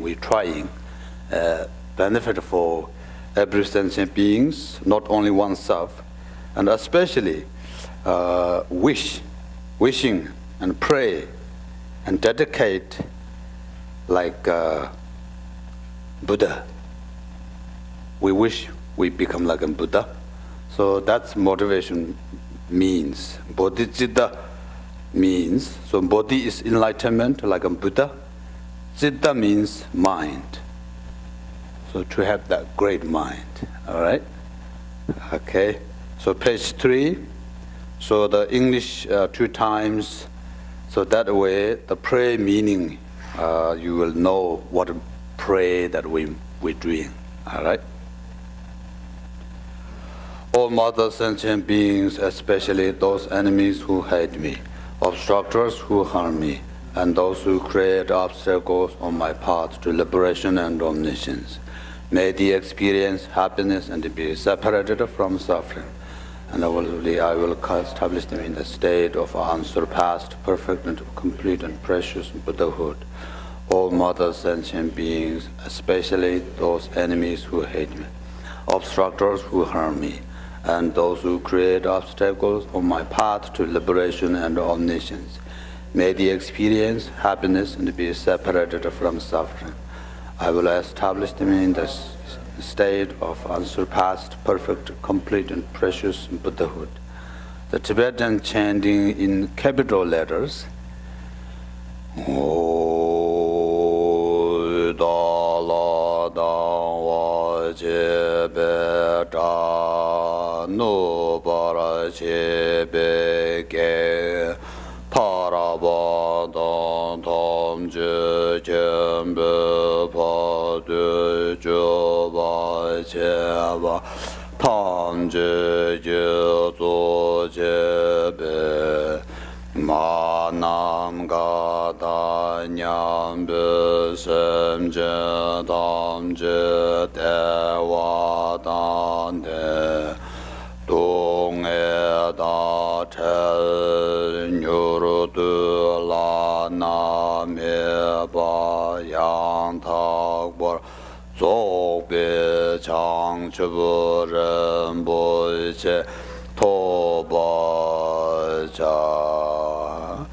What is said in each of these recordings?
we're trying benefit for every sentient beings, not only oneself, and especially wishing and pray and dedicate like Buddha. We wish we become like a Buddha. So that's motivation means. Bodhicitta means, so Bodhi is enlightenment like a Buddha. Citta means mind. So to have that great mind, all right? Okay, so page 3. So the English 2 times, so that way the prayer meaning, you will know what prayer that we're doing, all right? All mother sentient beings, especially those enemies who hate me, obstructors who harm me, and those who create obstacles on my path to liberation and omniscience, may they experience happiness and be separated from suffering. And I will establish them in the state of unsurpassed, perfect, and complete and precious Buddhahood. All mother sentient beings, especially those enemies who hate me, obstructors who harm me, and those who create obstacles on my path to liberation and omniscience, may they experience happiness and be separated from suffering. I will establish them in the state of unsurpassed, perfect, complete, and precious Buddhahood. The Tibetan chanting in capital letters, O Dala Dawa Jebe Da No Bara Jebe Ge Paraba Dan Tam Je Jembe Pa De Jo Ba Jeba Tam Je Je Zo Jebe Ma Nam Ga Da Nyam Be Sem Je Tam Je De Wa Dan De Dong E Da Tel Nyur Du La Na Me Ba Yang Tak Bor Zog Be Chang Chibu Ren Bo Che To Ba Cha.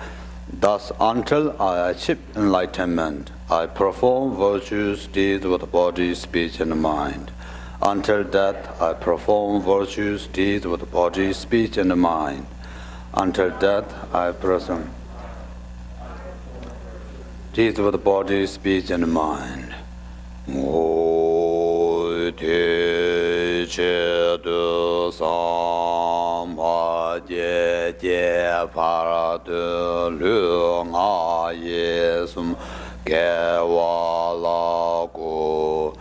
Thus, until I achieve enlightenment, I perform virtuous deeds with body, speech, and mind. Until death, I perform virtuous deeds with body, speech, and mind. Until death, I perform deeds with body, speech, and mind. O Te Che Du Sam Pa Je Je Para De Lu Nga Ye Sum Ge Wa La Gu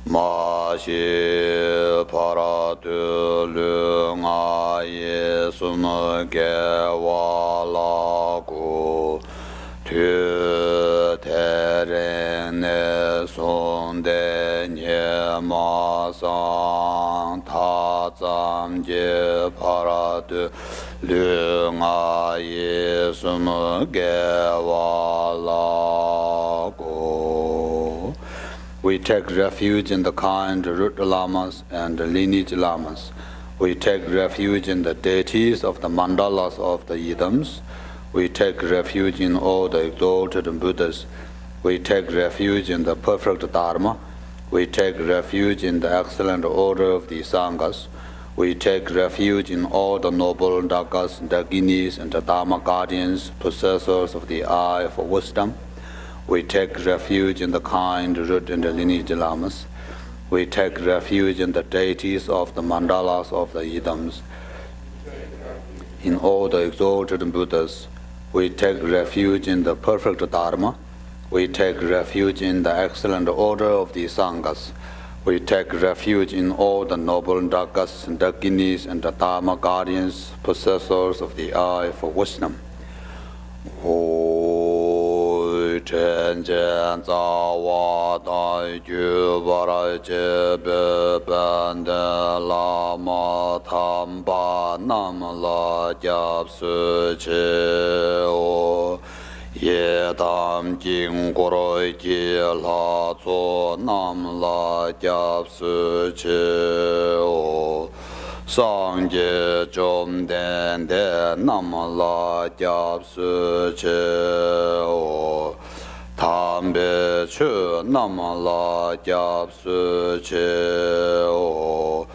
Ma Shi Para De Lu Nga Ye Sum Ge Wa La Gu Tu Te Re Ne Son De Nye Ma Sang Ta Tsam Je Para De Lu Nga Ye Sum Ge Wa La Gu. We take refuge in the kind root lamas and lineage lamas. We take refuge in the deities of the mandalas of the idams. We take refuge in all the exalted Buddhas. We take refuge in the perfect Dharma. We take refuge in the excellent order of the Sanghas. We take refuge in all the noble Dakas, Dakinis, and the Dharma guardians, possessors of the eye of wisdom. We take refuge in the kind root and the lineage lamas. We take refuge in the deities of the mandalas of the idams. In all the exalted Buddhas, we take refuge in the perfect Dharma. We take refuge in the excellent order of the Sanghas. We take refuge in all the noble Dakas, Dakinis, and the Dharma guardians, possessors of the eye for wisdom. O Chen Chen Za Wa Dai Ju Bara Je Be Ban De La Ma Tham Ba Nam La Jap Su Che O ye tam jing goro ji la zo nam la gyab su chi o sang je zhom den de nam la gyab su chi o tam be chu nam la gyab su chi o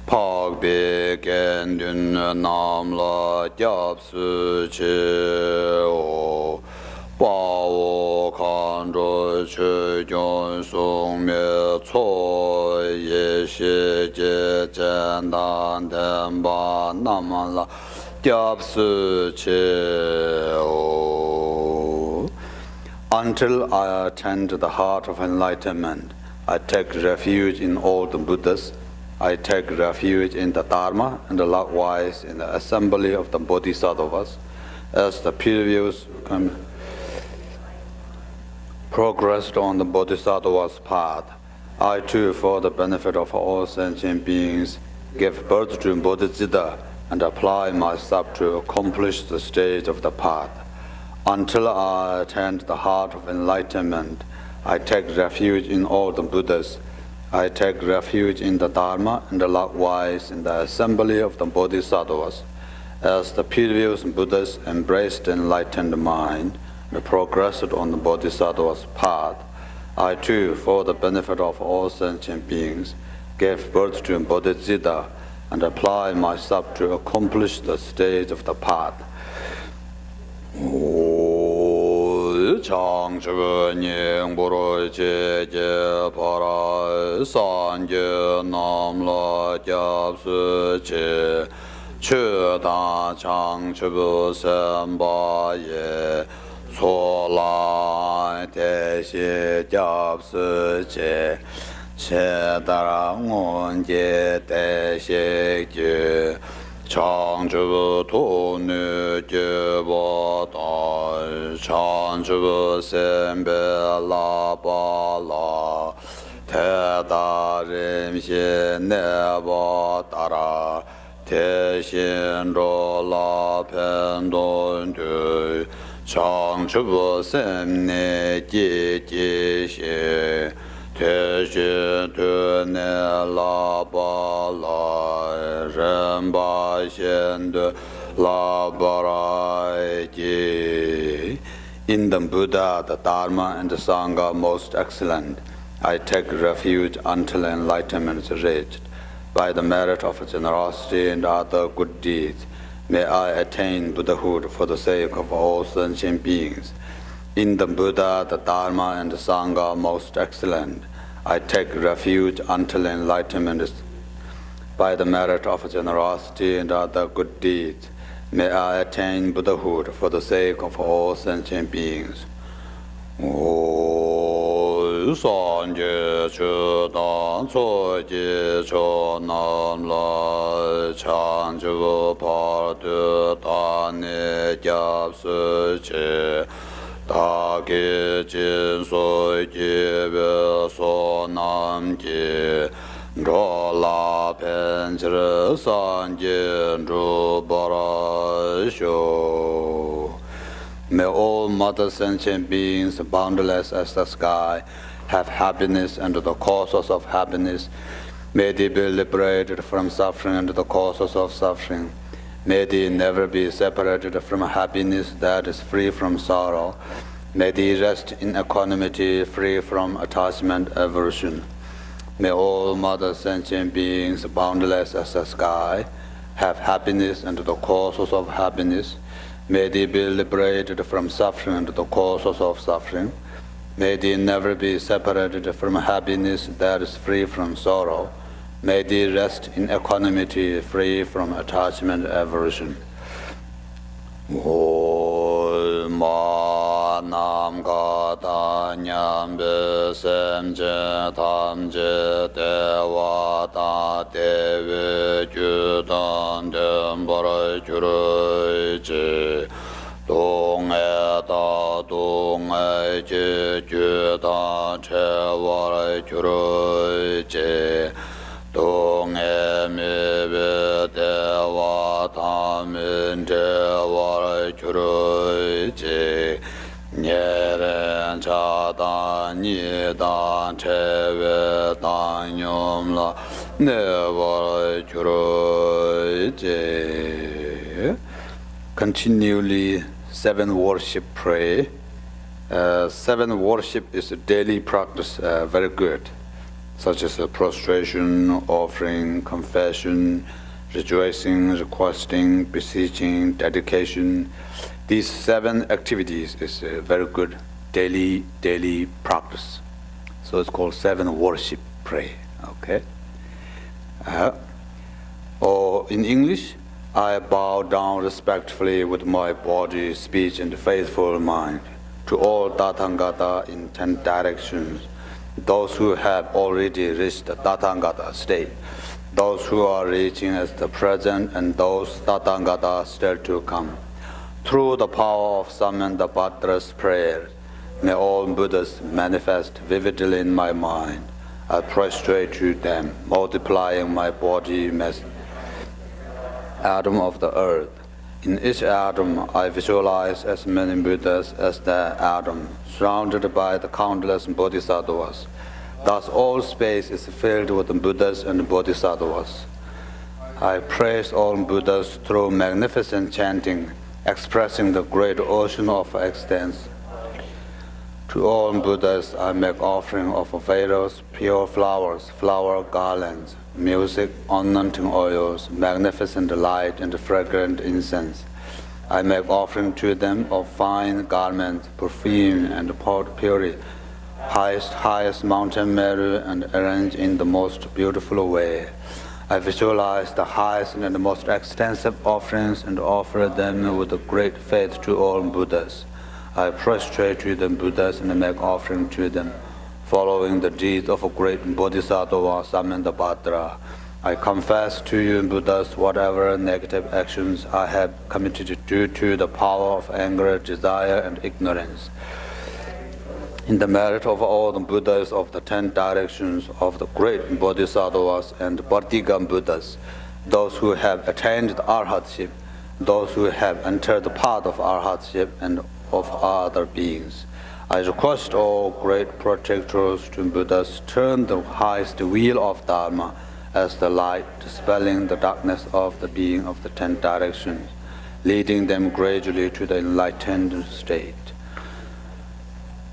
Pak be gen dun nam la gyab su chi o pa wo kan zhu chu gyun sung me co ye shi je chen dan ten ba nam la gyab su chi o. Until I attend to the heart of enlightenment, I take refuge in all the Buddhas. I take refuge in the Dharma and likewise in the assembly of the Bodhisattvas. As the previous progressed on the Bodhisattva's path, I too, for the benefit of all sentient beings, give birth to Bodhicitta and apply myself to accomplish the stage of the path. Until I attain the heart of enlightenment, I take refuge in all the Buddhas. I take refuge in the Dharma and likewise in the assembly of the Bodhisattvas. As the previous Buddhas embraced enlightened mind and progressed on the Bodhisattva's path, I too, for the benefit of all sentient beings, gave birth to Bodhicitta and apply myself to accomplish the stage of the path. Chang Chue Nying Buru Che Je Para San Je Nam La Gyab Su Che Chue Da Chang Chue Sen Ba Ye So La Te Xie Gyab Su Che Che Dara Ngon Je Te Xie Ju Chang Chue Tu Nu Je Ba Da Chang Chue Sen Be La Ba La Te Da Rim Xie Ne Ba Da Ra Te Xin Ro La Pen Don Du Chang Chue Sen Ne Ji Ji Xie Te Xin Tu Ne La Ba La Ren Ba Xian Du La Ba Ra Ji. In the Buddha, the Dharma, and the Sangha most excellent, I take refuge until enlightenment is reached. By the merit of generosity and other good deeds, may I attain Buddhahood for the sake of all sentient beings. In the Buddha, the Dharma, and the Sangha most excellent, I take refuge until enlightenment is. By the merit of generosity and other good deeds, may I attain Buddhahood for the sake of all sentient beings. San Je Chu Dan Cu Ji Chu Nam La Chang Chu Pa Du Da Ni Gyab Su Chi Da Ki Jin Su Ji Be So Nam Ji Ro La Pen Chir San Jin Ru Ba Ra Shu. May all mother sentient beings, boundless as the sky, have happiness and the causes of happiness. May they be liberated from suffering and the causes of suffering. May they never be separated from happiness that is free from sorrow. May they rest in equanimity, free from attachment, aversion. May all mother sentient beings, boundless as the sky, have happiness and the causes of happiness. May they be liberated from suffering and the causes of suffering. May they never be separated from happiness that is free from sorrow. May they rest in equanimity, free from attachment, aversion. Ma Nam Ka Ta Nyam Be Sem Je Tam Je Te Wa Ta Te We Ju Dan Den Ba Ra Ju Ru Ji Dong E Ta Dong E Ji Ju Da Che Wa Ra Ju Ru Ji Dong E Mi Be Te Wa Ta Min Je Wa Ra Ju Ru Ji cha dan ni dan che we dan yom la ne wa juro je. Continually 7 worship pray. 7 worship is a daily practice, very good, such as prostration, offering, confession, rejoicing, requesting, beseeching, dedication. These 7 activities is a very good daily practice. So it's called 7 worship pray. Okay. Or in English, I bow down respectfully with my body, speech, and faithful mind to all Tathagata in 10 directions, those who have already reached the Tathagata state, those who are reaching at the present, and those Tathagata still to come. Through the power of Samanthapatra's prayer, may all Buddhas manifest vividly in my mind. I prostrate to them, multiplying my body atom of the earth. In each atom, I visualize as many Buddhas as the atom, surrounded by the countless bodhisattvas. Thus, all space is filled with Buddhas and bodhisattvas. I praise all Buddhas through magnificent chanting, expressing the great ocean of existence. To all Buddhas, I make offering of veils, pure flowers, flower garlands, music, anointing oils, magnificent light, and fragrant incense. I make offering to them of fine garments, perfume, and potpourri, highest mountain Meru, and arranged in the most beautiful way. I visualize the highest and the most extensive offerings and offer them with great faith to all Buddhas. I prostrate to the Buddhas and make offering to them, following the deeds of a great Bodhisattva Samantapatra. I confess to you, Buddhas, whatever negative actions I have committed due to the power of anger, desire, and ignorance. In the merit of all the Buddhas of the 10 directions of the great Bodhisattvas and Bhartigam Buddhas, those who have attained the Arhatship, those who have entered the path of Arhatship, and of other beings, I request all great protectors to Buddhas turn the highest wheel of Dharma as the light, dispelling the darkness of the being of the 10 directions, leading them gradually to the enlightened state.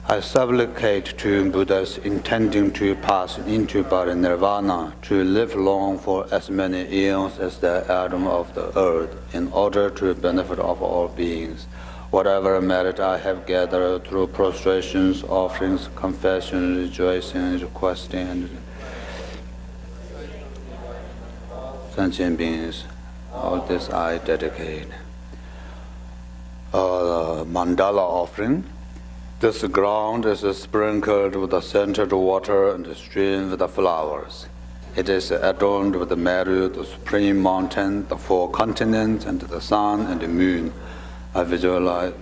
I supplicate to Buddhas intending to pass into parinirvana to live long for as many eons as the atom of the earth, in order to benefit of all beings. Whatever merit I have gathered through prostrations, offerings, confession, rejoicing, requesting, and sentient beings, all this I dedicate. Mandala offering. This ground is sprinkled with the scented water and strewn with the flowers. It is adorned with the Meru, the supreme mountain, the 4 continents, and the sun and the moon. I visualize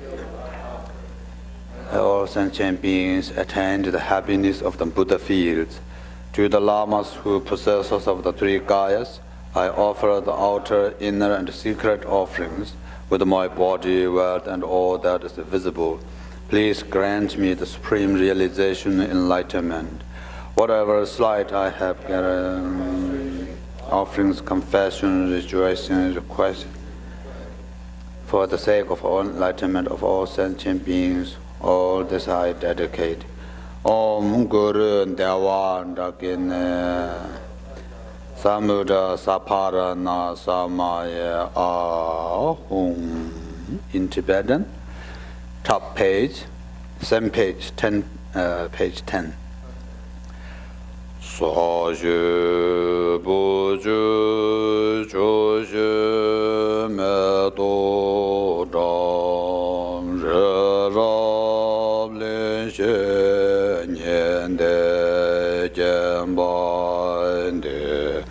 all sentient beings attain to the happiness of the Buddha fields. To the lamas who possess us of the 3 Kayas, I offer the outer, inner, and secret offerings with my body, wealth, and all that is visible. Please grant me the supreme realization, enlightenment. Whatever slight I have gathered, offerings, confession, rejoicing, request, for the sake of all enlightenment of all sentient beings, all this I dedicate. Om Guru Dewa Dakine Samudra Saparana Samaya Ahum. In Tibetan, top page, same page, page 10. Soju buju joju medo dang re rab le she nian de jian ban de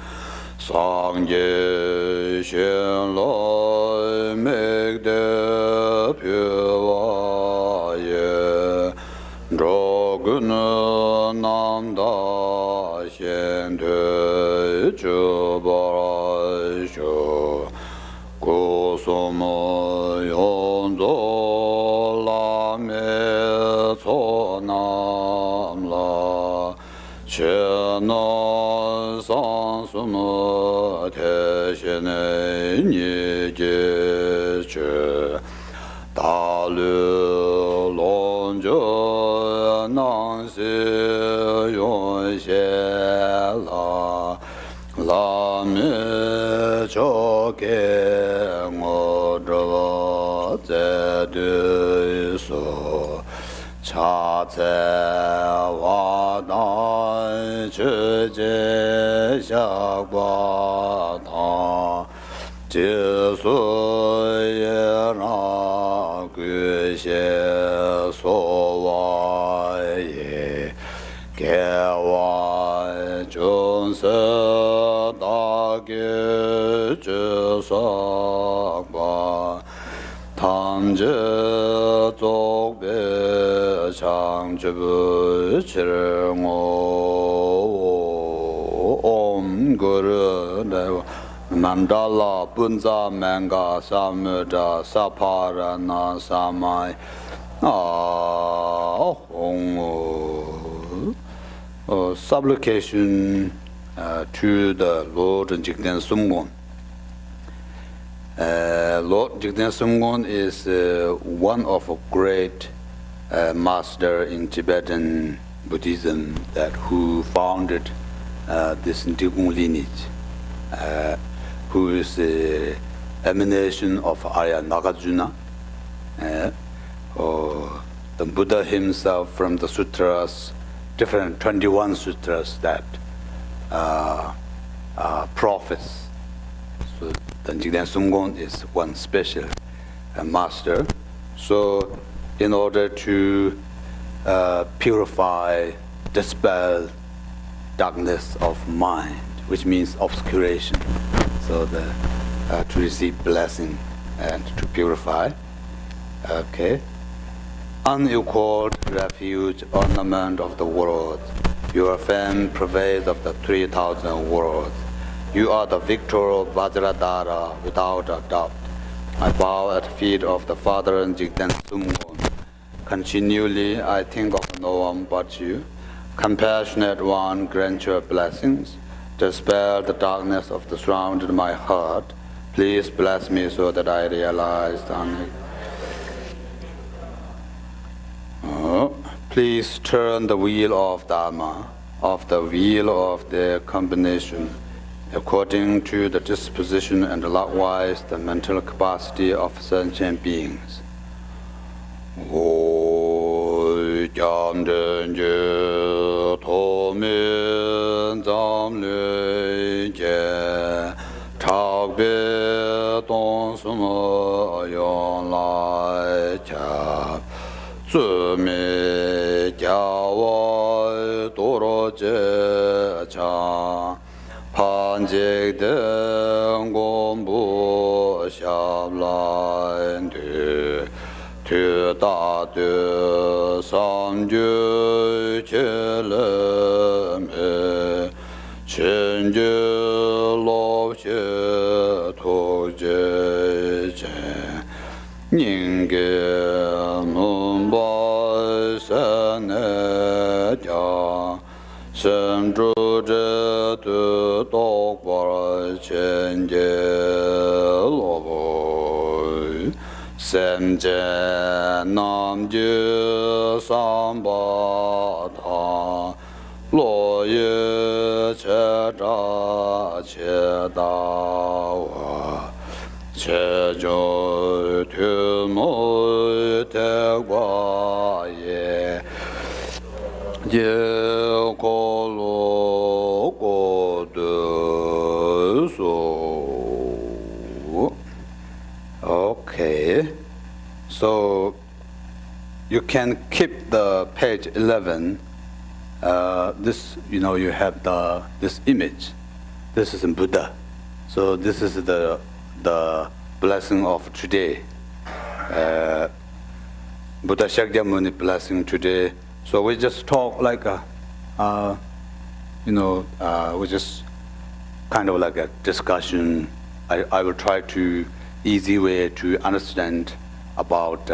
sang ye xian lai meg de pue wa ye zhou gun nam da xian de zhu ba shu gu su mo yong zhou la me cuo na che no san su no te she ne ni je che da lu long jo nan se yon xie la la me cho ke ngo zhe zhe de so cha zhe wa dan zhe jie xia gua ta jie su ye na gui xie so wa ye ge wa zhong se da ge zhe sa gua tam zhe zog be chang zhe bu qi ngo om gu ru de mandala bunza manga samudra saparana samai supplication to the Lord Jigten Sumgon. Lord Jigten Sumgon is one of a great master in Tibetan Buddhism who founded this Digung lineage, who is the emanation of Arya Nagarjuna. The Buddha himself, from the sutras, different 21 sutras that prophets. So Jigten Sumgon is one special master. So in order to purify, dispel darkness of mind, which means obscuration, so to receive blessing and to purify. Okay. Unequaled refuge, ornament of the world. Your fame pervades of the 3,000 worlds. You are the victor of Vajradhara without a doubt. I bow at the feet of the Father Jigten Sumgon. Continually I think of no one but you. Compassionate one, grant your blessings. Dispel the darkness of the surrounded my heart. Please bless me so that I realize please turn the wheel of Dharma, of the wheel of their combination, according to the disposition and likewise the mental capacity of sentient beings. Zu mi jia wa du ro jie cha pan jie de gong bu xia lan du tu da de san ju qie le me chen ju lo xie tu jie jie ning ge nun ba san ne jia shen zhu zhe de dou guo qian jie lo bo san jie nam jie san ba ta lo ye che zha qie da wa che zhou tu mo te gua ye ye ko lo go de so. Okay, so you can keep the page 11. This, you have this image. This is in Buddha. So this is the blessing of today. Buddha Shakyamuni blessing today. So we just talk like we just kind of like a discussion. I will try to easy way to understand about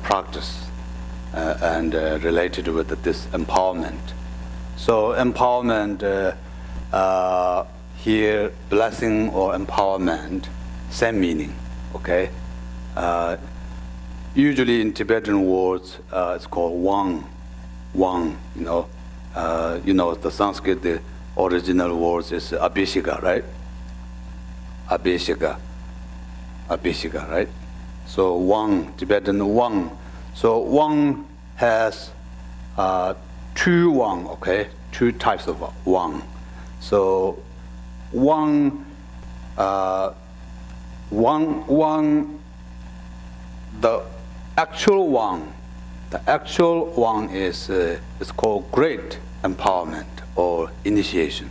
practice and related with this empowerment. So empowerment, here, blessing or empowerment, same meaning, okay? Usually in Tibetan words, it's called wang, you know. The Sanskrit, the original words is abhisheka, right? Abhisheka, right? So wang, Tibetan wang. So wang has two wang, okay? Two types of wang. So wang, the actual wang is called great empowerment or initiation,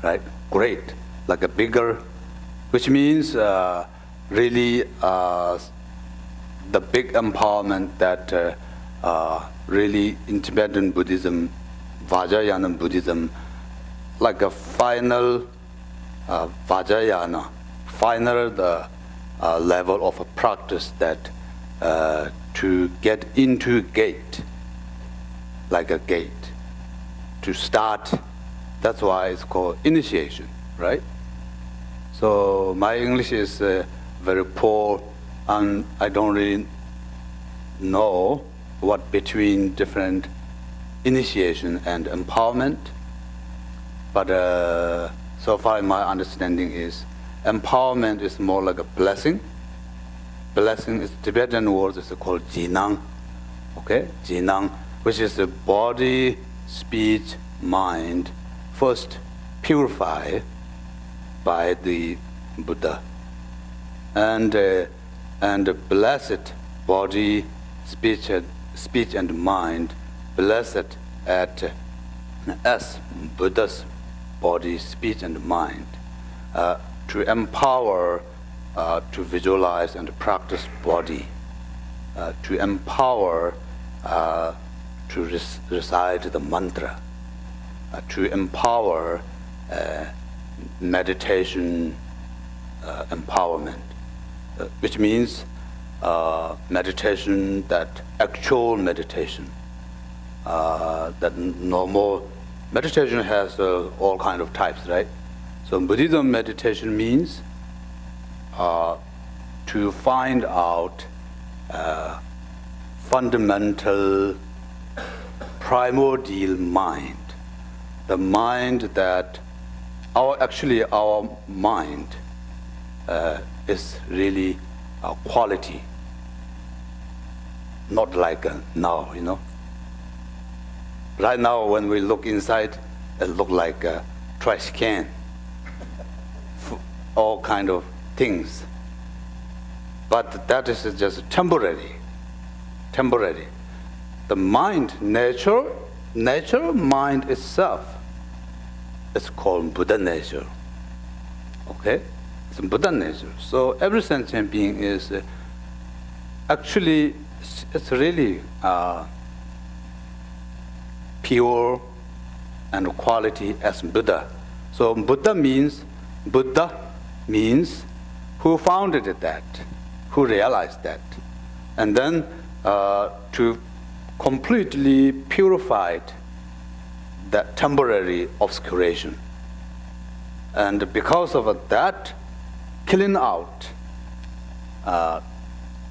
right? Great, like a bigger, which means really the big empowerment that really in Tibetan Buddhism, Vajrayana Buddhism, like a final Vajrayana, final the level of a practice that to get into gate, like a gate, to start. That's why it's called initiation, right? So my English is very poor, and I don't really know what between different initiation and empowerment. But so far my understanding is empowerment is more like a blessing. Blessing is Tibetan word is called jinang, okay? Jinang, which is the body, speech, mind, first purified by the Buddha, and blessed body, speech and mind, blessed as Buddha's body, speech and mind, to empower, to visualize and practice body, to empower, to recite the mantra, to empower meditation empowerment, which means meditation, that actual meditation, that normal meditation has all kind of types, right? So Buddhism meditation means to find out fundamental primordial mind, the mind that our mind is really a quality, not like now, you know. Right now, when we look inside, it looks like a trash can, all kind of things. But that is just temporary. The mind, nature mind itself is called Buddha nature. Okay? It's Buddha nature. So every sentient being is actually, it's really pure and quality as Buddha. So Buddha means who founded that, who realized that. And then to completely purified that temporary obscuration. And because of that, killing out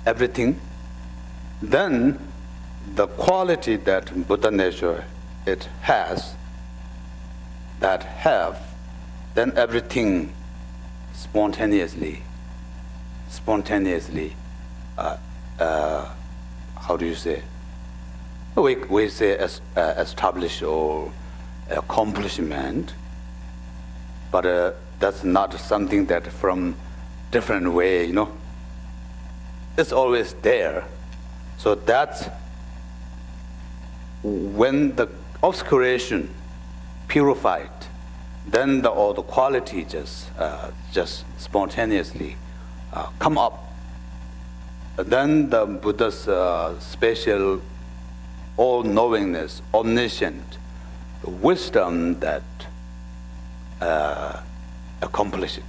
everything, then the quality that Buddha nature it has, then everything spontaneously, how do you say? We say establish or accomplishment, but that's not something that from different way, you know. It's always there. So that's when the obscuration purified, then all the quality just spontaneously come up. Then the Buddha's special all-knowingness, omniscient, the wisdom that accomplish it.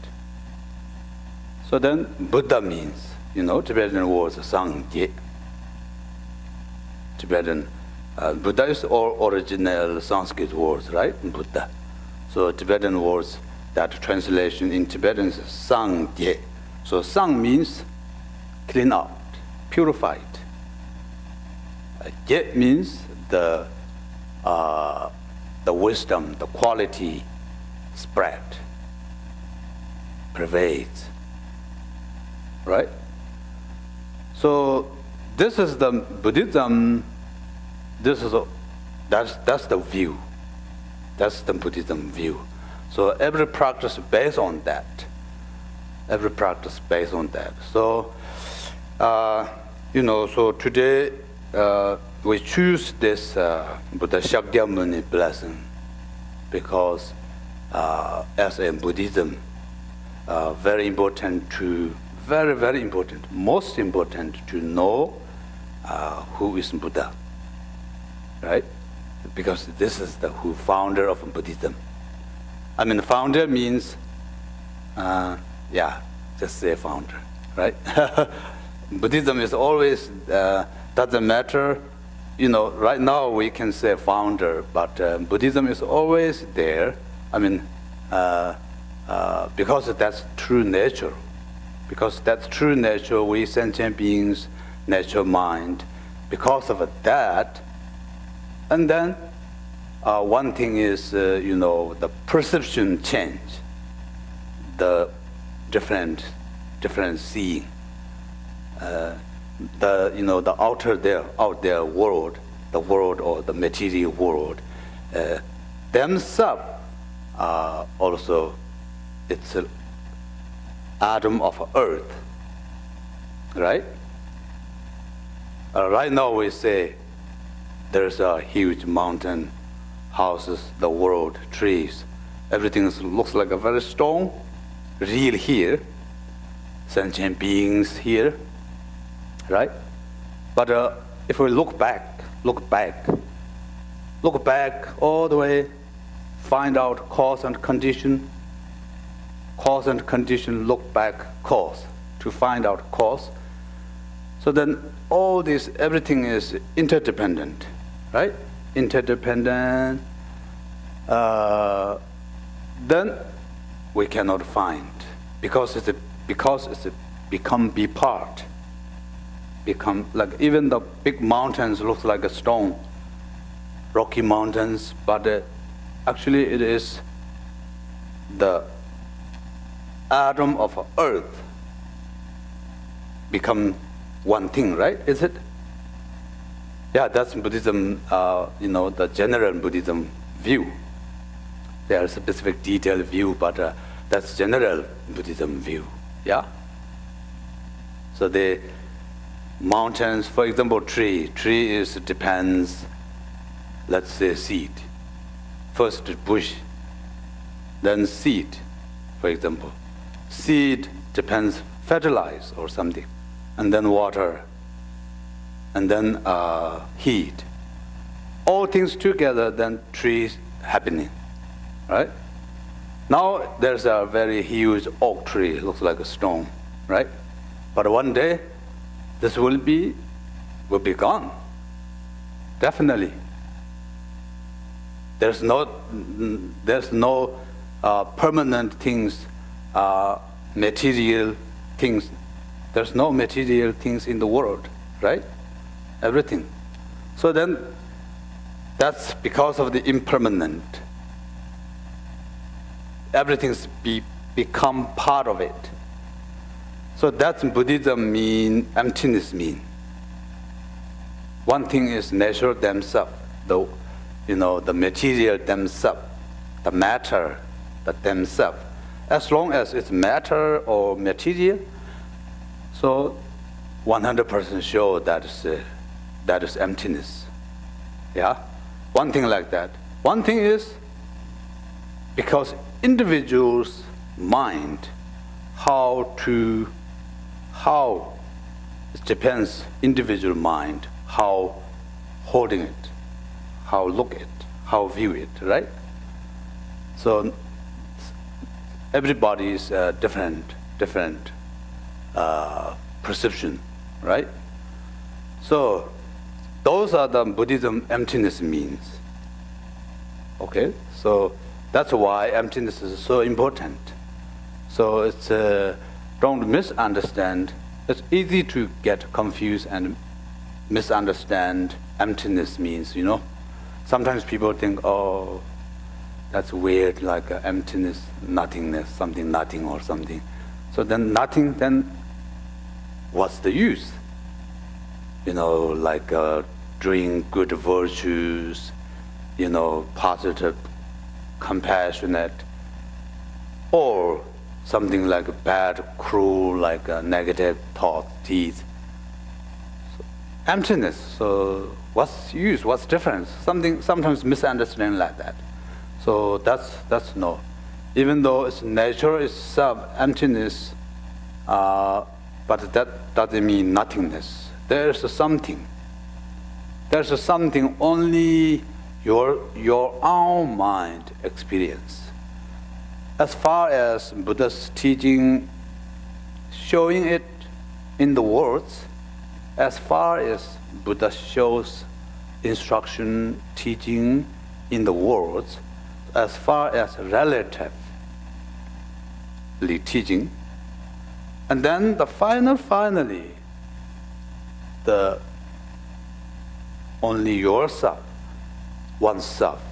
So then Buddha means, you know, Tibetan words Sangye. Tibetan Buddha is all original Sanskrit words, right? Buddha. So Tibetan words, that translation in Tibetan is Sangye. So Sang means clean out, purified. Ye means the wisdom, the quality spread, pervades, right? So this is the Buddhism. That's the view. That's the Buddhism view. So every practice based on that. Every practice based on that. So so today we choose this Buddha Shakyamuni blessing because as a Buddhism, very important very important, most important to know who is Buddha, right? Because this is the founder of Buddhism. I mean, founder means, just say founder, right? Buddhism is always, doesn't matter, right now we can say founder, but Buddhism is always there. I mean, because that's true nature. Because that's true nature, we sentient beings, natural mind. Because of that, and then one thing is, the perception change, the different seeing. The out there world, the world or the material world, themselves also, it's an atom of earth, right? Right now we say there's a huge mountain, houses, the world, trees, everything looks like a very strong, real here, sentient beings here, right? But if we look back all the way, find out cause and condition, look back cause, to find out cause. So then all this, everything is interdependent, right? Interdependent. Then we cannot find, because it's become be part. Become like, even the big mountains looks like a stone, rocky mountains, but actually it is the atom of earth become one thing, right? Is it? Yeah, that's Buddhism, the general Buddhism view. There's a specific detailed view, but that's general Buddhism view, yeah? So the mountains, for example, tree depends, let's say seed. First bush, then seed, for example. Seed depends fertilize or something, and then water, and then heat. All things together, then trees happening, right? Now there's a very huge oak tree, looks like a stone, right? But one day, this will be gone, definitely. There's no permanent things, material things. There's no material things in the world, right? Everything. So then, that's because of the impermanent. Everything's become part of it. So that's Buddhism mean, emptiness mean. One thing is nature themselves, the material themselves, the matter that themselves. As long as it's matter or material, so 100% sure that is emptiness. Yeah? One thing like that. One thing is because individual's mind, it depends, individual mind, how holding it, how look it, how view it, right? So everybody's different perception, right? So those are the Buddhism emptiness means. Okay, so that's why emptiness is so important. So it's don't misunderstand. It's easy to get confused and misunderstand emptiness means, Sometimes people think, oh, that's weird, like emptiness, nothingness, something nothing or something. So then nothing, then what's the use? Like doing good virtues, positive, compassionate, or something like bad, cruel, like negative thoughts, deeds. So, emptiness. So what's use? What's difference? Sometimes misunderstanding like that. So that's no. Even though its nature is emptiness, but that doesn't mean nothingness. There's something. There's something only your own mind experience. As far as Buddha's teaching, showing it in the words, as far as Buddha shows instruction, teaching in the words, as far as relatively teaching, and then finally, the only yourself, oneself,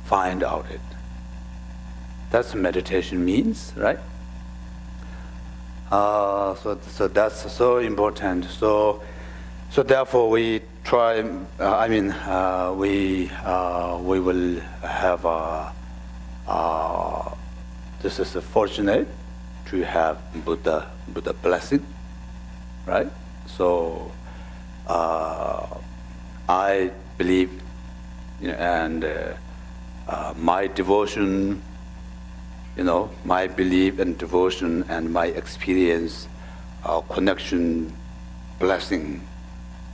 find out it. That's what meditation means, right? So that's so important. So therefore we try. We will have. This is fortunate to have Buddha blessing, right? So I believe, and my devotion. My belief and devotion and my experience, connection, blessing.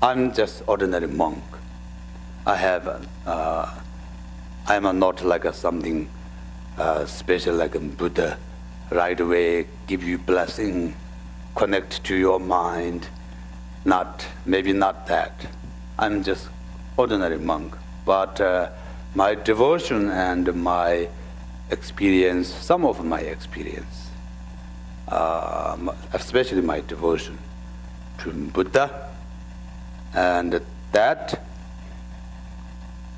I'm just ordinary monk. I'm not like something special like a Buddha, right away give you blessing, connect to your mind. Maybe not that. I'm just ordinary monk. But my devotion and my experience, some of my experience, especially my devotion to Buddha, and that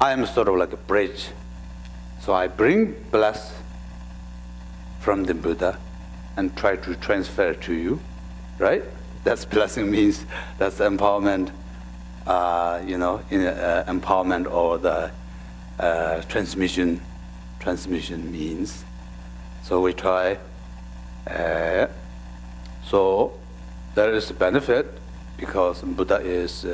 I am sort of like a bridge. So I bring bless from the Buddha and try to transfer to you, right? That's blessing means that's empowerment, empowerment or the transmission means. So we try. So there is a benefit because Buddha is,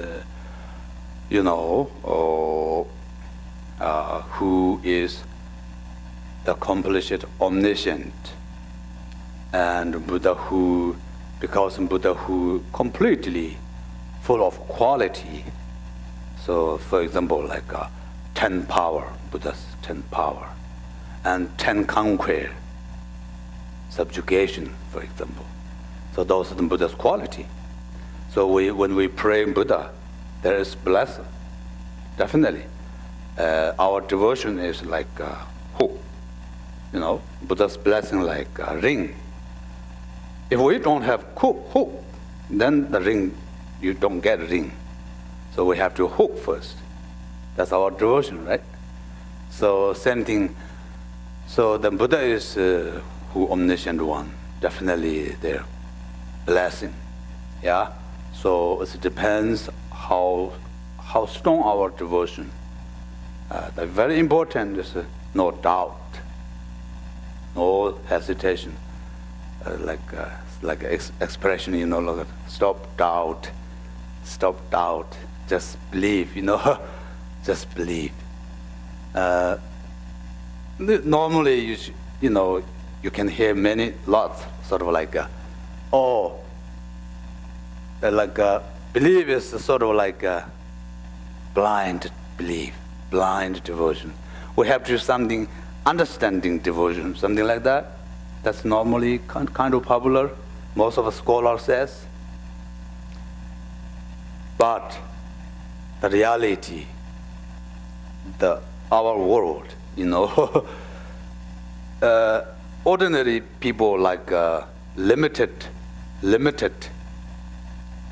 who is the accomplished omniscient, and Buddha who completely full of quality. So, for example, like 10 power, Buddha's 10 power. And 10 conquer, subjugation, for example. So those are the Buddha's quality. So when we pray Buddha, there is blessing, definitely. Our devotion is like a hook, Buddha's blessing like a ring. If we don't have hook, then the ring, you don't get a ring. So we have to hook first. That's our devotion, right? So same thing. So the Buddha is who omniscient one, definitely their blessing, yeah. So it depends how strong our devotion. The very important is no doubt, no hesitation, like expression, like stop doubt, just believe, just believe. Normally, you can hear lots, sort of like, belief is sort of like blind belief, blind devotion. We have to do something, understanding devotion, something like that. That's normally kind of popular. Most of the scholars says. But the reality, our world, ordinary people like limited,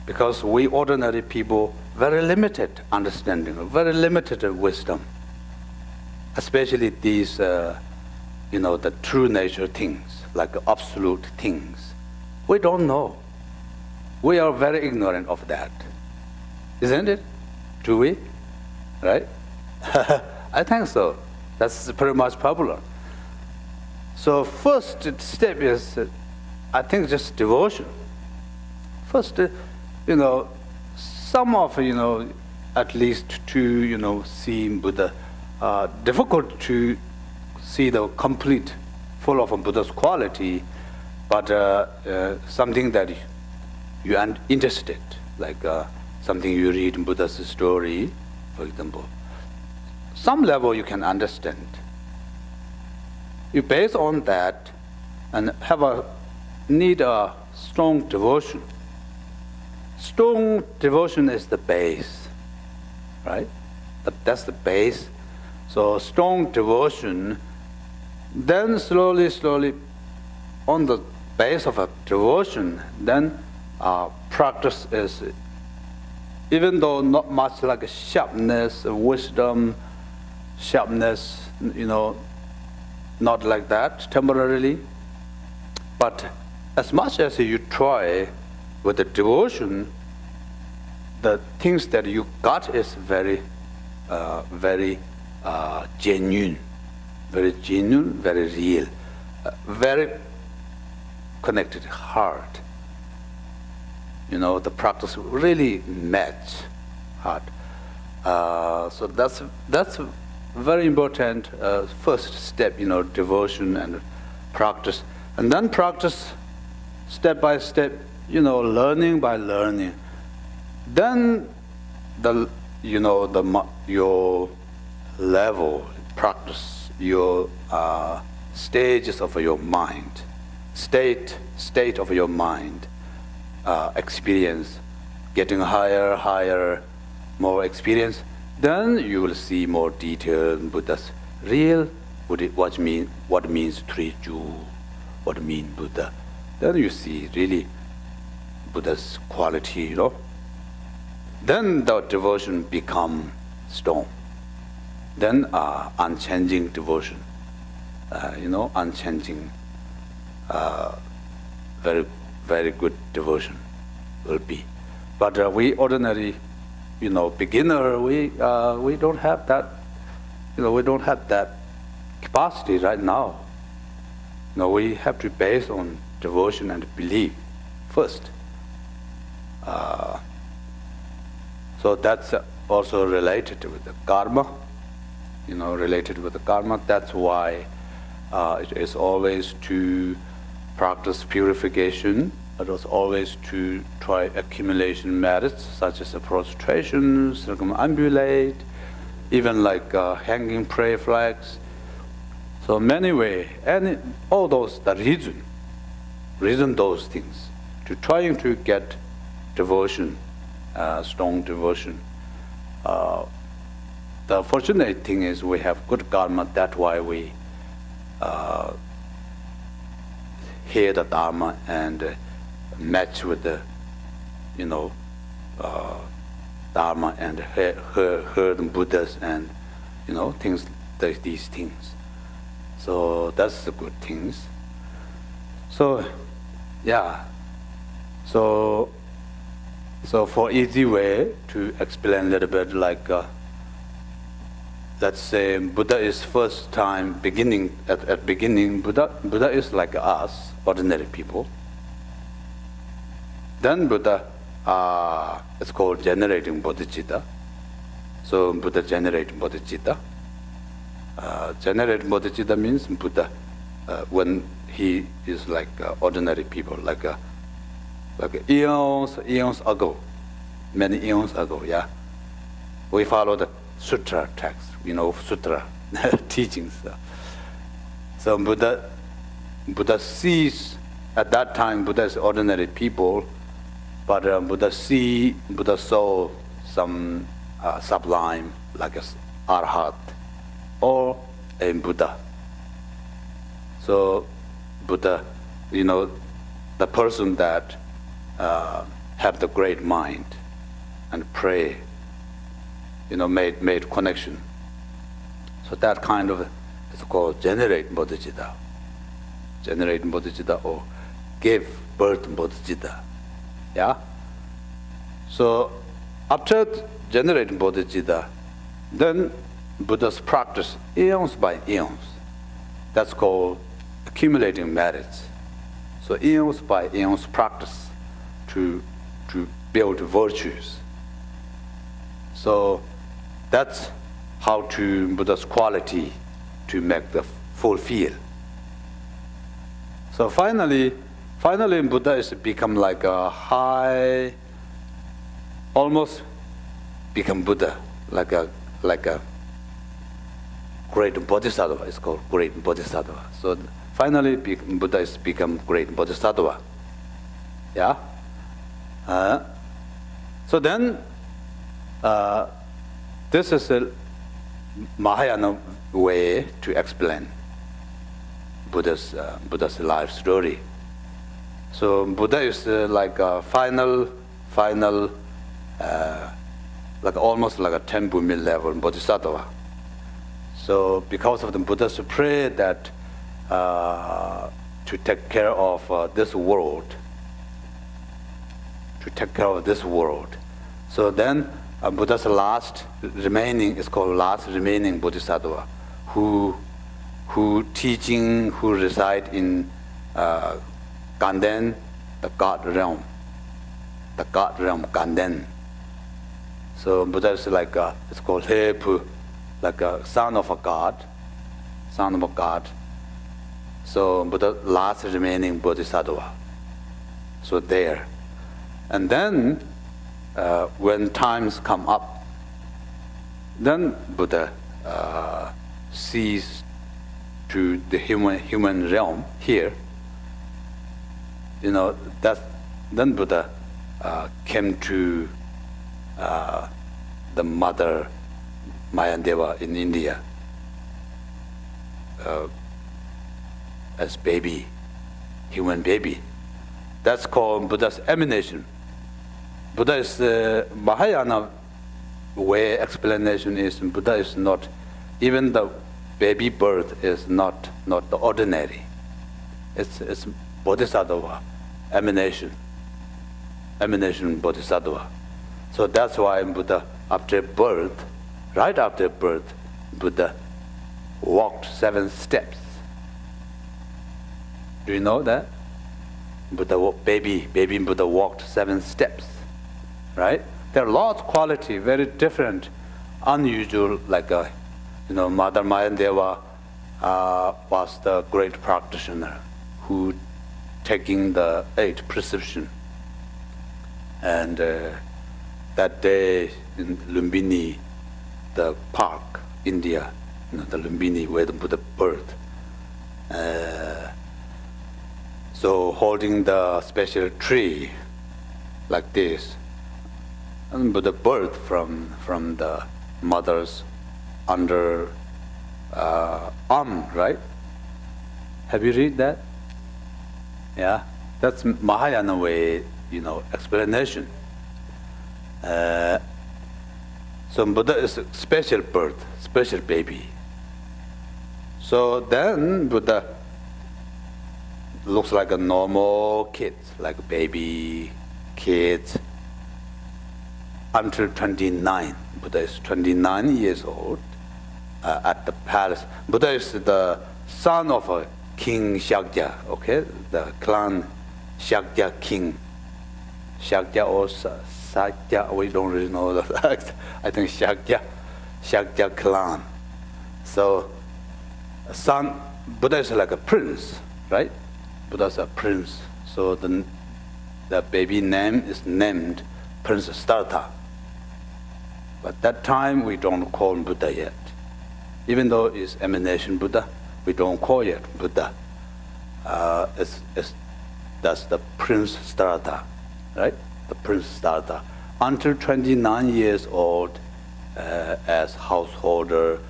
because we ordinary people very limited understanding, very limited wisdom, especially these, the true nature things, like absolute things. We don't know. We are very ignorant of that. Isn't it? Do we? Right? I think so. That's pretty much popular. So first step is, I think, just devotion. First, some of, at least to, see Buddha, difficult to see the complete, full of Buddha's quality, but something that you are interested, like something you read in Buddha's story, for example. Some level you can understand. You base on that and need a strong devotion. Strong devotion is the base, right? That's the base. So strong devotion, then slowly, on the base of a devotion, then practice is, even though not much like sharpness, wisdom, sharpness, not like that temporarily, but as much as you try with the devotion, the things that you got is very genuine, very real, very connected heart. The practice really match heart. So that's very important first step, devotion and practice. And then practice step by step, learning by learning. Then your level, practice, your stages of your mind, state of your mind, experience, getting higher, more experience. Then you will see more detail in Buddha's real, what means three jewels, what means Buddha. Then you see really Buddha's quality, Then the devotion become strong. Then unchanging devotion, unchanging, very, very good devotion will be. But we ordinary, beginner, we don't have that, we don't have that capacity right now. We have to base on devotion and belief first. So that's also related with the karma, That's why it is always to practice purification, but also always to try accumulation methods such as prostration, circumambulate, even like hanging prayer flags. So many ways, and all those, the reason those things, to trying to get devotion, strong devotion. The fortunate thing is we have good karma, that's why we hear the Dharma and match with the, Dharma and heard Buddhas and, things like these things. So that's the good things. So, yeah. So for easy way to explain a little bit, like, let's say Buddha is first time beginning, at beginning, Buddha is like us, ordinary people. Then Buddha, it's called generating bodhicitta. So Buddha generating bodhicitta. Generate bodhicitta means Buddha, when he is like ordinary people, like eons ago, many eons ago, yeah. We follow the sutra text, sutra teachings. So Buddha sees, at that time Buddha is ordinary people, but Buddha saw some sublime, like a arhat, or a Buddha. So Buddha, the person that have the great mind and pray, made connection. So that kind of is called generate bodhicitta. Generate bodhicitta or give birth bodhicitta. Yeah? So after generating bodhicitta, then Buddha's practice eons by eons. That's called accumulating merits. So eons by eons practice to build virtues. So that's how to Buddha's quality to make the fulfill. So finally Buddha is become like a high, almost become Buddha, like a great bodhisattva. It's called great bodhisattva. So finally Buddha is become great bodhisattva. Yeah. So then this is a Mahayana way to explain Buddha's life story. So Buddha is like a final, like almost like a 10 Bhumi level bodhisattva. So because of the Buddha's prayer that to take care of this world, So then Buddha's last remaining is called last remaining bodhisattva, who reside in Ganden, the God realm, Ganden. So Buddha is like it's called Khenpo, like a son of a god. So Buddha last remaining bodhisattva. So there, and then when times come up, then Buddha sees to the human realm here. Then Buddha came to the mother Mayandeva in India as baby, human baby. That's called Buddha's emanation. Buddha's Mahayana way explanation is Buddha is not, even the baby birth is not the ordinary. It's bodhisattva, emanation bodhisattva. So that's why Buddha, right after birth, Buddha walked 7 steps. Do you know that? Baby Buddha walked 7 steps, right? There are lots of quality, very different, unusual, like Mother Mayandeva was the great practitioner who taking the 8 perception. And that day in Lumbini, the park, India, the Lumbini where the Buddha birth. So holding the special tree like this, and Buddha birth from the mother's under arm, right? Have you read that? Yeah, that's Mahayana way, explanation. So Buddha is a special birth, special baby. So then Buddha looks like a normal kid, like a baby kid, until 29. Buddha is 29 years old at the palace. Buddha is the son of a King Shakya, okay? The clan Shakya king. Shakya or Sakya, we don't really know that. I think Shakya clan. So, Buddha is like a prince, right? Buddha is a prince. So the baby name is named Prince Startha. But that time we don't call him Buddha yet. Even though it's emanation Buddha, we don't call it Buddha. That's the Prince Startha, right? The Prince Startha. Until 29 years old, as householder,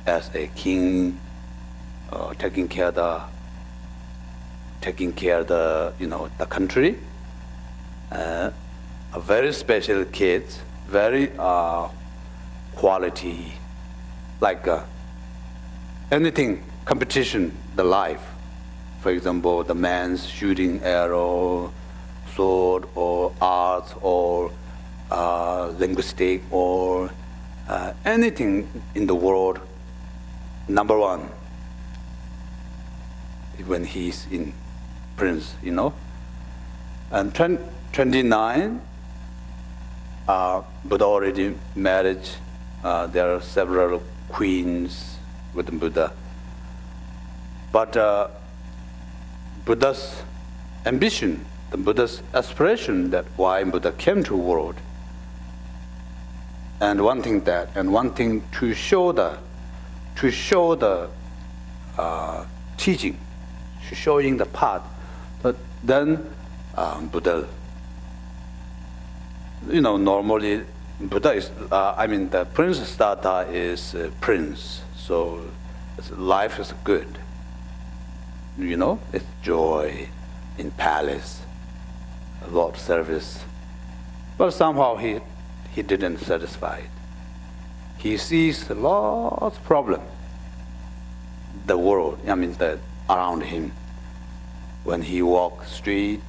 as a king, taking care the country. A very special kids, very quality, like anything competition, the life. For example, the man's shooting arrow, sword, or arts, or linguistic, or anything in the world, number one when he's in prince, And 29, Buddha already married. There are several queens with Buddha. But Buddha's ambition, the Buddha's aspiration, that why Buddha came to world, and one thing to show the teaching, showing the path. But then Buddha, normally Buddha is, the Prince Siddhartha is a prince, so life is good. It's joy in palace, Lord service. But somehow he didn't satisfy it. He sees lots of problem, the world, around him. When he walks street,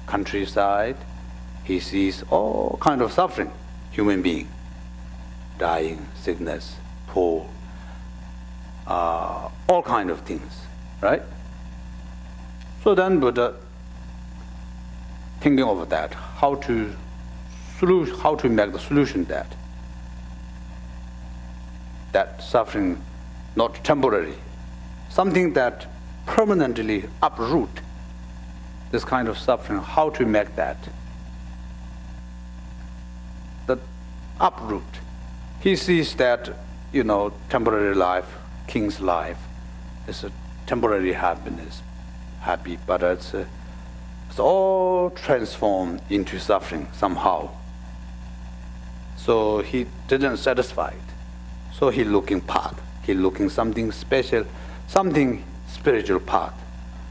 countryside, he sees all kind of suffering, human being, dying, sickness, poor, all kind of things, right? So then Buddha, thinking of that, how to make the solution that suffering not temporary, something that permanently uproot this kind of suffering, how to make that uproot. He sees that, temporary life, king's life, is a temporary happiness, happy, but it's all transformed into suffering somehow. So he didn't satisfy it. So he looking path. He looking something special, something spiritual path.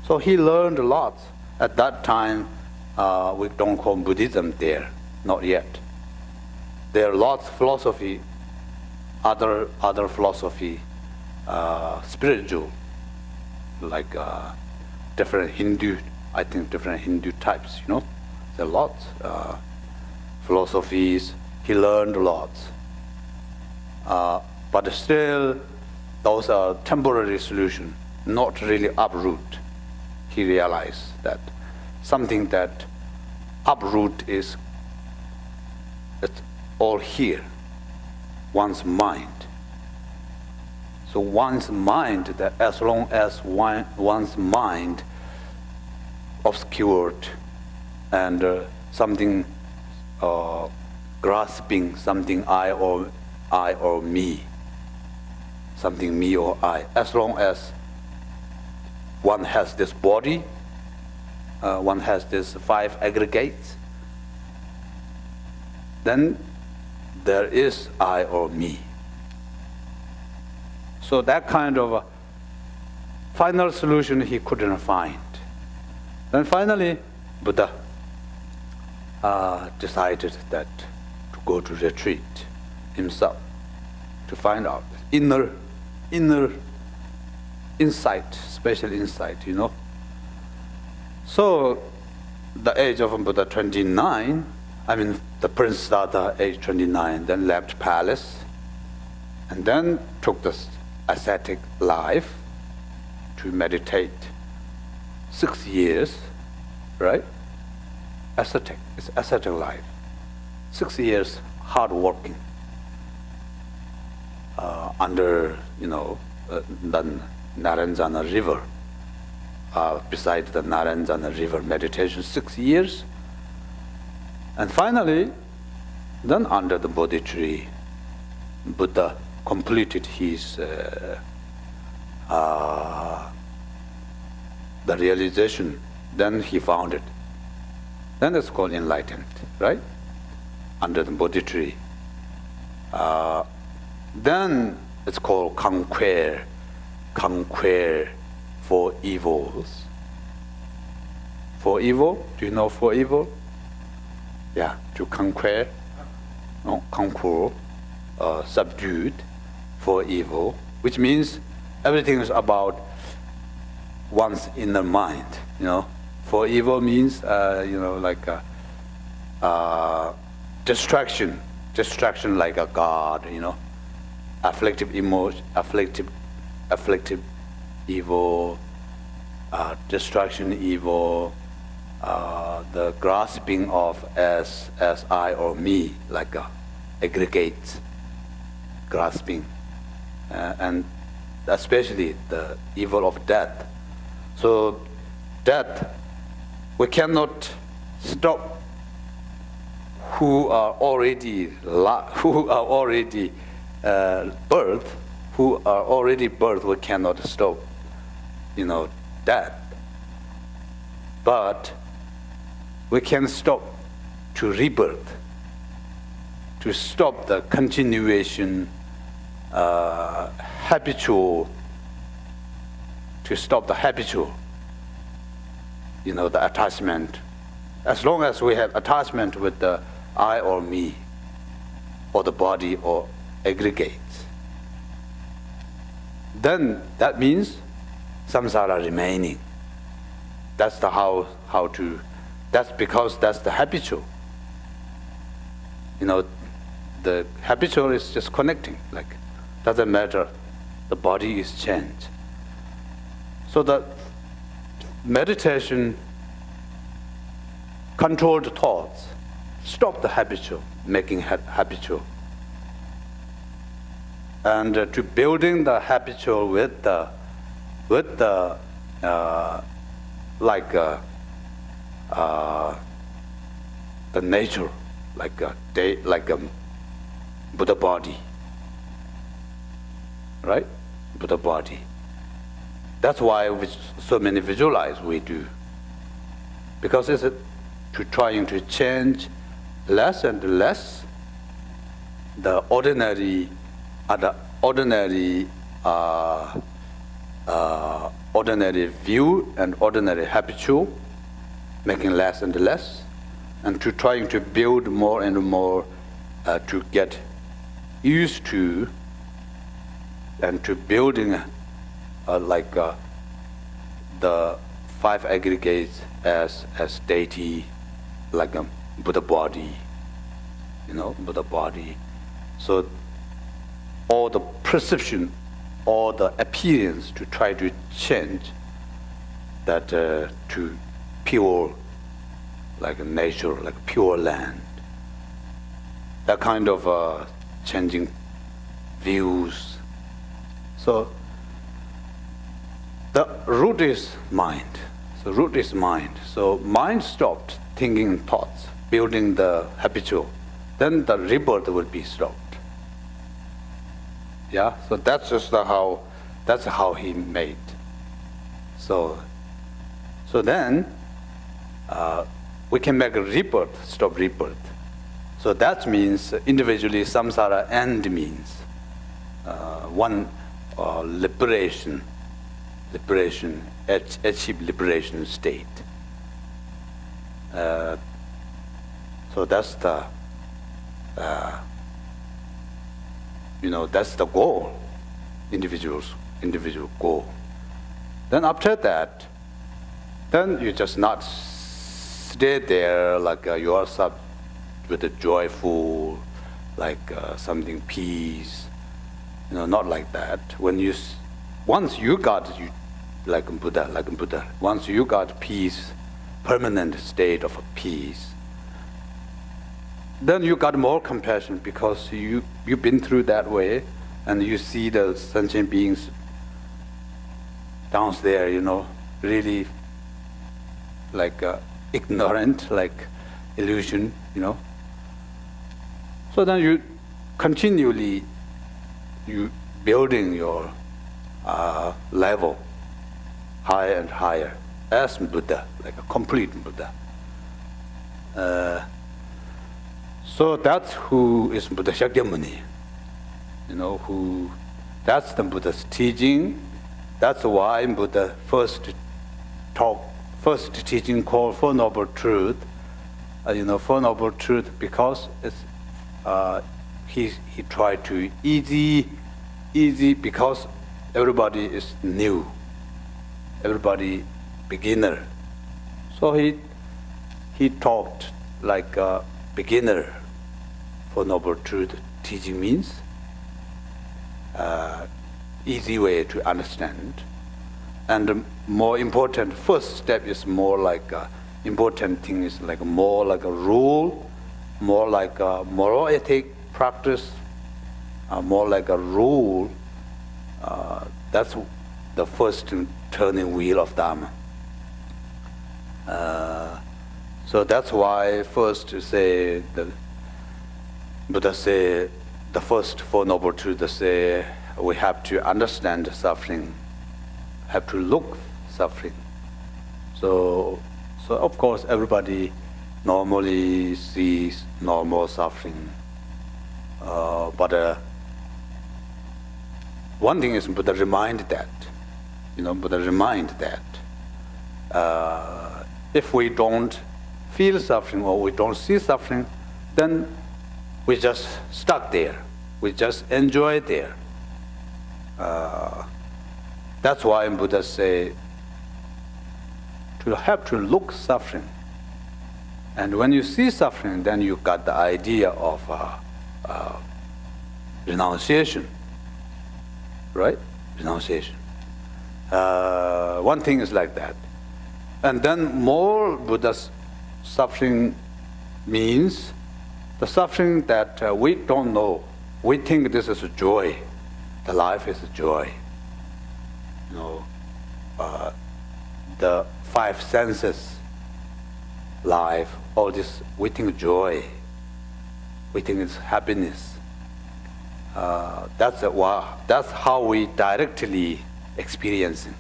So he learned a lot. At that time, we don't call Buddhism there, not yet. There are lots of philosophy, other philosophy, spiritual, like different Hindu types, There are lots philosophies. He learned lots. But still, those are temporary solutions, not really uproot. He realized that something that uproot it's all here, one's mind. So one's mind, that as long as one's mind obscured and something grasping something I or me, something me or I, as long as one has this body, one has these 5 aggregates, then there is I or me. So that kind of a final solution he couldn't find. Then finally, Buddha decided that to go to retreat himself to find out inner insight, special insight, So the age of Buddha 29, the Prince Siddhartha age 29, then left palace and then took this ascetic life to meditate 6 years, right? Ascetic, it's ascetic life. 6 years hard working under, the Naranjana River, beside the Naranjana River meditation 6 years. And finally, then under the Bodhi tree, Buddha completed his the realization. Then he found it. Then it's called enlightenment, right? Under the Bodhi tree. Then it's called conquer for evils. For evil, do you know for evil? Yeah, to conquer, no, conquer, subdued for evil, which means everything is about one's inner mind. For evil means like distraction like a god. Afflictive emotion, afflictive evil, distraction evil, the grasping of as I or me, like aggregate grasping, and especially the evil of death. So death, we cannot stop who are already birth, we cannot stop, death. But we can stop to rebirth, to stop the continuation, habitual, to stop the habitual, the attachment. As long as we have attachment with the I or me, or the body or aggregates, then that means samsara remaining. That's the how to, that's because that's the habitual. The habitual is just connecting, like, doesn't matter, the body is changed. So the meditation, controlled thoughts, stop the habitual, making habitual. And to building the habitual with the nature, like a Buddha body, right? Buddha body. That's why so many visualize we do, because it's to trying to change less and less the ordinary view and ordinary habitual, making less and less, and to trying to build more and more, to get used to, and to building the five aggregates as deity, like a Buddha body, Buddha body. So all the perception, all the appearance to try to change that to pure, like a nature, like pure land. That kind of changing views. So the root is mind. So mind stopped thinking thoughts, building the habitual. Then the rebirth will be stopped. Yeah, so that's just that's how he made. So then we can make a rebirth, stop rebirth. So that means individually samsara end means one liberation, achieve liberation state. So that's the that's the goal, individual goal. Then after that, then you just not stay there like you are with a joyful, like something peace, not like that. Once you got like Buddha, once you got peace, permanent state of peace, then you got more compassion, because you've been through that way, and you see the sentient beings downstairs, really like ignorant, like illusion, So then you continually building your level higher and higher as Buddha, like a complete Buddha. So that's who is Buddha Shakyamuni. That's the Buddha's teaching. That's why Buddha first teaching called Four Noble Truth. Four Noble Truth because he tried to easy because everybody is new, everybody beginner. So he talked like a beginner. Four Noble Truth teaching means easy way to understand. And the more important first step is more like important thing is like more like a rule, more like a moral ethic practice, more like a rule. That's the first turning wheel of Dharma. So that's why first to say the Buddha say the first Four Noble Truths say we have to understand suffering, have to look suffering. So of course everybody normally sees normal suffering, but one thing is Buddha remind that, if we don't feel suffering or we don't see suffering, then we just stuck there. We just enjoy it there. That's why Buddha say to have to look suffering. And when you see suffering, then you got the idea of renunciation, right? Renunciation. One thing is like that. And then more Buddha's suffering means the suffering that we don't know. We think this is a joy. The life is a joy. The five senses, life, all this, we think joy. We think it's happiness. That's how we directly experiencing.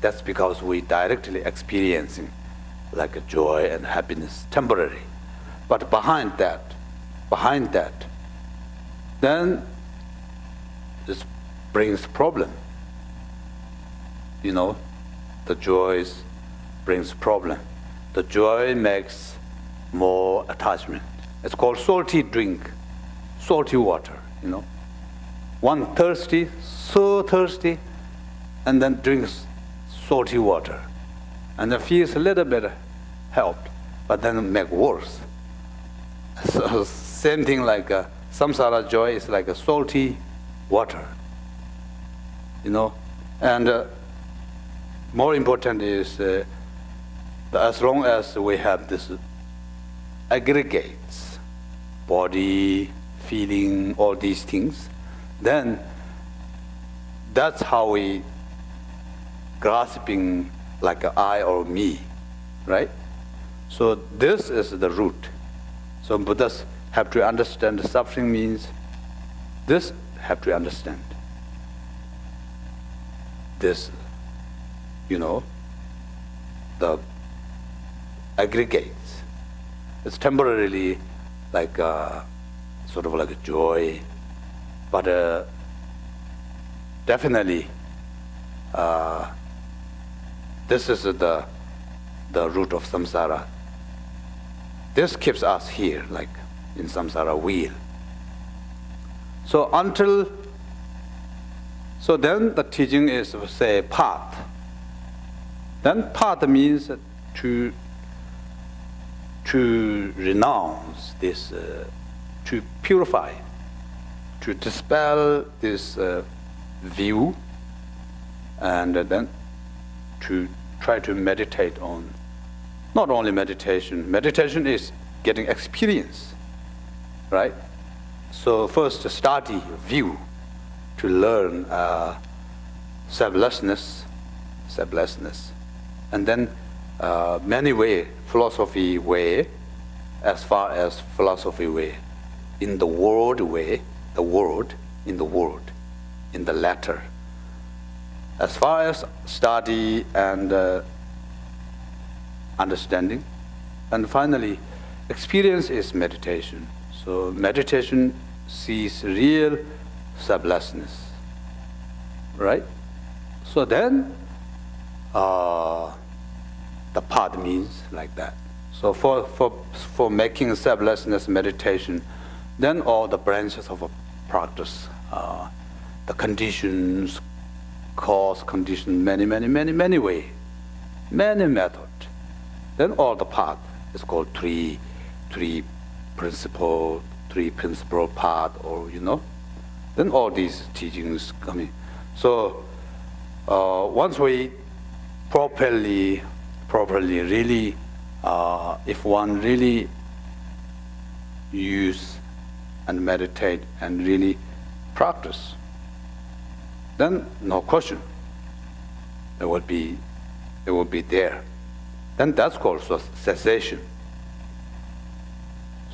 That's because we directly experiencing like a joy and happiness, temporary. But behind that, then this brings problem. The joys brings problem. The joy makes more attachment. It's called salty drink, salty water, One thirsty, so thirsty, and then drinks salty water. And then feels a little bit helped, but then make worse. So same thing like samsara joy is like a salty water, And more important is as long as we have this aggregates, body, feeling, all these things, then that's how we grasping like a I or me, right? So this is the root. So Buddhas have to understand the suffering means this, have to understand this, the aggregates. It's temporarily like sort of like a joy, but definitely this is the root of samsara. This keeps us here, like in samsara wheel. So then the teaching is, say, path. Then path means to renounce this, to purify, to dispel this view, and then to try to meditate on, not only meditation. Meditation is getting experience, right? So first study view, to learn selflessness, and then many way, philosophy way, as far as philosophy way, in the world way, the world, in the latter. As far as study and understanding, and finally, experience is meditation. So meditation sees real selflessness, right? So then, the path means like that. So for making selflessness meditation, then all the branches of a practice, the conditions, cause, condition, many way, many method. Then all the path is called three principle path, or then all these teachings coming. So once we properly really, if one really use and meditate and really practice, then no question, it will be there. Then that's called cessation.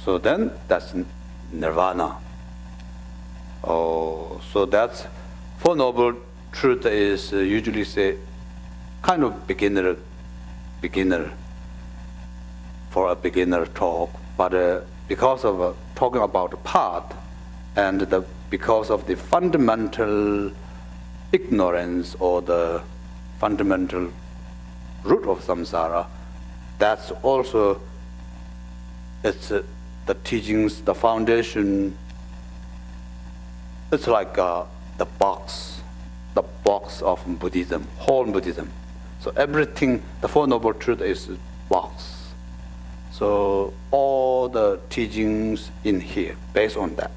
So then that's nirvana. Oh, so that's Four Noble Truth is usually say kind of beginner for a beginner talk, but because of talking about the path and because of the fundamental ignorance or the fundamental root of samsara, that's also the teachings, the foundation. It's like the box of Buddhism, whole Buddhism. So everything, the Four Noble Truth is box. So all the teachings in here based on that.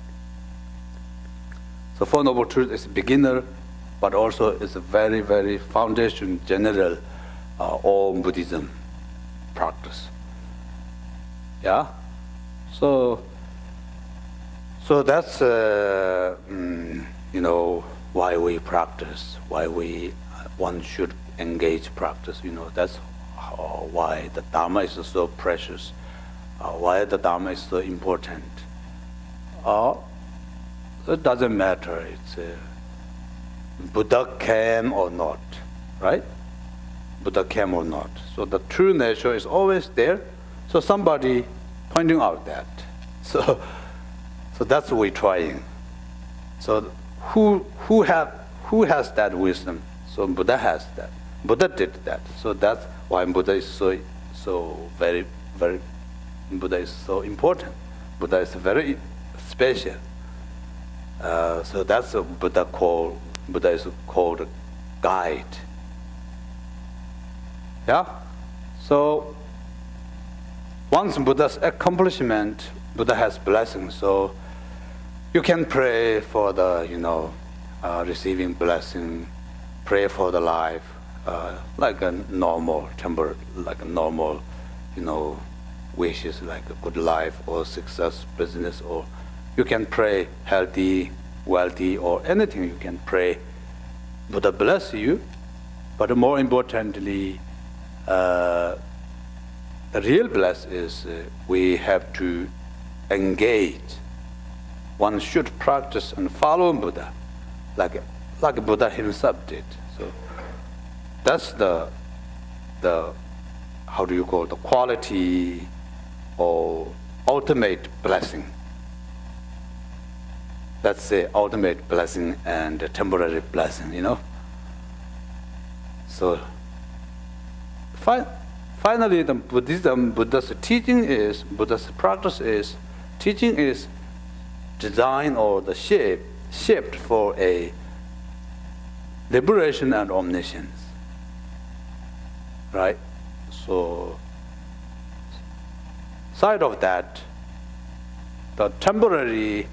So Four Noble Truth is beginner, but also it's a very foundation, general, all Buddhism practice. Yeah. So that's why we practice, why one should engage practice. That's why the Dharma is so precious, why the Dharma is so important. It doesn't matter. It's Buddha came or not, right? Buddha came or not. So the true nature is always there. So somebody pointing out that. So that's what we're trying. So who has that wisdom? So Buddha has that. Buddha did that. So that's why Buddha is so very Buddha is so important. Buddha is very special. So that's what Buddha is called a guide. Yeah. So once Buddha's accomplishment, Buddha has blessings. So you can pray for the receiving blessing, pray for the life, like a normal temper, like a normal, wishes, like a good life or success, business, or you can pray healthy, wealthy, or anything you can pray. Buddha bless you, but more importantly, the real bless is we have to engage. One should practice and follow Buddha, like Buddha himself did. So that's the how do you call it, the quality or ultimate blessing. That's the ultimate blessing and the temporary blessing, So finally, the Buddha's teaching is, Buddha's practice is, teaching is designed or the shaped for a liberation and omniscience, right? So, side of that, the temporary,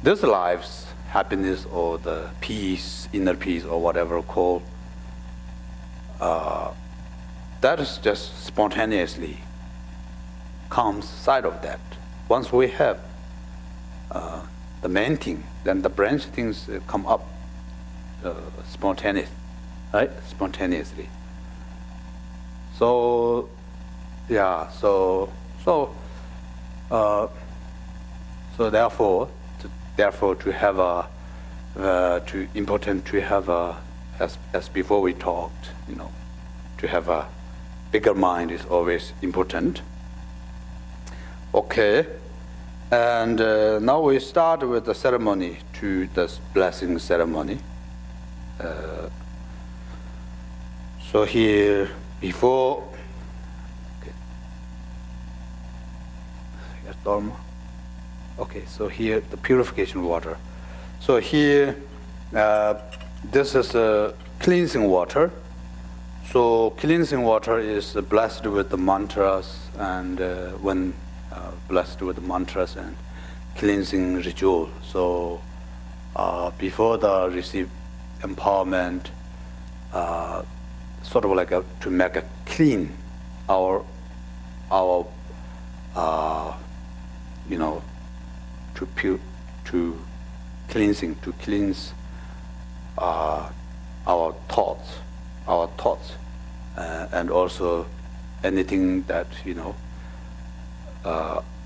this life's happiness or the peace, inner peace or whatever called, that is just spontaneously comes side of that. Once we have the main thing, then the branch things come up spontaneous, right? Spontaneously. So, yeah. So therefore, to have important to have as before we talked, to have a bigger mind is always important. Okay. And now we start with the ceremony, to the blessing ceremony. So here, before, okay, so here the purification water. So here, this is a cleansing water. So cleansing water is blessed with the mantras, and when blessed with the mantras and cleansing ritual. So before the receive empowerment, sort of like to make a clean our you know, to cleansing, to cleanse our thoughts, and also anything that, you know,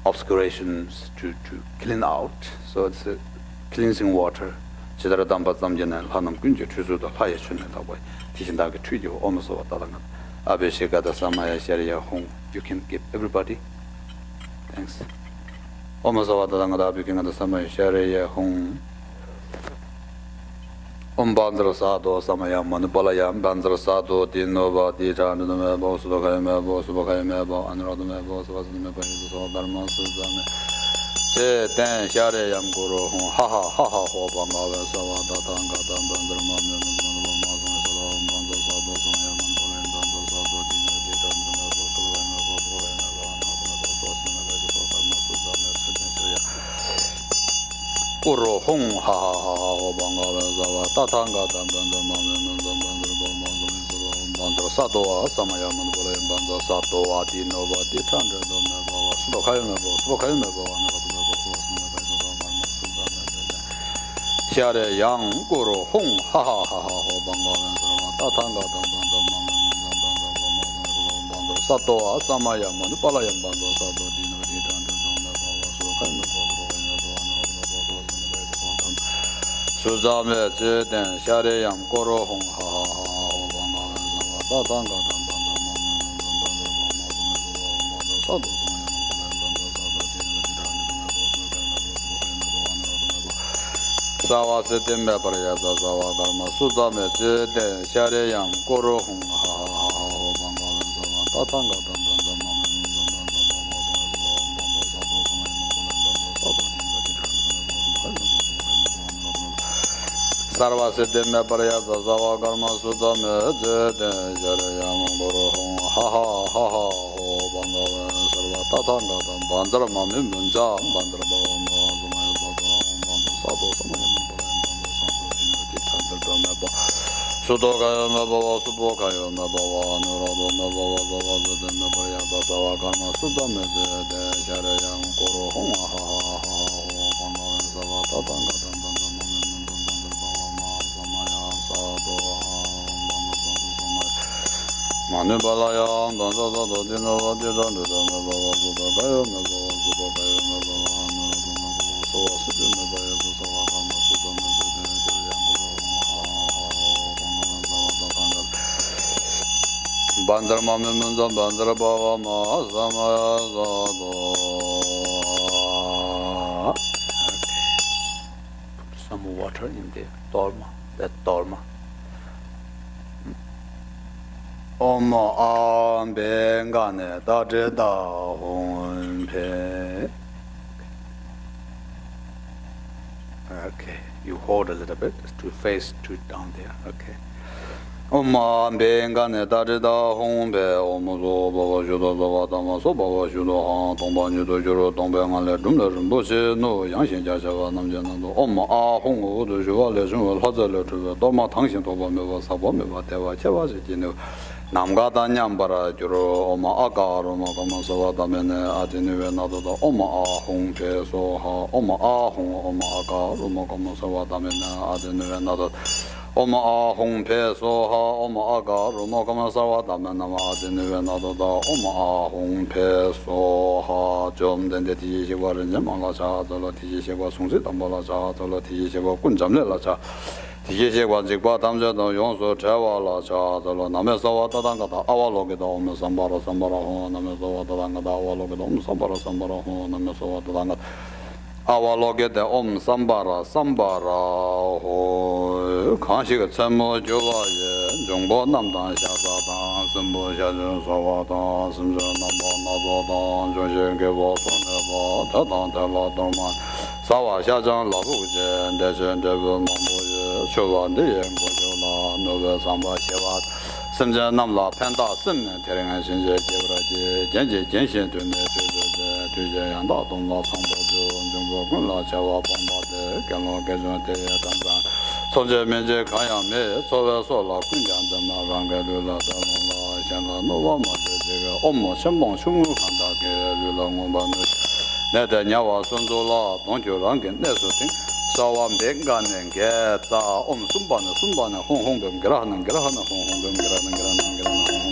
obscurations to clean out. So it's a cleansing water. You can give everybody. Thanks. Bandra Sado, Samaya, Manupalayam, Bandra Sado, Dinova, Dita, Mebo, Subakayamebo, Subakayamebo, and Rodamebo, Swasimebo, Dharma Suzame. Ten Shariam Guru, ha ha ha ha, Hobanga, Savata, Tanga, Bandra Mamma, Bandra Sado, Samaya, Manupalayam, Bandra Sado, Dino, Dita, Mebo, Subakayamebo, Guru Hong, ha ha ha ha, Hobanga, Tatanga, Bandra Sado, Samaya, Manupalayam, Bandra Sado, Dinova, Ditanda, Subakayamebo, Subakayamebo, Share Yang Guru Hong, ha ha ha ha, Hobanga, Tatanga, Bandra Sado, Samaya, Manupalayam, Bandra Sado, Dinova, Ditanda, Suzame, Zeden, Share Yang Guru Hong, ha ha ha, Hobanga, Tatanga, Sado. Sawa Setim Baparayasa Sawa Karma Suzame Zeden, Share Yang Guru Hong, ha ha ha, Hobanga, Tatanga, Sarva Setim Baparayasa Sawa Karma Suzame Zeden, Share Yang Guru Hong, ha ha ha ha, Hobanga, Sarva Tatanga, Bandra Mami Munja, Bandra Bama, Sado Samaya. Sudokaya Mabava, Subokaya Mabava, Nurado Mabava, Zavazade Mabayada Sawa Karma Sudame, Sharayam Koro Homa, ha ha ha, Homa, Savata Tanga, Samaya, Sado, Manubalaya, Danzado, Dinova, Dijan, Mabava, Sudokaya Mabava, Subokaya Mabava, Nurado Mabava, Sawa Sidim Mabaya, Sawa Karma Sudame, Bandra Mami Munza, Bandra Bava, Ma, Samaya, Zado. Put some water in the dolma, that dolma. Om Am Bengane, Dajeda Hon Pe. Okay, you hold a little bit to face to down there. Okay. Om Bengane Dajeda Hon Pe, Omozo, Baba Judo, Baba Damaso, Baba Judo, Han, Tomba Judo, Juro, Tombangal, Dumler, Bushi, no, Yangshin Java, Namjanando, Om Ah Hong, the Juval, Jun, Hazard, Doma Tangshin, Toba, Sabo, Teva, Chavas, Namgada Nyambara, Juro, Oma Aga, Roma, Kamasawa, Damene, Adinu, another, Oma Ah Hong, so ha, Oma Ah Hong, Oma Aga, Roma, Kamasawa, Damene, Adinu, another. Oma Ah Hong Pe So Ha Oma Aga Roma Kamasawa Damana Adinu another Oma Ah Hong Pe So Ha Jom Den de Ti Wa Ren Mala Cha Zolo Ti Wa Sung Si Tambala Cha Zolo Ti Wa Kun Jam Le La Cha Ti Wa Jik Ba Tam Je Do Yong So Cha Wa La Cha Zolo Name So Wa Ta Dang Da Awa Lo Ge Do Om Sambara Sambara Ho Name So Wa Ta Dang Da Awa Lo Ge Do Om Sambara Sambara Ho Name So Wa Ta Dang Awaloge de Om Sambara Sambara Ho Kanshika Tsemo Jovaye Jongbo Namdan Shazatan Simbo Shajun Savatan Simjo Nambo Nazodan Joshe Gevo Sonebo Tatan Tela Dorman Sawa Shajan Labuje Dejen Devo Mamboye Chovan Diyen Bojola Nove Samba Shevat Simja Namla Penta Simne Teringan Shinje Jevraji Genji Genshin Tune Tuje Yanda Domla Sambo Jungbo La Chawa Pamba Galo Gajon Te Tanzan Soje Menje Kayame Sove Sola Kunjan Dama Ranga Lula Damla Shanla Nova Maje Omo Shambon Shungu Kanda Ke Lula Ngomba Nete Nyawa Sundola Donjo Rangin Nesutin Sawa Menganen Ge Za Om Sumbana Sumbana Hong Hong Gum Grahanan Grahana Hong Hong Gum Grahanan Grahanan Grahanan Hong Hong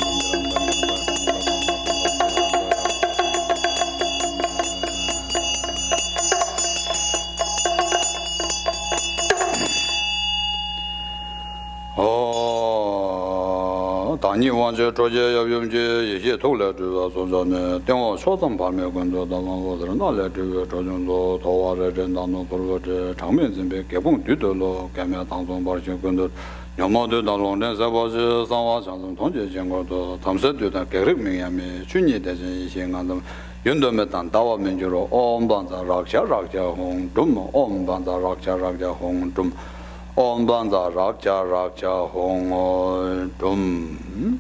당你往这周节要用这一些头来这个说着呢，电话说上方面工作当中，我是哪来这个周中做头发在这当中，不如这场面这边根本对头了，干面当中把些工作，要么对当中人是把这三万相声同学见过的，他们是对他改革命也没去年的这一些俺们。运动没当大我们就说，我们帮着rak下红中，我们帮着rak下红中。Om Banza Rakja Hong Dum.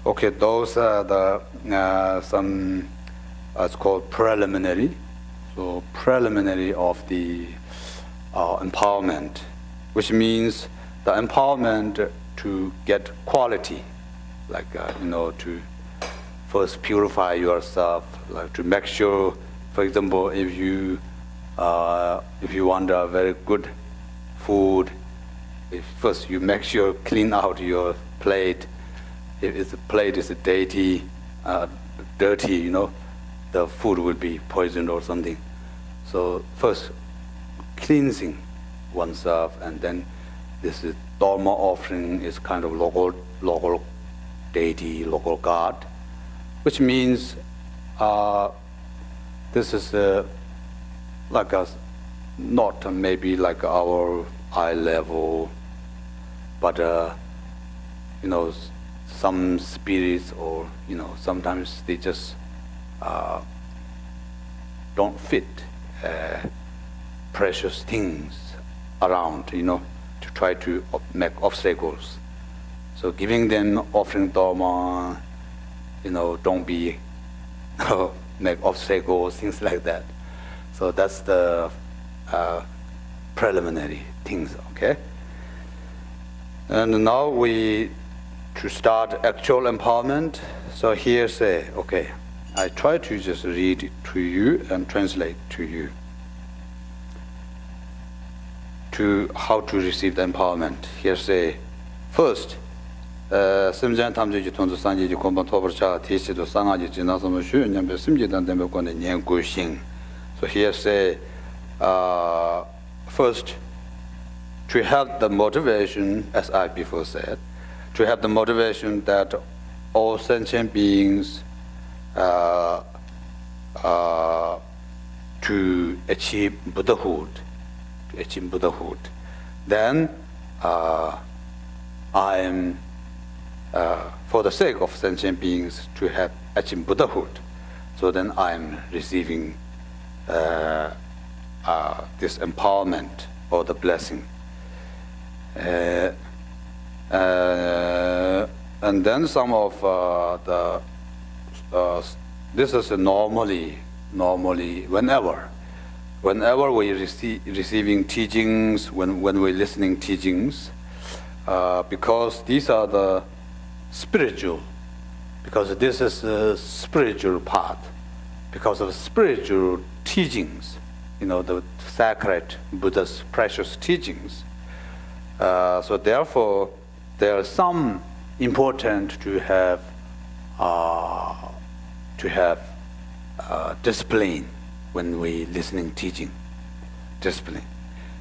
Okay, those are the some it's called preliminary. So preliminary of the empowerment, which means the empowerment to get quality, like to first purify yourself, like to make sure. For example, if you want a very good food, first you make sure clean out your plate. If the plate is dirty, the food will be poisoned or something. So first, cleansing oneself, and then this is Dharma offering is kind of local deity, local god, which means. This is like not maybe like our eye level, but some spirits or sometimes they just don't fit precious things around, to try to make obstacles. So giving them offering dharma, don't be. Make obstacles, things like that. So that's the preliminary things, okay? And now to start actual empowerment. So here say, okay, I try to just read it to you and translate to you to how to receive the empowerment. Here say, first, 심장 탐지지 통도 산지지 공부 토벌차 티시도 상하지 지나서 뭐 쉬는데 심지단 되면 거는 연구신. So here say first to have the motivation, as I before said, to have the motivation that all sentient beings to achieve Buddhahood, then I am for the sake of sentient beings to have achieved Buddhahood. So then I am receiving this empowerment or the blessing. And then some of this is normally whenever we receiving teachings, when we're listening teachings, because these are the spiritual, because this is a spiritual path, because of spiritual teachings, the sacred Buddha's precious teachings. So therefore, there are some important to have discipline when we listening teaching, discipline.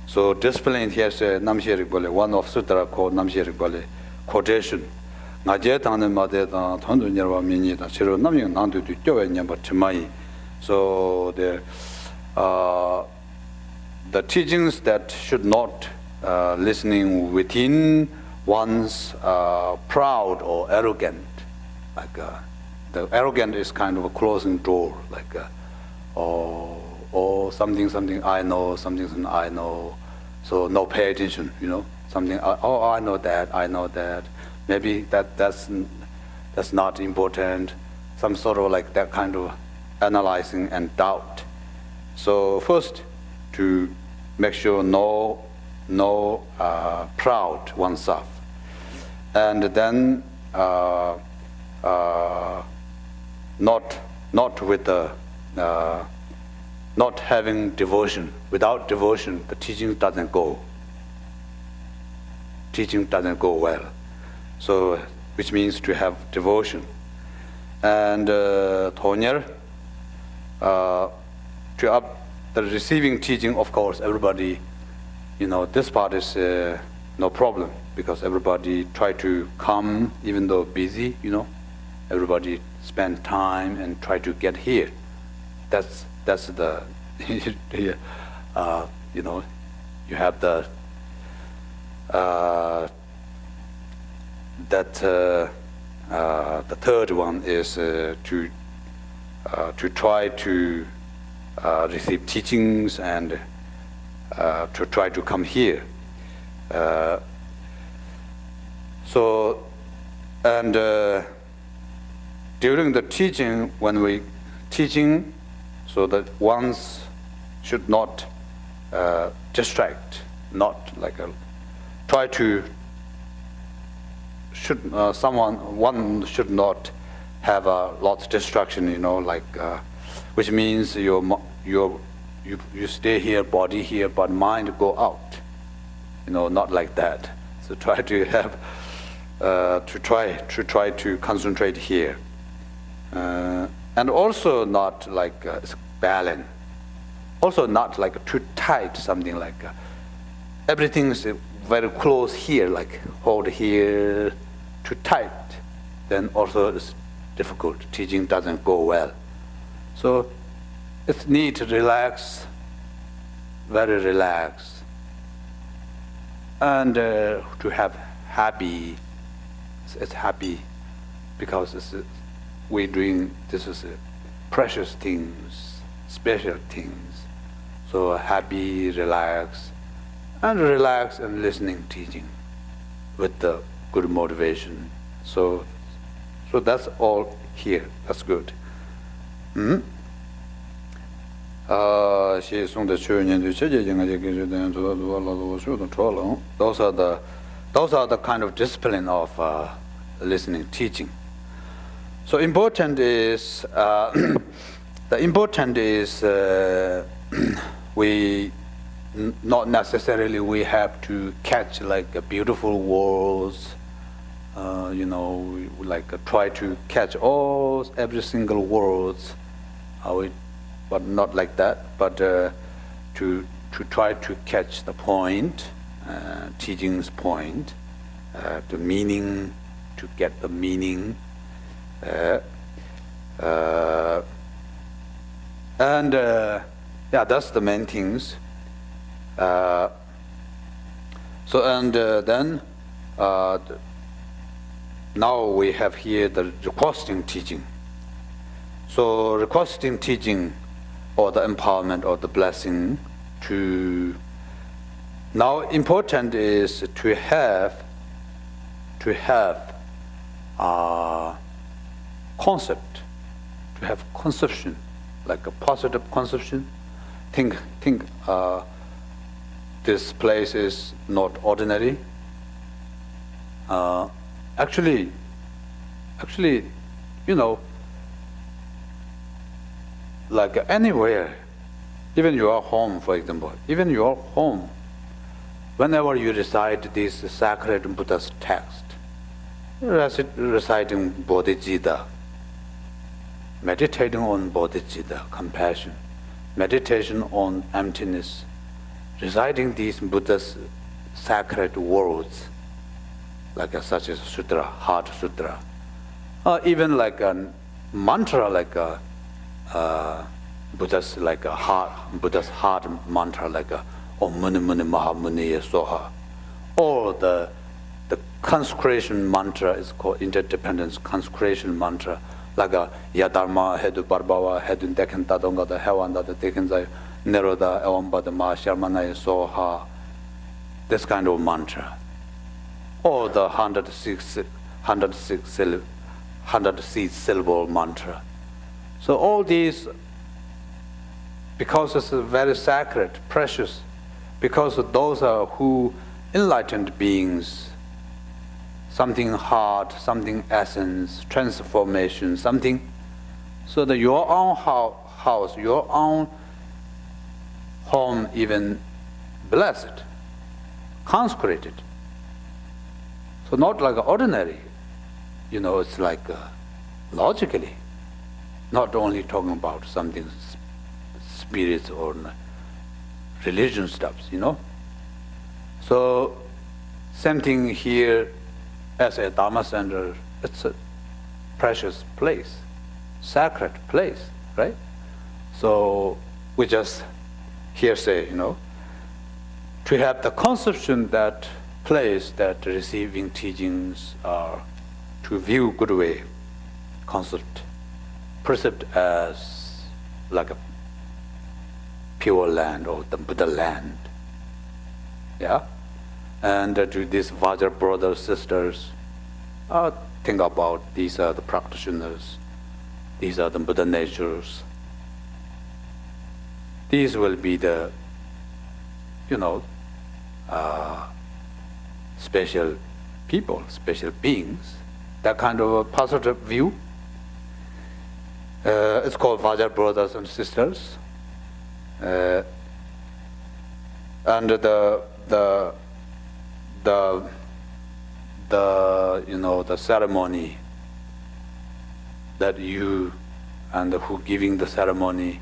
So discipline here is one of sutra called Namshirikbale quotation. ngaje tang ma de da thon du nyar wa mi ni da chiro nam yong nang du du tyo we nyam ba chmai. So the teachings that should not listening within one's proud or arrogant, like the arrogant is kind of a closing door, like or something I know, something I know, so no pay attention, something I know that, maybe that's not important, some sort of like that kind of analyzing and doubt. So first, to make sure no proud oneself, and then not with the not having devotion. Without devotion, the teaching doesn't go. Teaching doesn't go well. So, which means to have devotion. And Thonyer, to up the receiving teaching, of course, everybody, this part is no problem, because everybody try to come, even though busy, everybody spend time and try to get here. That's the, you have the, the third one is to try to receive teachings and to try to come here. During the teaching, when we teaching, so that ones should not distract, not like try to one should not have a lot of distraction, which means you stay here, body here, but mind go out, not like that. So try to have to try to concentrate here, and also not like balance, also not like too tight, something like everything is very close here, like hold here, too tight, then also it's difficult. Teaching doesn't go well. So it's need to relax, very relaxed, and to have happy. It's happy because we're doing this is precious things, special things. So happy, relax, and listening teaching with the good motivation. So that's all here. That's good. Those are the kind of discipline of listening teaching. So important is the important is we not necessarily we have to catch like beautiful words, like try to catch every single words, but not like that. But to try to catch the point, teaching's point, the meaning, to get the meaning, and that's the main things. Then now we have here the requesting teaching. So requesting teaching, or the empowerment or the blessing, to now important is to have concept, to have conception, like a positive conception. Think this place is not ordinary. Actually, like anywhere, even your home, for example, even your home, whenever you recite this sacred Buddha's text, reciting Bodhicitta, meditating on Bodhicitta, compassion, meditation on emptiness, reciting these Buddha's sacred words, like such as sutra, heart sutra, or even like a mantra, like a Buddha's heart mantra, like a Om Muni Muni Maha Muni Soha, or the consecration mantra is called interdependence consecration mantra, like a Yadharma Hedu Barbava Hedun Dekan Tadonga the Hewanda the Dekanzai Neroda Eomba the Ma Sharmana Soha, this kind of mantra, or the 106 syllable mantra. So all these, because it's very sacred, precious, because those are who enlightened beings, something heart, something essence, transformation, something, so that your own house, your own home, even blessed, consecrated. So not like ordinary, it's like logically, not only talking about something spirits or religion stuffs, So same thing here as a Dharma center, it's a precious place, sacred place, right? So we just here say, to have the conception that place that receiving teachings are to view good way, concept, perceived as like a pure land or the Buddha land. Yeah? And to these Vajra brothers, sisters, think about these are the practitioners, these are the Buddha natures. These will be the, special people, special beings, that kind of a positive view. It's called Vajra brothers and sisters. And the ceremony that you and who giving the ceremony,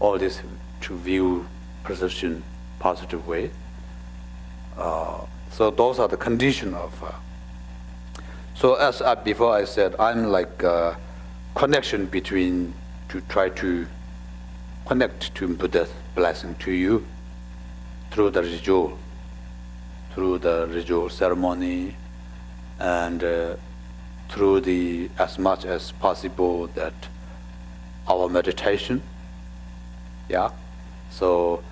all this to view perception positive way. So those are the condition of. So as before I said, I'm like a connection between to try to connect to Buddha's blessing to you through the ritual ceremony, and through the as much as possible that our meditation. Yeah, so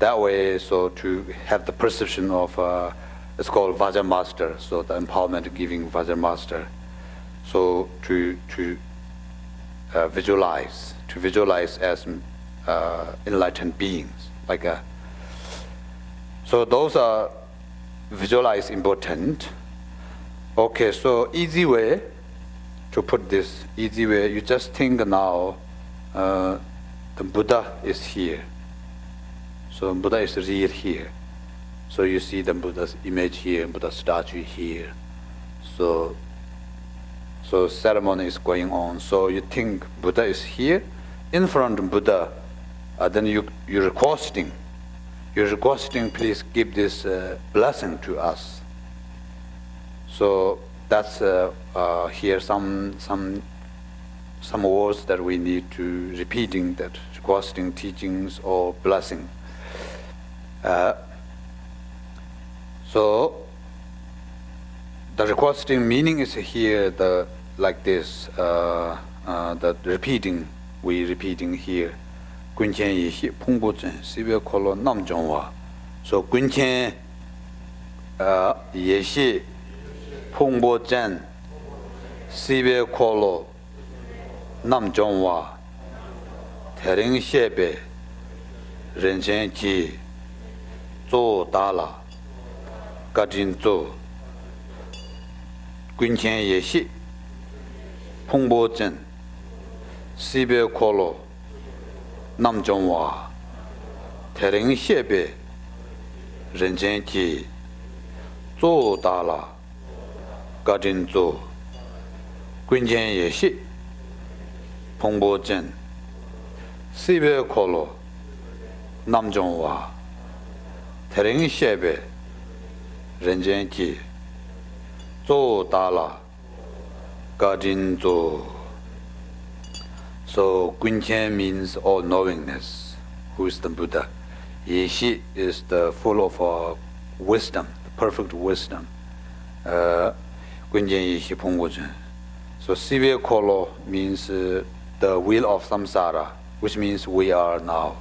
that way, so to have the perception of it's called Vajra Master. So the empowerment giving Vajra Master. So to visualize as enlightened beings, like a. So those are visualize important. Okay, so easy way to put this, you just think now the Buddha is here. So Buddha is real here. So you see the Buddha's image here, Buddha's statue here. So ceremony is going on. So you think Buddha is here, in front of Buddha, then you're requesting. You're requesting, please give this blessing to us. So that's here some words that we need to repeating, that requesting teachings or blessing. So the requesting meaning is here like this. The repeating, we repeating here. Gunchen Yihi Pungbochen Sibe Kolo Namjongwa. So Gunchen Yihi Pungbochen Sibe Kolo Namjongwa Tering Shebe Renchen Ji Zo Dala Gajin Zo Gunchen Yihi Pungbochen Sibe Kolo 남정화 대령协배人间기 조다라 가진조 군jen예시 봉보전 시베콜로 남정화 대령协배人间기 zo dala gajin zo. So Guntian means all knowingness. Who is the Buddha? He is the full of wisdom, the perfect wisdom. Guntian Yishi Ponggujen. So Sivya Kolo means the wheel of samsara, which means we are now.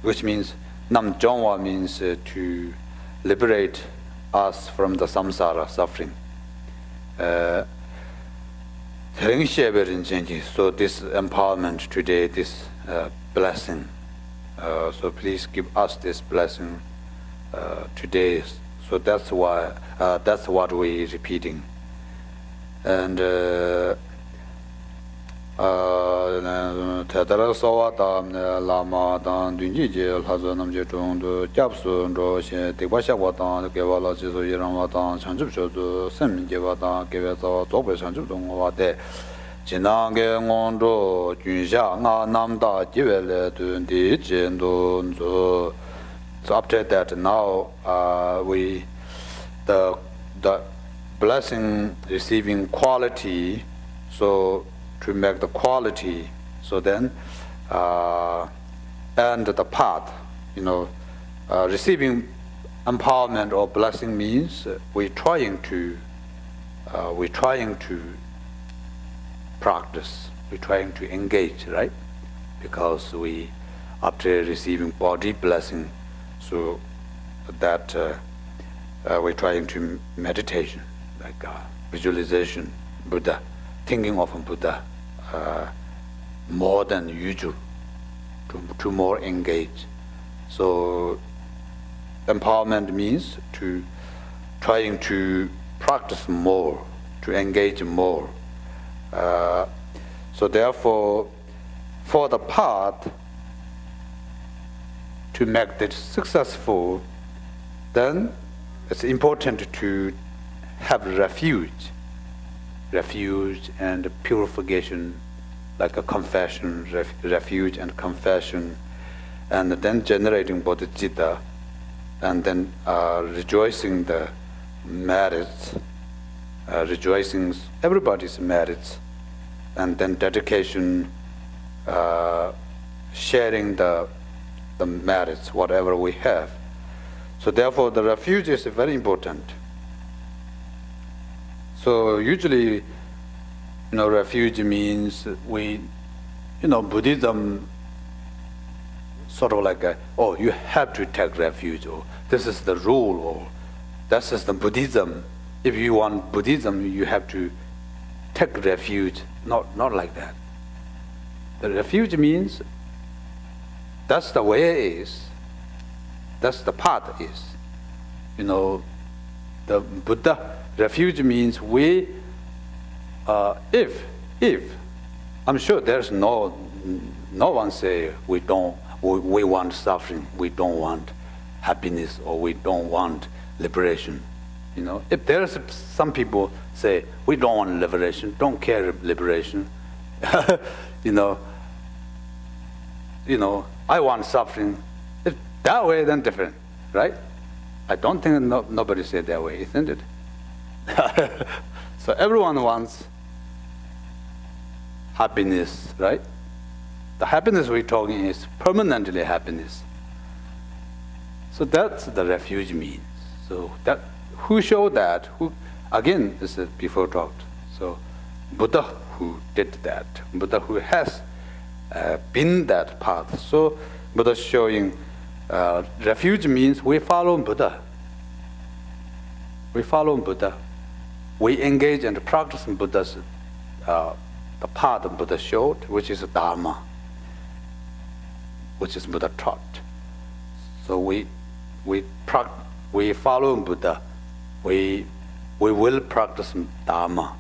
Which means Nam Jongwa means to liberate us from the samsara suffering. So this empowerment today, this blessing. So please give us this blessing today. So that's why that's what we're repeating. And Tadara Sawata Lama Dan Dunji Hazanam Jetung Japsun Roshi Tibashawatan Kevala Jisu Yiramatan Chanjup Shodu Sem Jevatan Kevasa Zobe Chanjup Dongwate Jinange Ngondo Junsha Nga Namda Jivele Dundi Jindun. So after that, now the blessing receiving quality, so to make the quality, so then and the path, receiving empowerment or blessing means we're trying to practice, we're trying to engage, right? Because we, after receiving body blessing, so that we're trying to meditation, like visualization, Buddha, thinking of Buddha more than usual, to more engage. So empowerment means to trying to practice more, to engage more. So therefore, for the path to make it successful, then it's important to have refuge and purification, like a confession, refuge and confession, and then generating bodhicitta, and then rejoicing the merits, rejoicing everybody's merits, and then dedication, sharing the merits, whatever we have. So therefore, the refuge is very important. So usually, refuge means Buddhism sort of like you have to take refuge, or this is the rule, or this is the Buddhism. If you want Buddhism, you have to take refuge. Not like that. The refuge means that's the way it is. That's the path is. The Buddha refuge means we, if I'm sure there's no one say we want suffering, we don't want happiness, or we don't want liberation. If there's some people say we don't want liberation, don't care liberation, I want suffering. If that way, then different, right? I don't think nobody said that way, isn't it? So everyone wants happiness, right? The happiness we're talking is permanently happiness. So that's the refuge means. So that who showed that? Who again? This is before talked. So Buddha who did that. Buddha who has been that path. So Buddha showing refuge means we follow Buddha. We follow Buddha. We engage and practice Buddha's the path Buddha showed, which is Dharma, which is Buddha taught. So we follow Buddha. We will practice Dharma.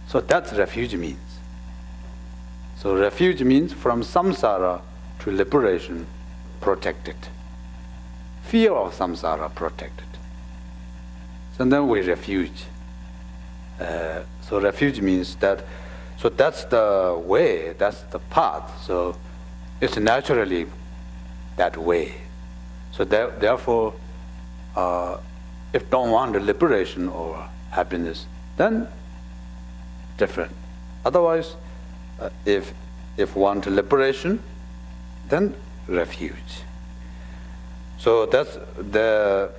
So that's refuge means. So refuge means from samsara to liberation, protected. Fear of samsara, protected. So then we refuge. So refuge means that. So that's the way. That's the path. So it's naturally that way. So therefore, If don't want the liberation or happiness, then different. Otherwise, if want liberation, then refuge. So that's the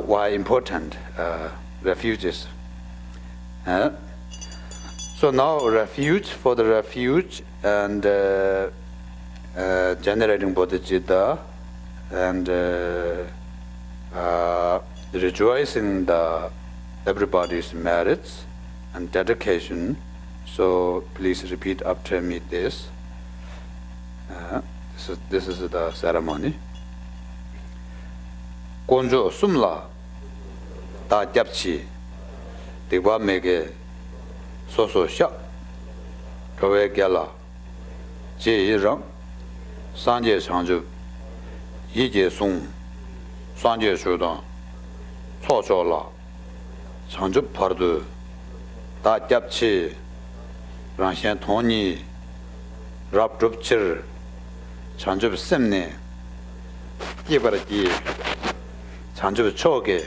why important refuges. So now refuge for the refuge and generating bodhicitta and rejoicing everybody's merits and dedication. So please repeat after me this. This is the ceremony. Konjo sumla ta japchi dewa mege soso sha rowe gyala je yirang sanje changju yije sung sanje shudan cho cho la changju pardu ta japchi rangshen thoni rap drup chir changju semne yebarji changju choge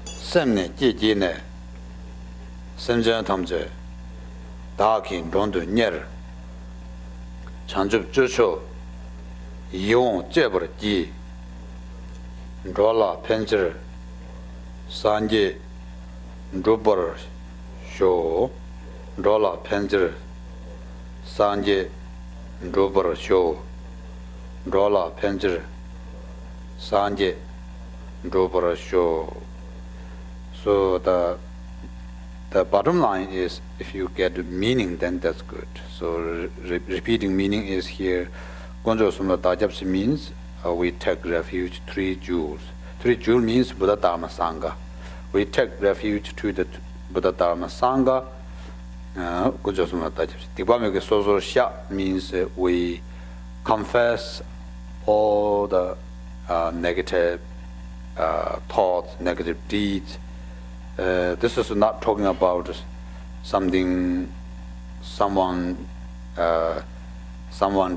semne jijine semjen tamje dakin rondu nyer changju chucho yong jebarji rola penjer sanje rubar sho rola penjer sanje rubar sho rola penjer sanje rubar sho. So the bottom line is, if you get meaning, then that's good. So repeating meaning is here. Gonjo Sumla Tajapsi means we take refuge 3 jewels. 3 jewels means Buddha Dharma Sangha. We take refuge to the Buddha Dharma Sangha. Gonjo Sumla Tajapsi. Dibameke Soso Sha means we confess all the negative thoughts, negative deeds. This is not talking about someone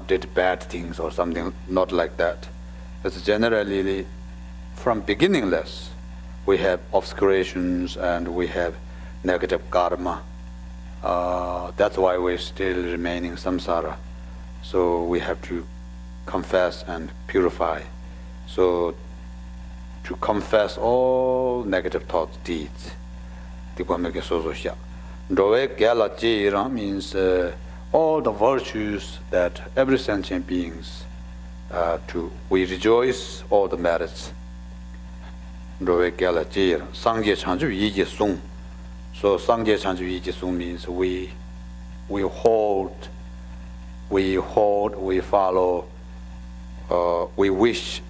did bad things or something, not like that. It's generally from beginningless. We have obscurations and we have negative karma. That's why we're still remaining samsara. So we have to confess and purify. So to confess all negative thoughts, deeds. Means all the virtues that every sentient beings we rejoice all the merits. Sangye Chanju Yiji Sung. So Sangye Chanju Yiji Sung means we hold, we follow, we wish,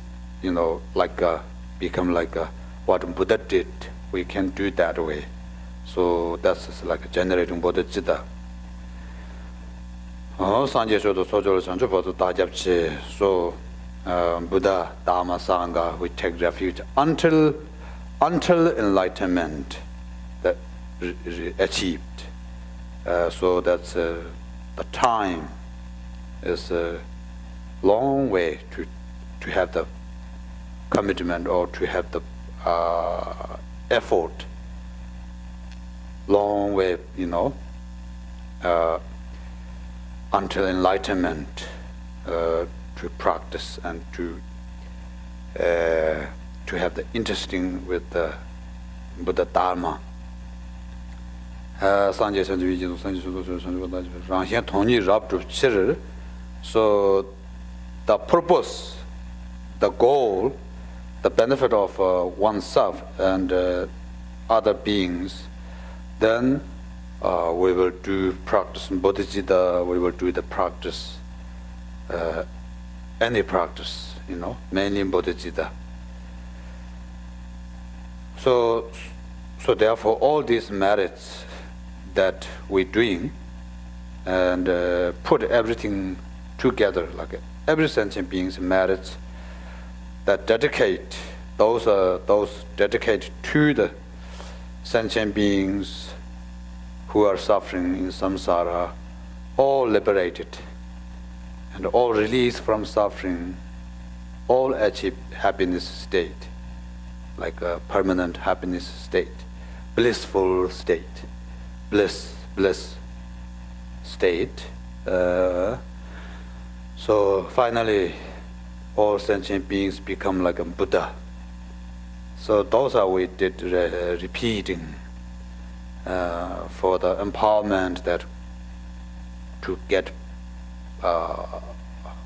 like become like what Buddha did. We can do that way. So that's like generating bodhicitta. Sanje Shodo Sojolo Chanju Bodo Dajapchi. So Buddha Dharma Sangha, we take refuge until enlightenment that achieved. So that's the time is a long way to have the commitment or to have the effort. Long way, until enlightenment, to practice and to have the interesting with the Buddha Dharma. So the purpose, the goal, the benefit of oneself and other beings, then we will do practice in bodhicitta, we will do the practice, any practice, mainly in bodhicitta. So therefore all these merits that we're doing and put everything together, like every sentient being's merits that dedicate, those dedicated to the sentient beings who are suffering in samsara, all liberated and all released from suffering, all achieve happiness state. like a permanent happiness state, blissful state, bliss state. So finally, all sentient beings become like a Buddha. So those are we did repeating for the empowerment that to get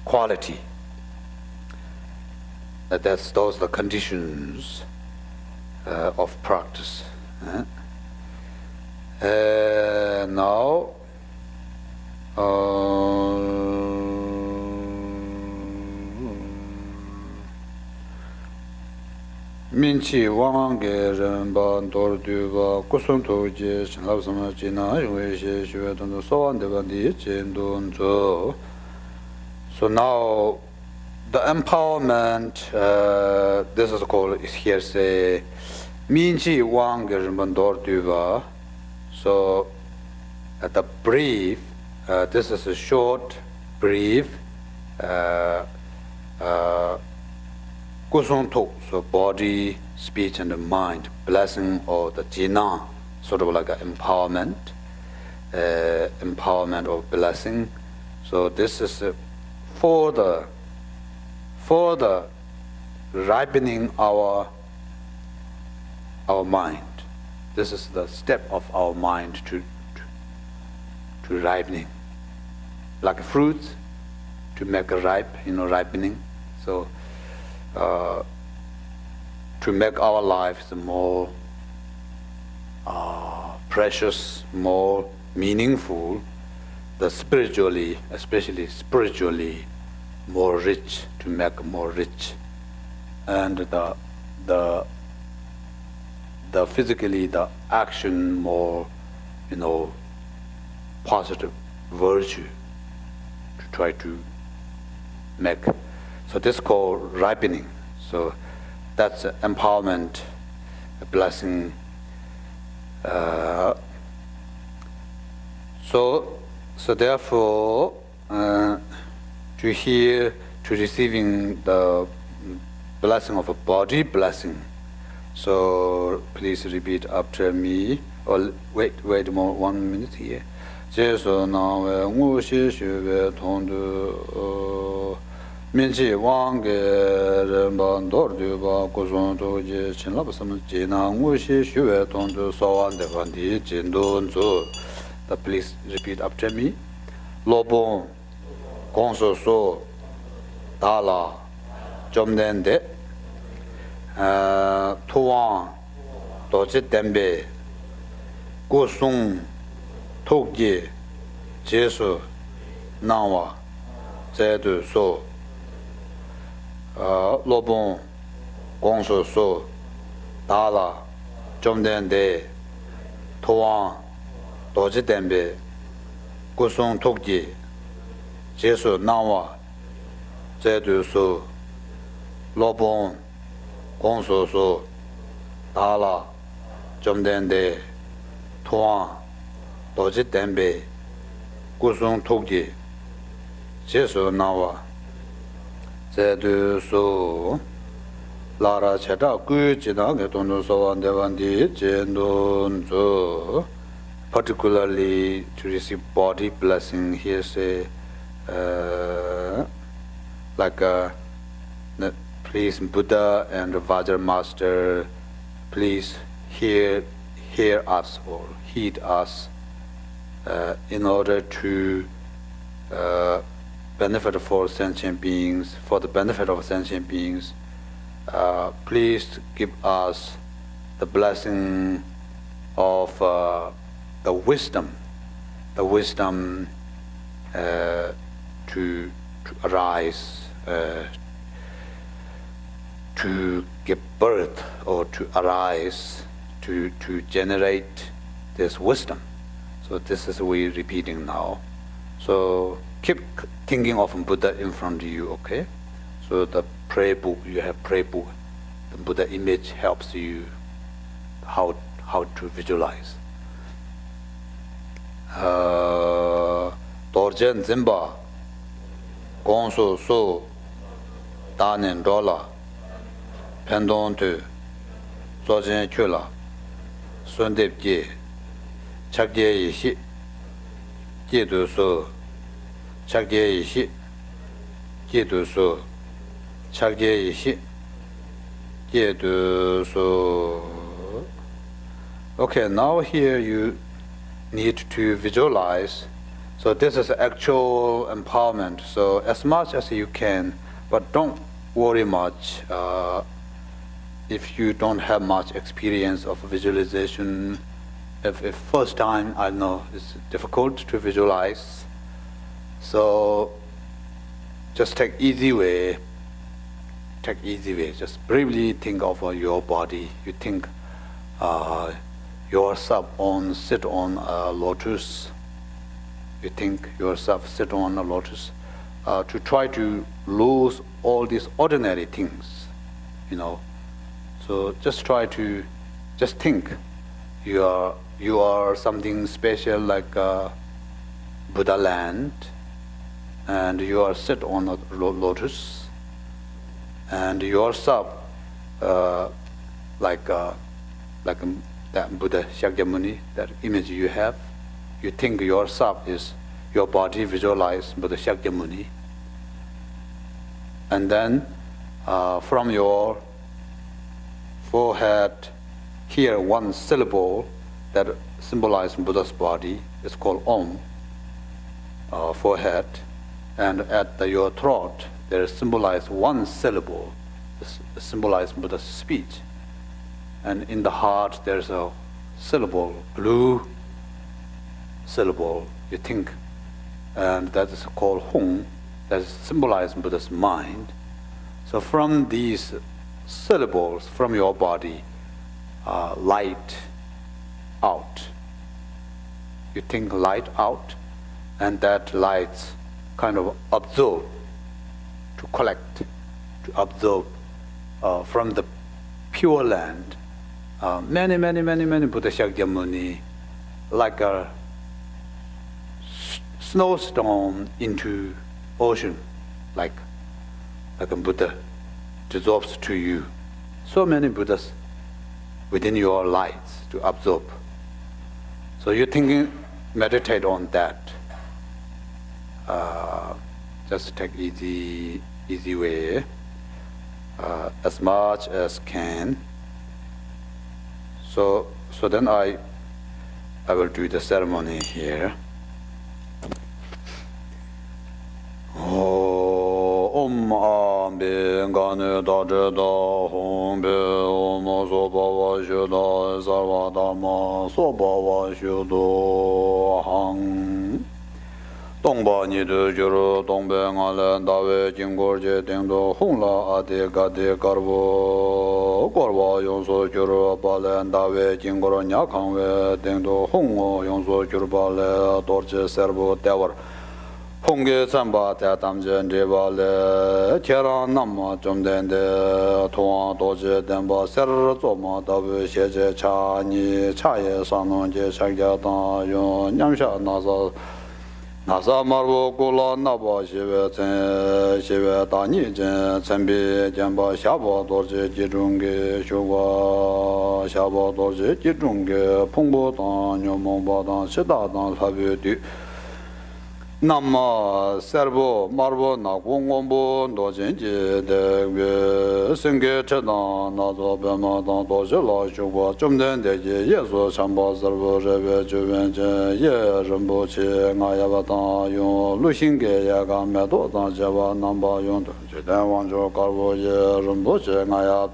quality. Those are the conditions of practice. Now, Minchi Wange Remban Dorduva Kusuntoji Shinlapsama Jina Yungwe Shueton so on the Jindun Zo. So now the empowerment, this is called here say Minchi Wange Remban Dorduva. So at the brief, this is a short, brief. Kusonto, so body, speech, and the mind, blessing or the jina, sort of like an empowerment or blessing. So this is for the ripening our mind. This is the step of our mind to ripening, like a fruit to make a ripe, ripening. So. To make our lives more precious, more meaningful, especially spiritually, more rich, to make more rich, and the physically the action more, positive virtue to try to make. So this is called ripening. So that's empowerment, a blessing. So therefore, to receiving the blessing of a body blessing. So please repeat after me. Or wait more 1 minute here. Jesu na ngu shi shu ve tong du Minchi Wange Remban Dorduva Kusuntoji Shinlapsama Jina Ngu Shi Shue Tongdu Sowan Devandi Jindun Zu. Please repeat after me. Lobon Gongso So Dala Jomdende Tuwan Doji Dembe Gusung Tokji Jesu Nawa Zedu So Lobon Gongso So Dala Jomdende Tuwan Doji Dembe Gusung Tokji Jesu Nawa Zedu So Lobon Gongso So Dala Jomdende Tuwan Doji Dembe Gusung Tokji Jesu Nawa Zedu So Lara Cheta Gu Jina Getonu So Devandi Jendun Zo. Particularly to receive body blessing, here say please Buddha and Vajra Master, please hear us or heed us in order to benefit for sentient beings, for the benefit of sentient beings. Please give us the blessing of the wisdom to arise, to give birth or to arise, to generate this wisdom. So this is we repeating now. So keep thinking of Buddha in front of you, okay? So the prayer book, you have prayer book. The Buddha image helps you how to visualize. Dorjen Zimba Gongso So Danen Dola Pendon Tu 昨天去了，孙德杰，拆解一些，解读书，拆解一些，解读书，拆解一些，解读书。Okay, now here you need to visualize. So this is actual empowerment. So as much as you can, but don't worry much if you don't have much experience of visualization. If first time, I know it's difficult to visualize. So just take easy way. Take easy way. Just briefly think of your body. You think yourself sit on a lotus. You think yourself sit on a lotus. To try to lose all these ordinary things, So just try to just think you are something special like Buddha land, and you are sit on a lotus, and yourself like that Buddha Shakyamuni, that image you have. You think yourself is your body, visualize Buddha Shakyamuni. And then from your forehead, hear one syllable that symbolizes Buddha's body. It's called Om, forehead. And at your throat, there is symbolized one syllable, symbolizes Buddha's speech. And in the heart, there's a syllable, blue syllable, you think, and that is called Hong, that symbolizes Buddha's mind. So from these syllables from your body, light out. You think light out, and that light kind of absorb, to collect, to absorb from the pure land. Many Buddha Shakyamuni, like a snowstorm into ocean, like a Buddha dissolves to you. So many Buddhas within your lights to absorb. So you're thinking, meditate on that. Just take easy way, as much as can. So then I will do the ceremony here. Om Ambi Ganu Daja Da Hong Be Om Soba Wa Shuda Sarva Dharma Soba Wa Shudo Hang Dongba Nidu Juru Dongbe Ngale Dawe Jingor Je Dengdo Hongla Ade Gade Garbo Gorwa Yonso Juru Bale Dawe Jingor Nyakangwe Dengdo Hongo Yonso Juru Bale Dorje Serbo Devar Hongge Samba Tatamjen Jebale Keran Nama Jomdende Tuan Doje Demba Ser Zoma Dawe Sheje Chani Chaye Sanon Je Shagyata Yon Nyamsha Nasa Marbo Kula Naba Shive Chen Shive Dani Jen Tsenbi Jemba Shaba Dorje Jirunge Shugwa Shaba Dorje Jirunge Pongbo Dan Nyomongba Dan Shida Dan Labi Du Nama Serbo Marbo Nakongombo Dojinji Degwe Senge Chedan Nazo Bema Dan Doje La Shugwa Chumden Deji Yeso Chamba Serbo Rebe Juvenje Ye Rambo Che Ngayaba Dan Yon Lushinge Yaga Medo Dan Jeva Namba Yon Jiden Wanjo Karbo Ye Rambo Che Ngayab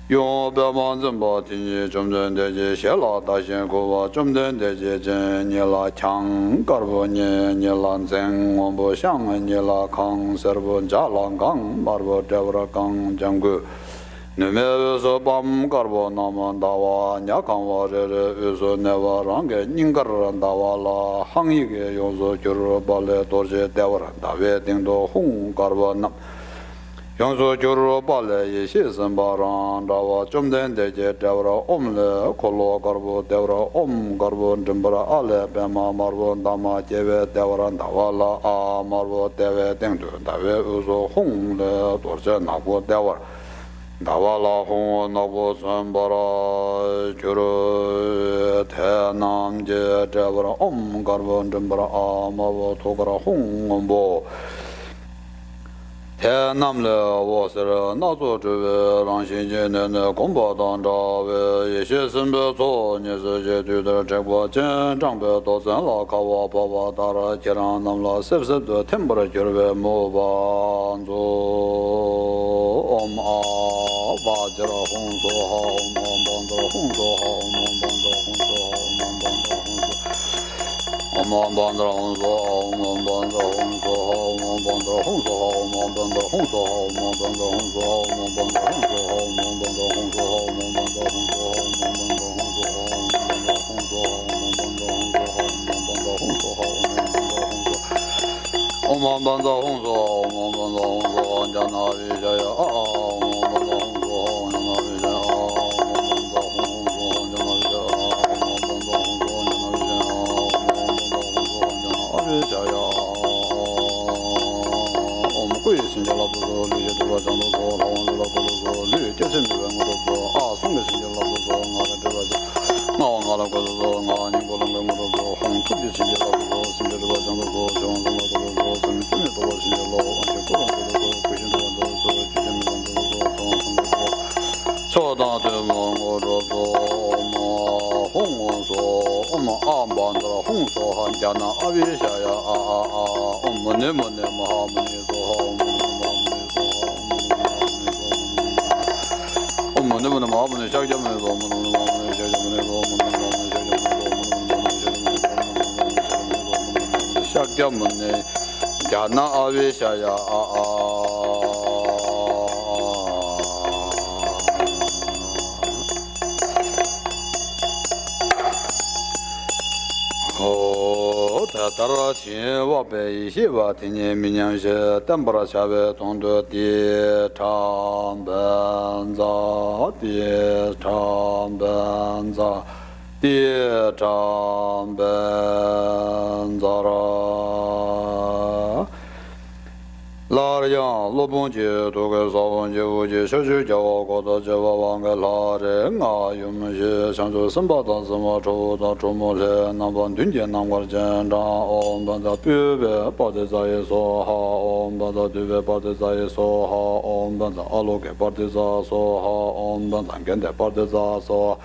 Yon Bema Zimba Tinji Chumden Deji Shela Dashin Kuwa Chumden Deji Jen Nila Chang Karbo Nye Nila Zeng Wombo Shang Nila Kang Serbo Jalang Kang Marbo Devra Kang Jangu Nume Uso Bam Karbo Naman Dawa Nyakang Warere Uso Neva Range Ningaran Dawa La Hangige Yonso Juru Bale Dorje Devra Dawe Dingdo Hong Karbo Nam Yonso Juru Bale Yeshi Sambaran Dawa Chumden Deje Devra Omle Kolo Karbo Devra Om Karbo Dimbra Ale Bema Marbo Dama Jeve Devra Dawa La A Marbo Deve Dingdu Dawe Uso Hong Le Dorje Nabo Devra Davala Hong Nobu Sambara Juru Tenam Je Devara Om Garvan Jambara Amava Togara Hong Bo Tenam Le Wasser Nazo Juve Ranshin Jene Gomba Danda Yeshe Simbe So Nese Je Duder Jekwa Jen Jangbe Dozen La Kawa Baba Dara Kiran Namla Sep Sep De Tembara Jurve Mo Banzo Om A Vajra Hong So Ha Om Bandra Hong So Ha Om Bandra Hong So Ha Om Bandra Hong So Om Bandra Hong So Ha Om Bandra Hong So Ha Om Bandra Hong So Ha Om Bandra Hong So Ha Om Bandra Hong So Ha Om Bandra Hong So Ha Om Bandra Hong So Ha Om Bandra Hong So Ha Om Bandra Hong So Ha Om Bandra Hong So Ha Om Bandra Hong So Ha Om Bandra Hong So Ha Om Bandra Hong So Om Bandra Hong So Jana Vijaya Om Bandra Hong So Jana Vijaya Om Bandra Hong So Jana Vijaya Om Bandra Hong So Jana Vijaya Om Gui Xin Jia La Bu Zo Lu Ye Tu Ba Zhang Du Zo La Wang Lu La Bu Lu Zo Lu Jie Chen Mi Wen Gu Du Zo A Song Ge Xin Jia La Bu Zo Nga La Tu Ba Zhang Nga Wang Nga La Gu Du Zo Nga Ning Gu Lang Ge Gu Du Zo Hong Tu Ji Xin Jia La Bu Zo Xin Jia Tu Ba Zhang Du Zo Xiong Zhang La Gu Du Zo Sim Kim Mi Tu Ba Xin Jia Lo Wang Jie Gu Lang Gu Du Zo Gui Xin Tu Ba Zo Zo Ji Jie Mi Wen Gu Du Zo Chong Song Gu Du Zo Cho Da Tu Mo Gu Du Zo Ma Hong Wang So Om Am Ban Zra Hong So Han Jia Na A Vi Xia Ya A A A Om Mu Ni Mu Ni Ma Ha Mu Ni So Ha Om Mu Ni Ma Mu Ni So Ha Om Mu Ni Ma Mu Ni So Om Mu Ni Ma Mu Ni Xia Jia Mu Ni So Om Mu Ni Ma Mu Ni Xia Jia Mu Ni So Om Mu Ni Ma Mu Ni Xia Jia Mu Ni So Om Mu Ni Ma Mu Ni Xia Jia Mu Ni Jia Na A Vi Xia Ya A A Tara Xin Wa Bei Xi Wa Ting Ni Mi Niang Xie Dan Pra Xia Wei Tong De Di Chang Ben Za Di Chang Ben Za Di Chang Ben Za Ra La Yang Lu Bong Ji Du Ge Sa Wang Ji Wu Ji Xiu Xiu Jia Wa Guo De Ji Wa Wang Ge La Ri Nga Yum Xi Xiang Zhu Sen Ba Da Zi Ma Chu Da Chu Mo Le Nam Ban Dun Jie Nam Guo Jian Zhang Om Ban Da Bu Wei Ba De Za Ye So Ha Om Ban Da Du Wei Ba De Za Ye So Ha Om Ban Da A Lu Ge Ba De Za So Ha Om Ban Da Gen De Ba De Za So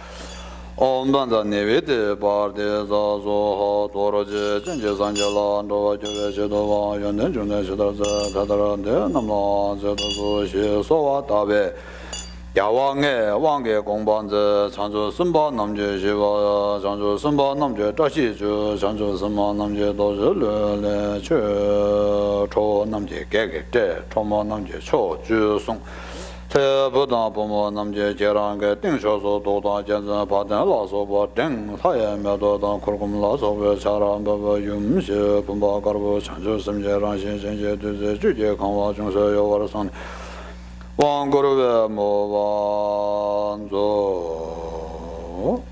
Om Ban Da Ni Wei De Ba De Za So Ha Do Ro Ji Jin Ji San Ji La Do Wa Ji Wei Xi Do Wang Yuan Den Zhong Den Xi Da Zi Ta Da Ran De Nam La Zi Da Su Xi So Wa Da Wei Ya Wang Ge Wang Ge Gong Ban Zi Chang Zhu Sun Ba Nam Jie Xi Wa Chang Zhu Sun Ba Nam Jie Zha Xi Zhu Chang Zhu Sun Ba Nam Jie Do Zhi Le Le Che Cho Nam Jie Ge Ge Zhe Cho Ma Nam Jie Cho Ju Song Te Bu Dan Bu Mo Nam Jie Jie Rang Ge Ding Shou So Do Dan Jian Zhen Pa Den La So Ba Ding Ta Ye Mia Do Dan Kur Kum La So Wei Cha Ran Ba Ba Yum Xie Bun Ba Gar Bu Chang Zhu Sim Jie Rang Xin Xin Jie Du Zi Ju Jie Kang Wa Zhong Se Yo Wa Song Wang Gu Wei Mo Wan Zo.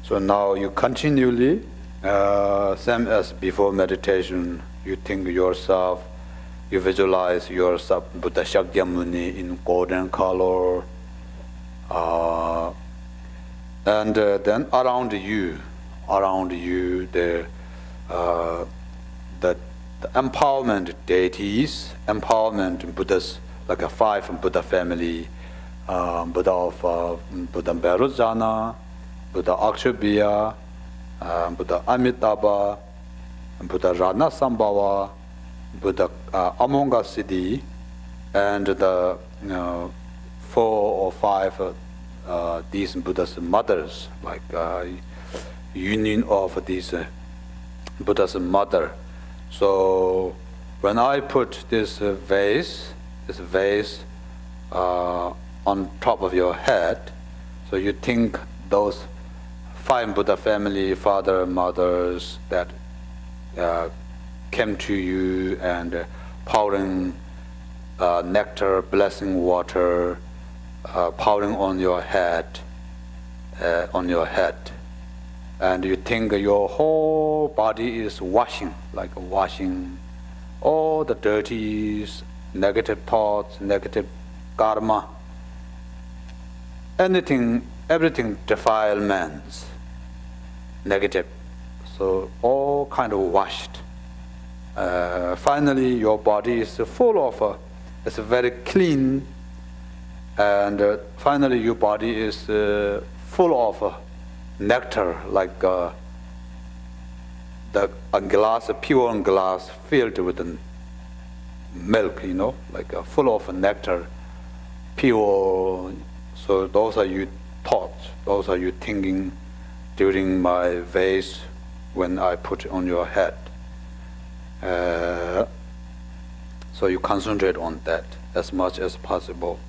So now you continually, same as before meditation, you think yourself, you visualize yourself, Buddha Shakyamuni in golden color, and then around you, the empowerment deities, empowerment Buddhas, like a 5 Buddha family, Buddha of Buddha Berujana, Buddha Akshabhya, Buddha Amitabha, Buddha Ranasambhava, Buddha Amangasiddhi, and the 4 or 5 these Buddha's mothers, like union of these Buddha's mother. So when I put this vase on top of your head, so you think those 5 Buddha family, father, mothers that came to you and pouring nectar, blessing water, pouring on your head, and you think your whole body is washing, like washing all the dirties, negative thoughts, negative karma, everything defilements, negative. So all kind of washed. Finally, your body is full of, it's very clean, and finally your body is full of nectar, like a glass, a pure glass filled with milk, like full of nectar, pure. So those are your thoughts, those are your thinking during my vase when I put it on your head. So you concentrate on that as much as possible.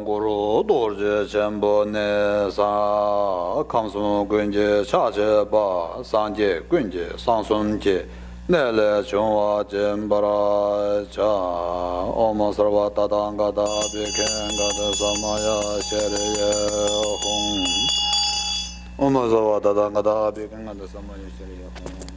Guru Dorje Chenpo Ne Sa Kamsun Gunje Chache Ba Sanje Gunje Sansun Je Nele Chungwa Jembara Cha Om Sarva Tatanga Da Biken Gada Samaya Shereye Hong Om Sarva Tatanga Da Biken Gada Samaya Shereye Hong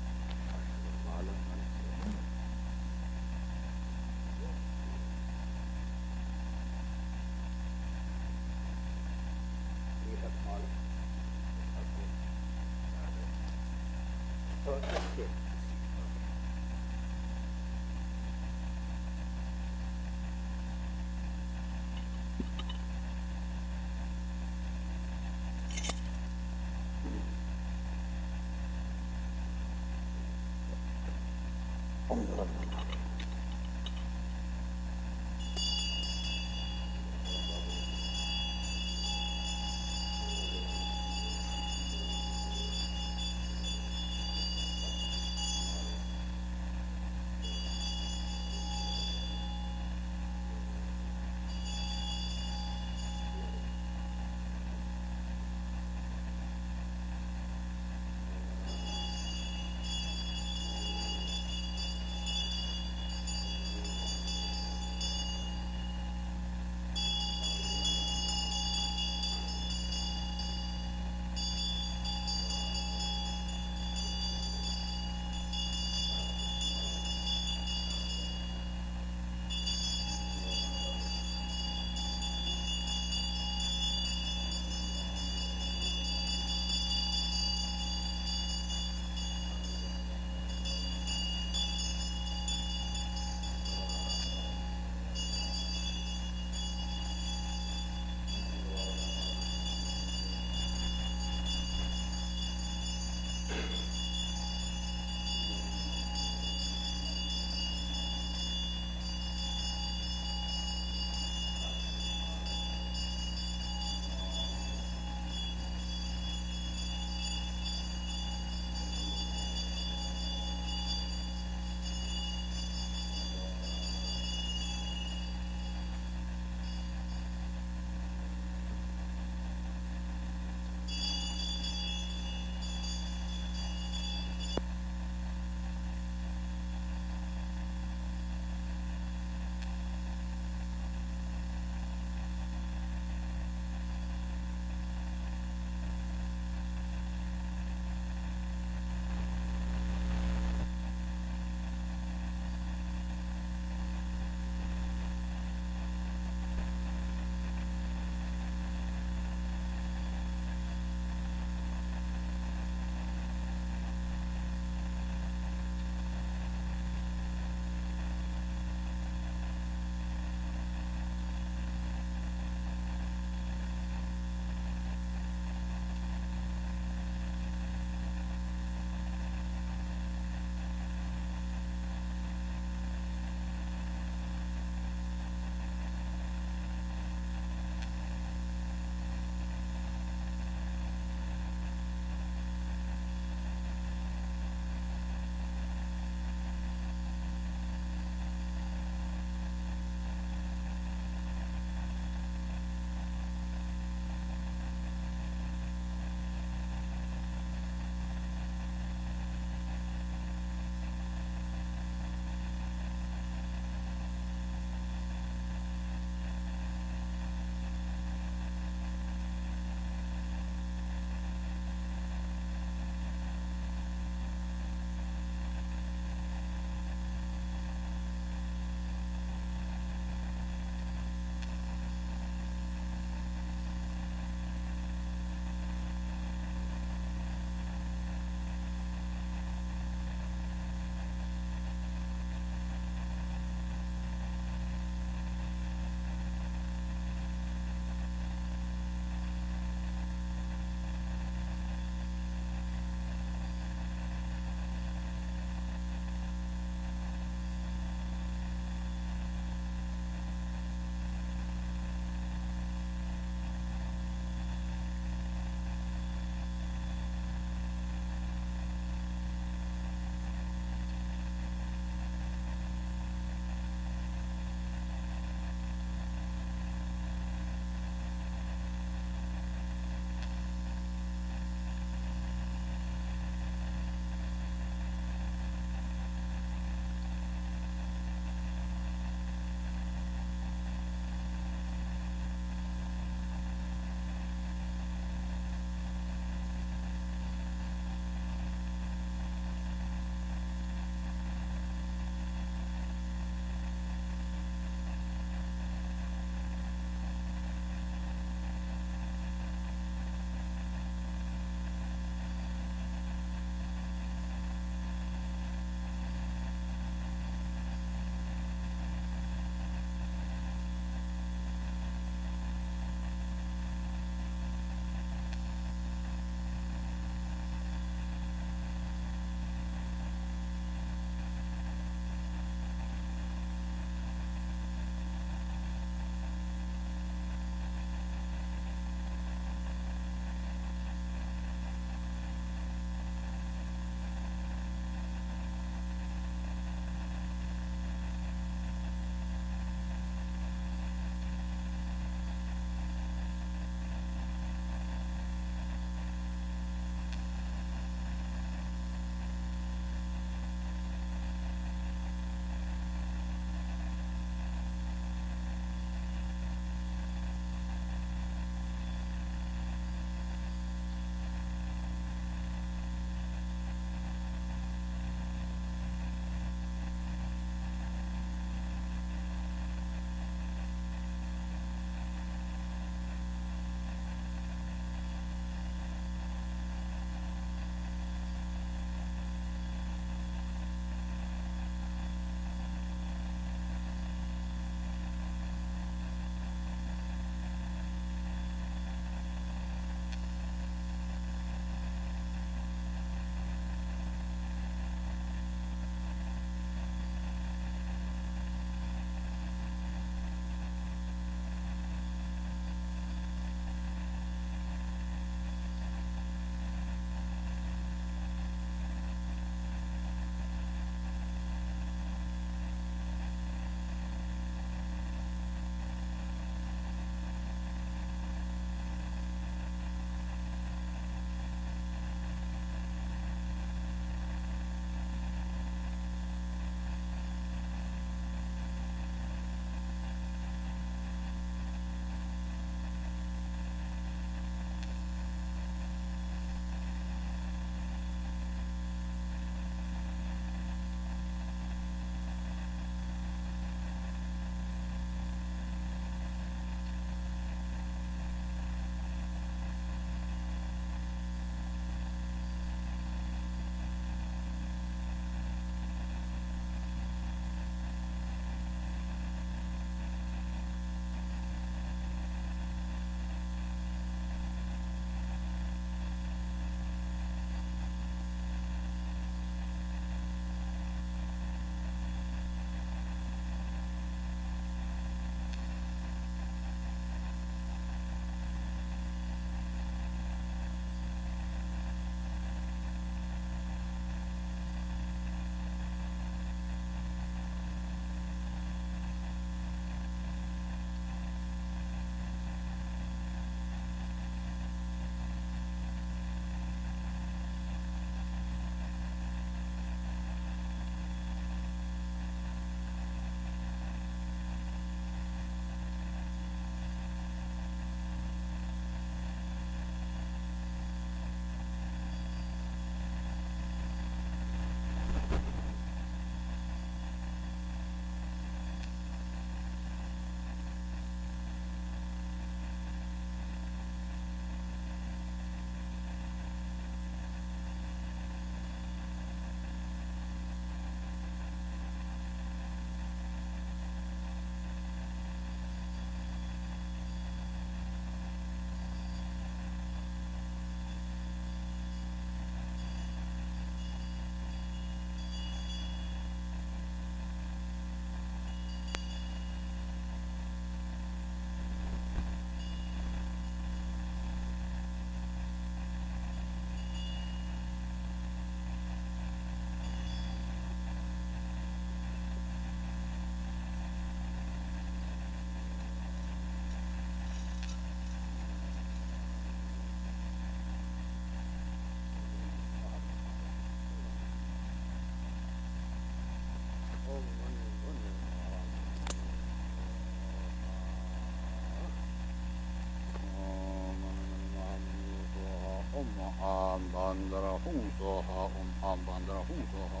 Bandara Hung Soha, Bandara Hung Soha,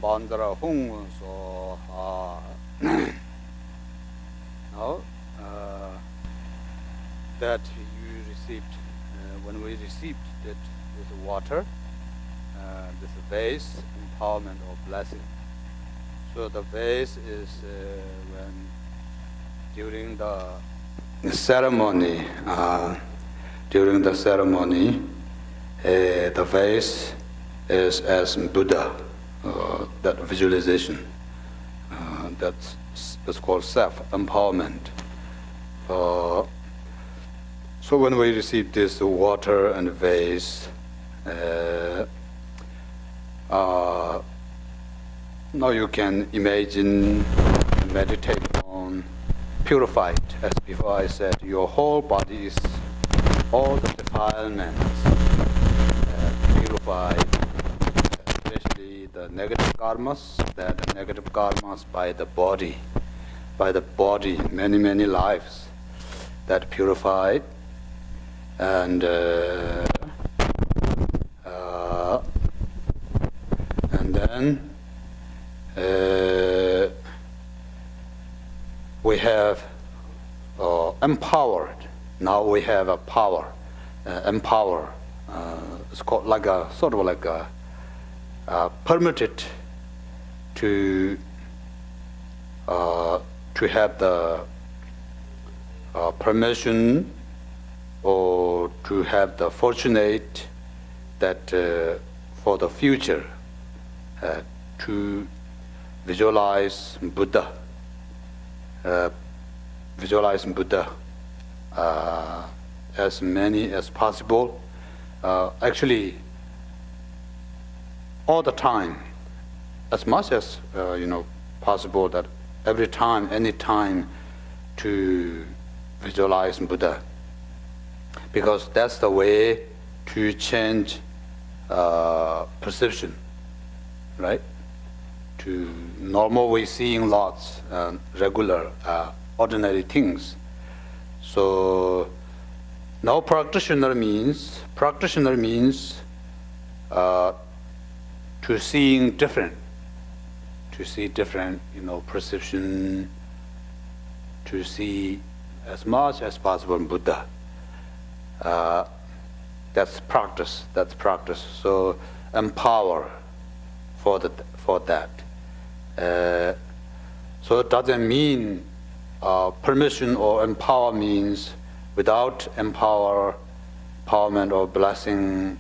Bandara Hung Soha. Now, that you received, when we received this water, this vase, empowerment or blessing. So the vase is when during the ceremony, the vase is as Buddha, that visualization. That's called self-empowerment. So when we receive this water and vase, now you can imagine, meditate on purified. As before I said, your whole body is all the defilements purified, especially the negative karmas, that negative karmas by the body, many lives that purified, and then we have empowered. Now we have a power, empower. It's called like a sort of like a permitted to have the permission or to have the fortunate that for the future to visualize Buddha, as many as possible. Actually, all the time, as much as possible. That every time, any time, to visualize Buddha, because that's the way to change perception, right? To normal way seeing lots, regular, ordinary things. So now practitioner means to seeing different, perception, to see as much as possible Buddha. That's practice. So empower for that. So it doesn't mean permission or empower means without empowerment or blessing,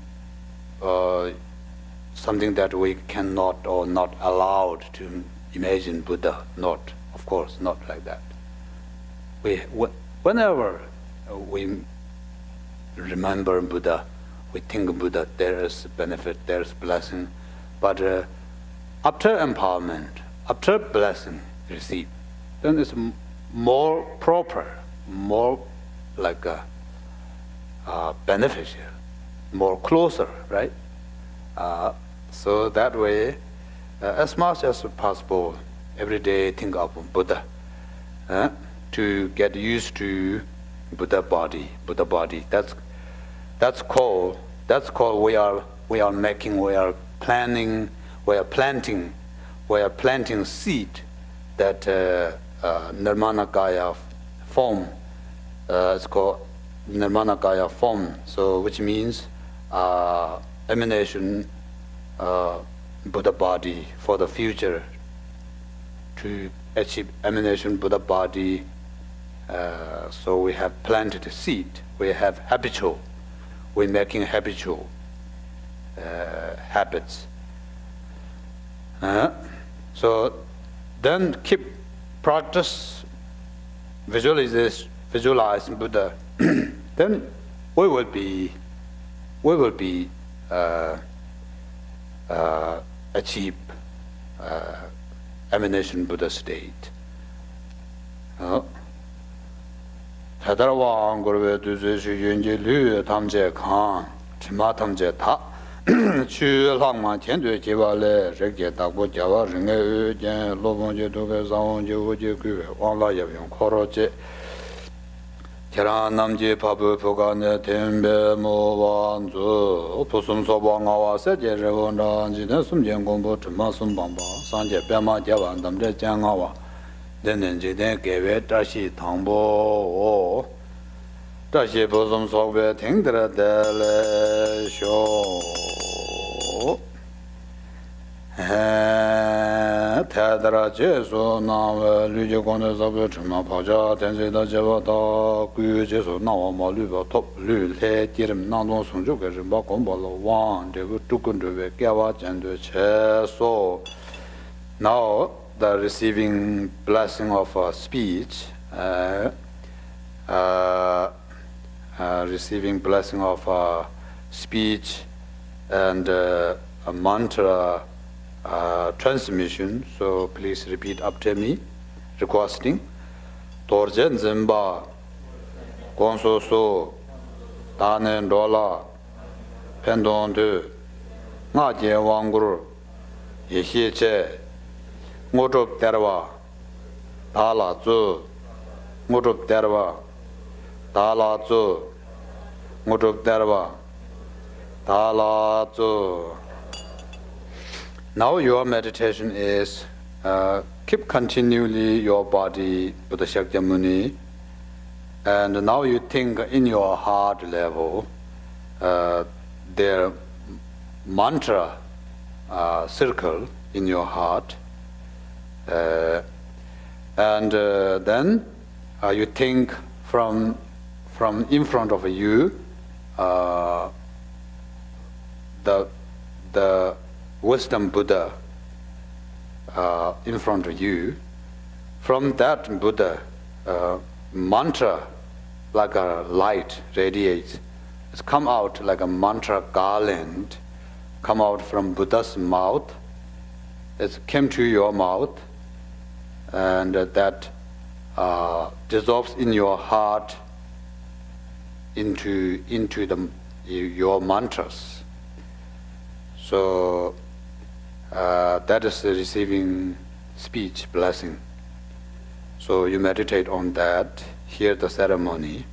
something that we cannot or not allowed to imagine Buddha. Of course, not like that. Whenever we remember Buddha, we think Buddha, there is benefit, there is blessing. But after empowerment, after blessing received, then it's more proper, more like beneficial, more closer, right? So that way, as much as possible, every day think of Buddha, to get used to Buddha body. That's called we are planting seed that Nirmanakaya form. It's called Nirmanakaya form. So which means emanation Buddha body for the future. To achieve emanation Buddha body, so we have planted a seed. We have habitual. We're making habitual habits. So then keep practice visualize Buddha. Then we will be achieve emanation Buddha state. Tadarwa Angurve Duzi Yunji Lu Tamje Khan, Chima Tamje Ta, Chu Langma Tiandu Jivale, Rege Dabu Java, Ringe Lobonje Duga Zaonje Uji Gu, Wang La Yavion Koroje, Kiran namji pabu pukane tembe mo wanzu pusum soba ngawa se je rewonda jine sumjen gombo tuma sumbamba sanje pema jawan damde jangawa denen jiden gewe tashi tangbo tashi pusum sobe tingdra dele sho Tadra Jesu Nawa Luji Kone Sabu Chima Paja Tense Da Jeva Da Gu Jesu Nawa Ma Luba Top Lu Le Tirim Nandon Sunju Ke Rimba Komba Lo Wan Devu Tukun Ruwe Kyawa Chendu Che So now the receiving blessing of speech receiving blessing of speech and a mantra transmission, so please repeat after me, requesting. Torjen Zimba, Gonso So, Danen Dola, Pendon De, Naje Wangur, Yehi Che, Motup Terwa, Dala Zu, Motup Terwa, Dala Zu, Motup Terwa, Dala Zu. Now your meditation is keep continually your body with the Shakyamuni, and now you think in your heart level their mantra circle in your heart, and then you think from in front of you the wisdom Buddha in front of you. From that Buddha, mantra like a light radiates. It's come out like a mantra garland, come out from Buddha's mouth. It came to your mouth, and that dissolves in your heart into your mantras. So that is the receiving speech blessing. So you meditate on that, hear the ceremony.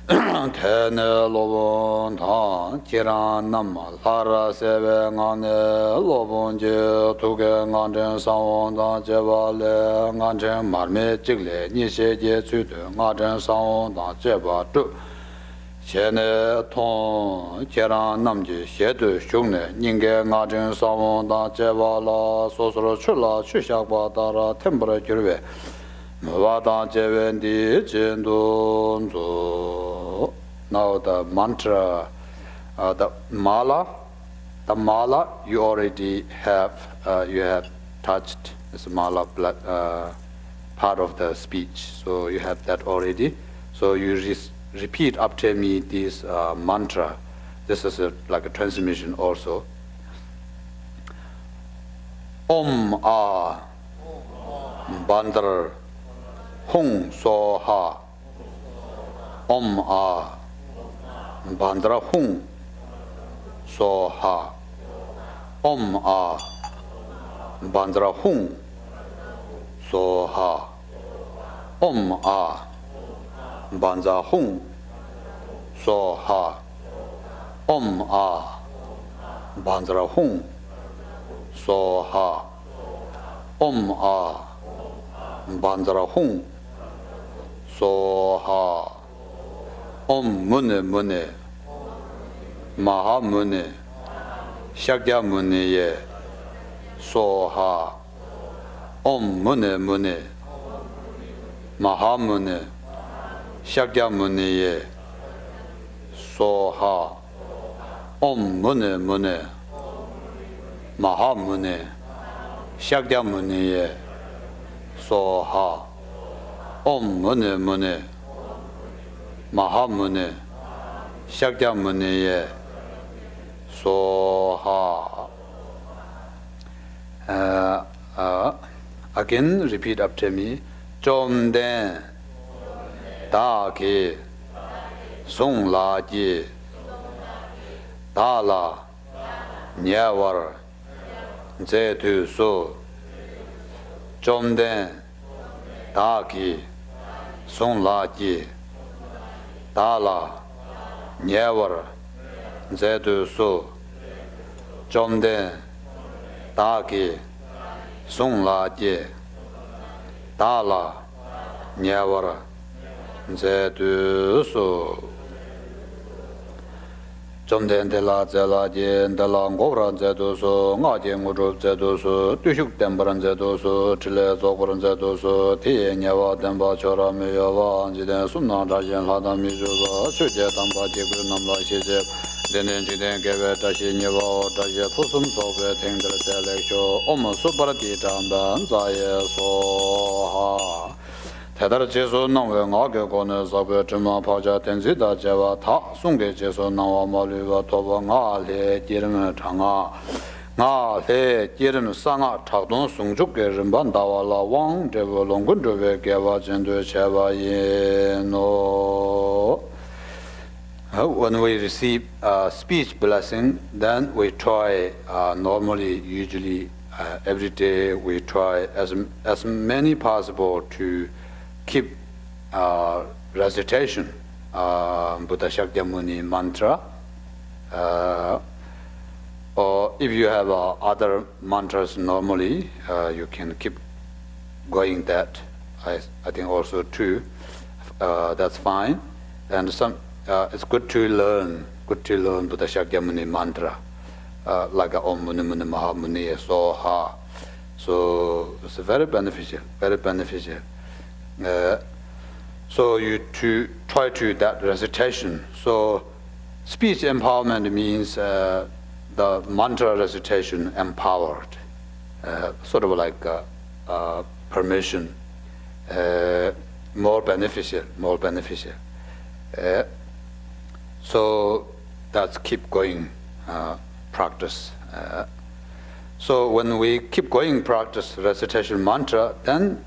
Tene lobon ta kiran nama lara sebe ngane lobon je tuge nganchen sawon ta jeba le nganchen marme chigle nishe je tsude nganchen sawon ta jeba tu Chene Tong Kiran Namji Shedu Shungne Ninge Ngajin Sawon Da Jeva La Sosro Chula Chushakwa Dara Tempura Kirwe Mwada Jeven Di Jindun Zu. Now the mantra, the mala you already have, you have touched this mala part of the speech, so you have that already. So you repeat after me this mantra. This is like a transmission also. Om A Bandar Hung So Ha. Om A Bandra Hung So Ha. Om A Bandra Hung So Ha. Om A Banza Hung So Ha. Om A Banzra Hung So Ha. Om A Banzra Hung So Ha. Om Mune Mune Maha Mune Shakya Mune Ye So Ha. Om Mune Mune Maha Mune Shakya Mune Ye So Ha. Om Mune Mune Maha Mune Shakya Mune Ye So Ha. Om Mune Mune Maha Mune Shakya Mune Ye So Ha. Again repeat after me. Chom Den Da Ki Song La Ji Da La Nyawar Ze Tu So Chom Den Daki, Sung La Ji, Dala, Nyevar, Zedu Su, Jomden, Daki, Sung La Ji, Dala, Nyevar, Zedu Su. Jomden de la Zela Jen de la Gobran Zedoso, Najem Udrup Zedoso, Tushuk Temperan Zedoso, Chile Zokoran Zedoso, Tieneva Demba Chora Miyava, Jiden Sumna Rajan Lada Mizuba, Suje Tamba Jibu Namla Shizep, Denen Jiden Geve Tashi Niva, Tashi Pusum Sobe, Tengdra Selexo, Om Subarati Tamban, Zaye Soha. Tedar Jesu Nangwe Ngage Gone Zabe Chima Paja Tenzida Jeva Ta Sunge Jesu Nangwa Maliva Toba Nga Le Jirim Changa Nga Le Jirim Sanga Chakdun Sungchuk Rimban Dawa La Wang Jevu Longun Juve Geva Jendu Cheva Yeno. When we receive speech blessing, then we try normally, usually every day we try as many possible to keep recitation, Buddha Shakyamuni mantra, or if you have other mantras normally, you can keep going that. I think also too, that's fine. And it's good to learn Buddha Shakyamuni mantra, like Om Muni Muni Maha Muni Soha. So it's very beneficial, very beneficial. So you to try to that recitation. So speech empowerment means the mantra recitation empowered, sort of like permission, more beneficial. So that's keep going practice. So when we keep going practice recitation mantra, then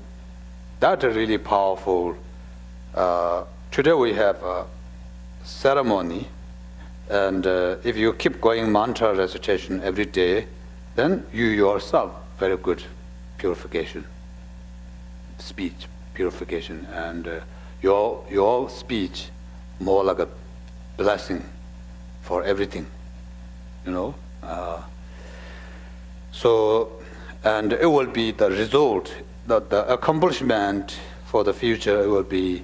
that's really powerful. Today we have a ceremony, and if you keep going mantra recitation every day, then you yourself very good purification, speech purification, and your speech more like a blessing for everything, you know. So, and it will be the result. The accomplishment for the future will be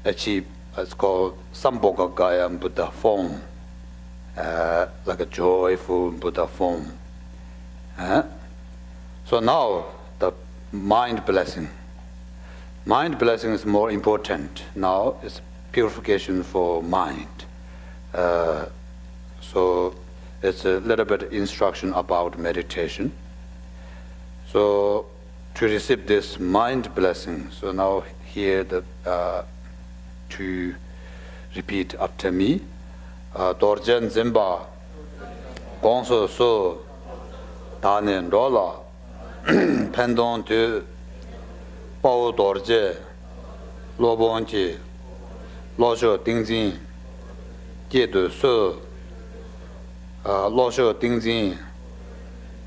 achieved. It's called Sambhogakaya Buddha form, like a joyful Buddha form. So now the mind blessing. Mind blessing is more important. Now it's purification for mind. So it's a little bit instruction about meditation. So to receive this mind blessing, so now here to repeat after me. Dorjen Zimba, Gongso So, Danen Rola, Pendon Tu, Bao Dorje, Lobonji, Lojo Dingjin, Jiedu So, Lojo Dingjin,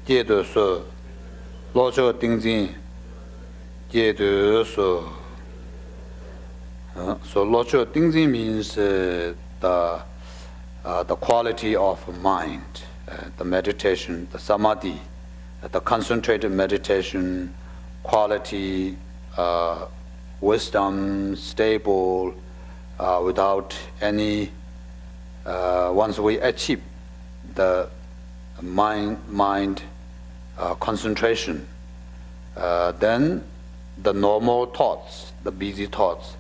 Jiedu So, Lojo Dingjin, Jiedu So. So Lojo Dingjin means the quality of mind, the meditation, the samadhi, the concentrated meditation, quality, wisdom, stable, without any. Once we achieve the mind concentration, then the normal thoughts, the busy thoughts,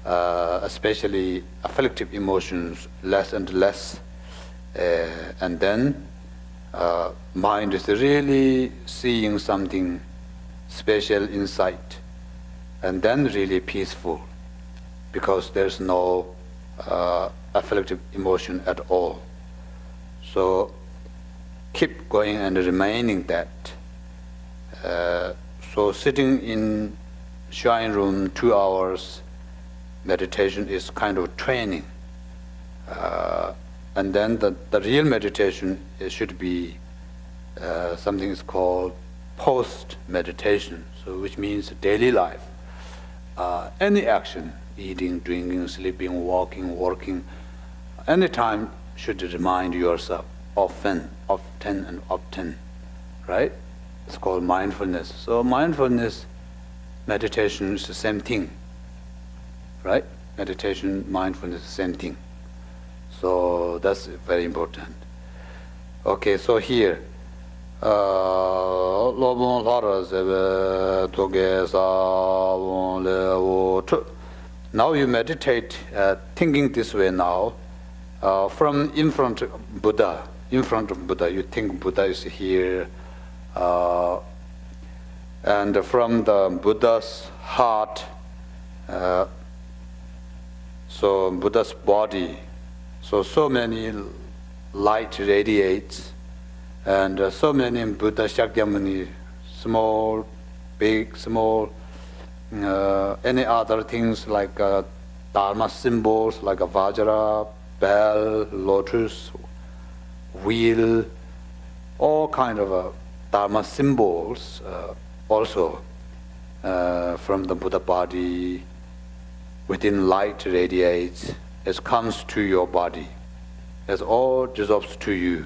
especially afflictive emotions, less and less, and then mind is really seeing something special insight, and then really peaceful, because there's no afflictive emotion at all. So keep going and remaining that. So sitting in shrine room 2 hours meditation is kind of training, and then the real meditation should be something is called post meditation, so which means daily life. any action, eating, drinking, sleeping, walking, working, anytime should remind yourself often, and often, right? It's called mindfulness. So mindfulness, meditation is the same thing, right? Meditation, mindfulness, same thing. So that's very important. Okay, so here, now you meditate thinking this way now. From in front of Buddha, you think Buddha is here, and from the Buddha's heart, so Buddha's body, so many light radiates, and so many Buddha Shakyamuni, small, big, small, any other things like Dharma symbols like a Vajra, bell, lotus, wheel, all kind of Dharma symbols also from the Buddha body within light radiates, it comes to your body, it all dissolves to you.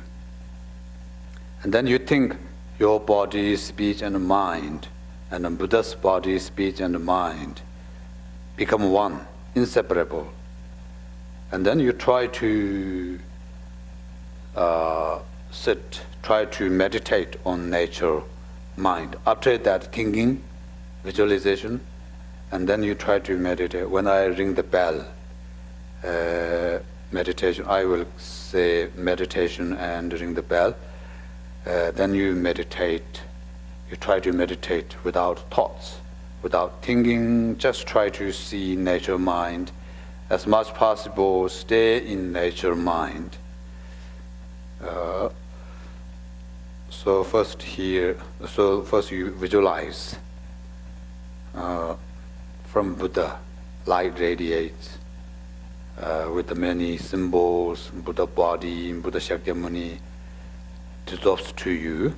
And then you think your body, speech and mind, and the Buddha's body, speech and mind become one, inseparable. And then you try to sit, try to meditate on nature, mind. After that, thinking, visualization, and then you try to meditate. When I ring the bell, meditation, I will say meditation and ring the bell. Then you meditate. You try to meditate without thoughts, without thinking. Just try to see nature, mind. As much possible, stay in nature, mind. So first you visualize from Buddha, light radiates with the many symbols, Buddha body, Buddha Shakyamuni dissolves to you.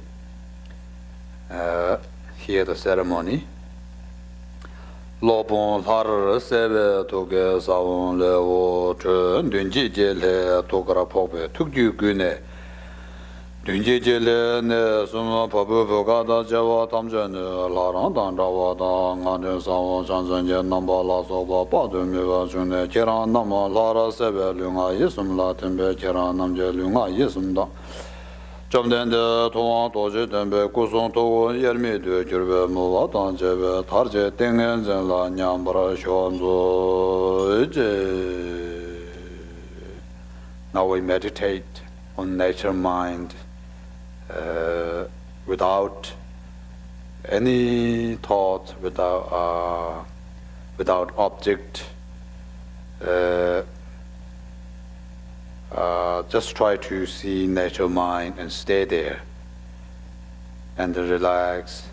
Here the ceremony. Lobon har sebe toge savon le wo chen dunji je le tokara pobe tukju gune dunji je le ne suma pabu boga da jawa tamje ne la ran dan rawa da ngane savon chanzen je namba la so ba pa de me wa june keran nama la ra sebe lunga yisum la tembe keran nam je lunga yisum da 점된데 통화 도지 덴베 구송 도고 열미드 줄베 모와 단제베 타르제 땡엔전라 냠바라 쇼안조 이제. Now we meditate on nature mind without any thought, without object. Just try to see nature mind and stay there and relax.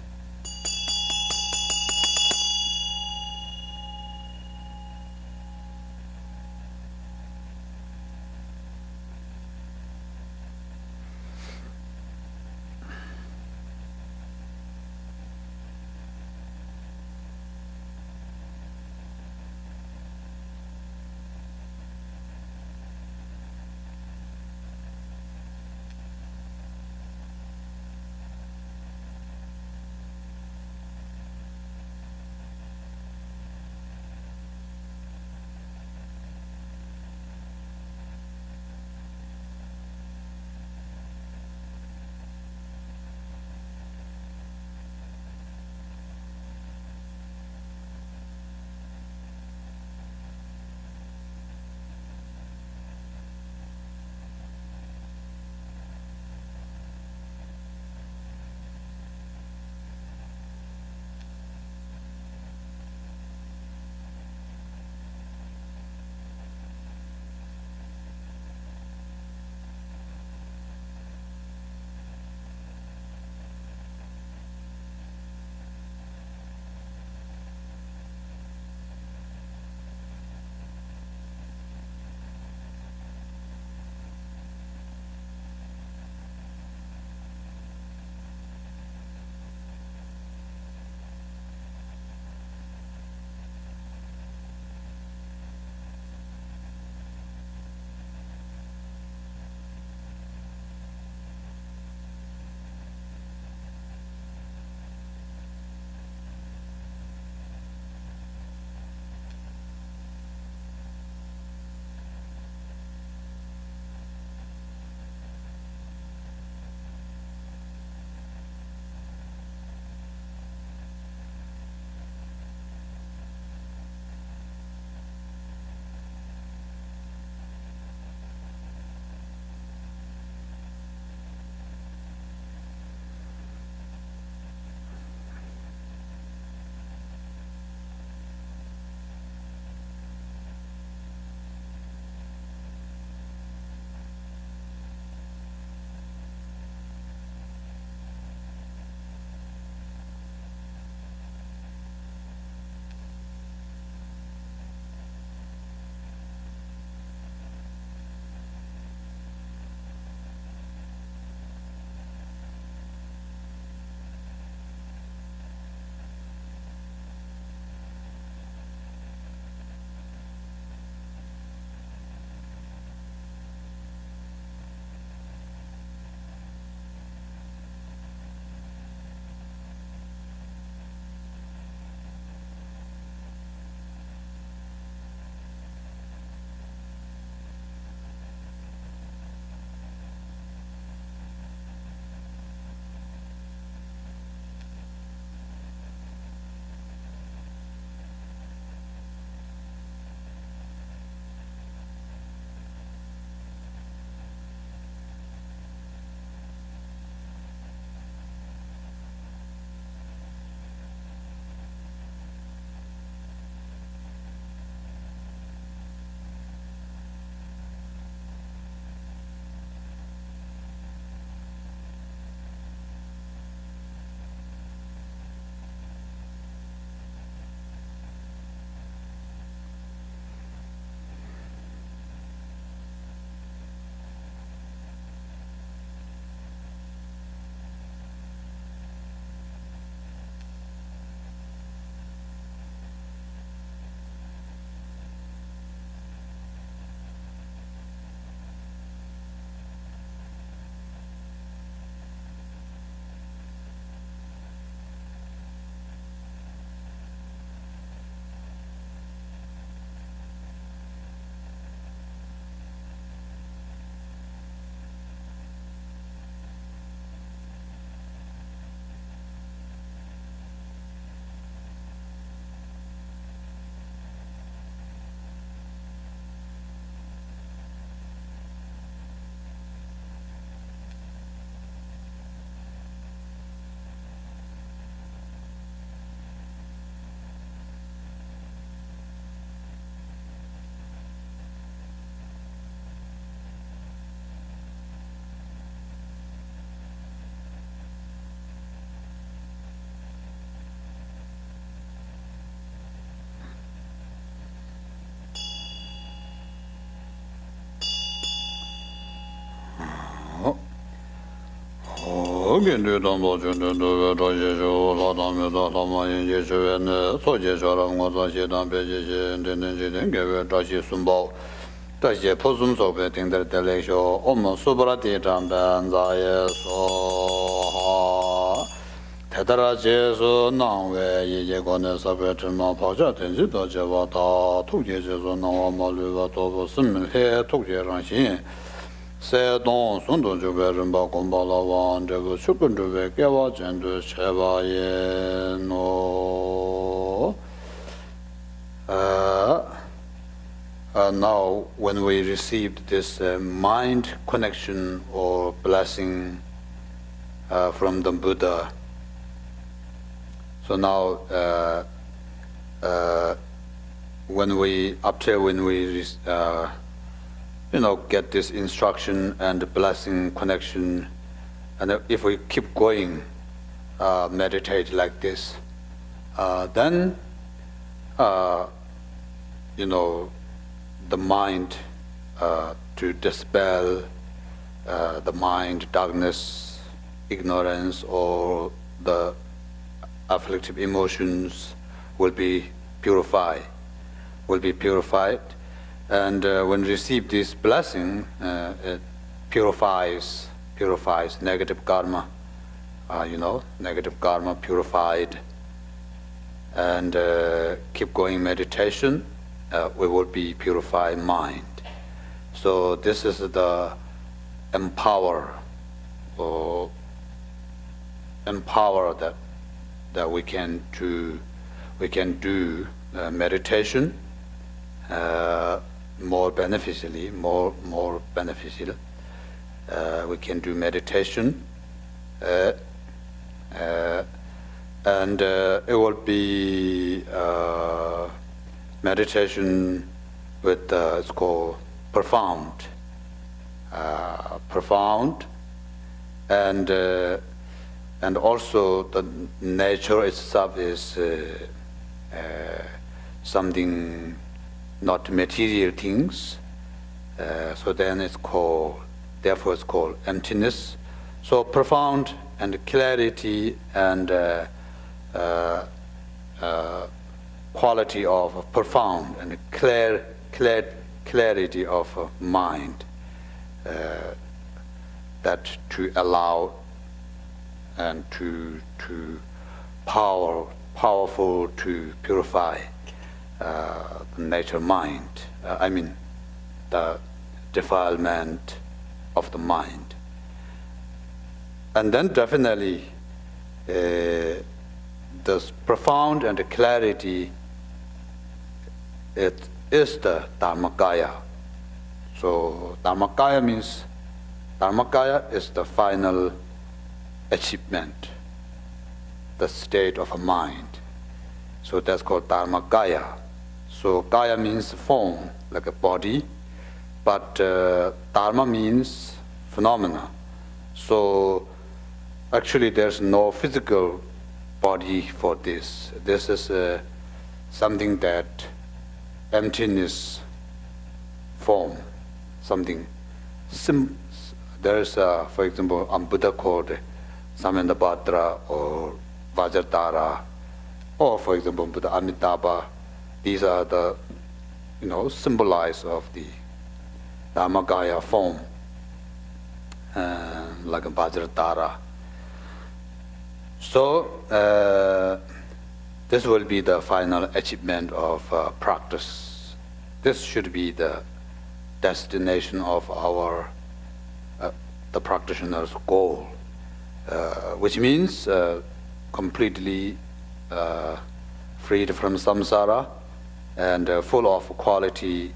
Tedara Jesu Nangwe Ye Gone Sabe Chima Paja Tenji Doje Wata Tukje Jesu Nangwa Maluwa Tobo Sim He Tukje Rangshin Se Don Sundon Jube Rimba Gomba Lawan Jebu Shukun Jube Gewa Jendu Sheba Ye No Now when we received this mind connection or blessing from the Buddha, so now, when we get this instruction and blessing connection, and if we keep going, meditate like this, then the mind to dispel the mind darkness, ignorance, or the afflictive emotions will be purified, and when receive this blessing, it purifies negative karma, negative karma purified, and keep going meditation, we will be purified mind. So this is the empower that we can do meditation more beneficially. We can do meditation, and it will be meditation with it's called profound, and also the nature itself is something not material things, so then therefore it's called emptiness. So profound and clarity and quality of profound and clarity of mind, that to allow and to powerful to purify the nature mind, the defilement of the mind. And then definitely this profound and the clarity, it is the Dharmakaya. So Dharmakaya is the final achievement, the state of a mind. So that's called Dharmakaya. So Kaya means form, like a body, but Dharma means phenomena. So actually there's no physical body for this. This is something that emptiness form, something. There's, for example, a Buddha called Samendabhadra or Vajradhara, or for example, Buddha Amitabha. These are the, symbolize of the Dharmakaya form, like a Vajradhara. So this will be the final achievement of practice. This should be the destination of our the practitioner's goal, which means completely freed from samsara and full of quality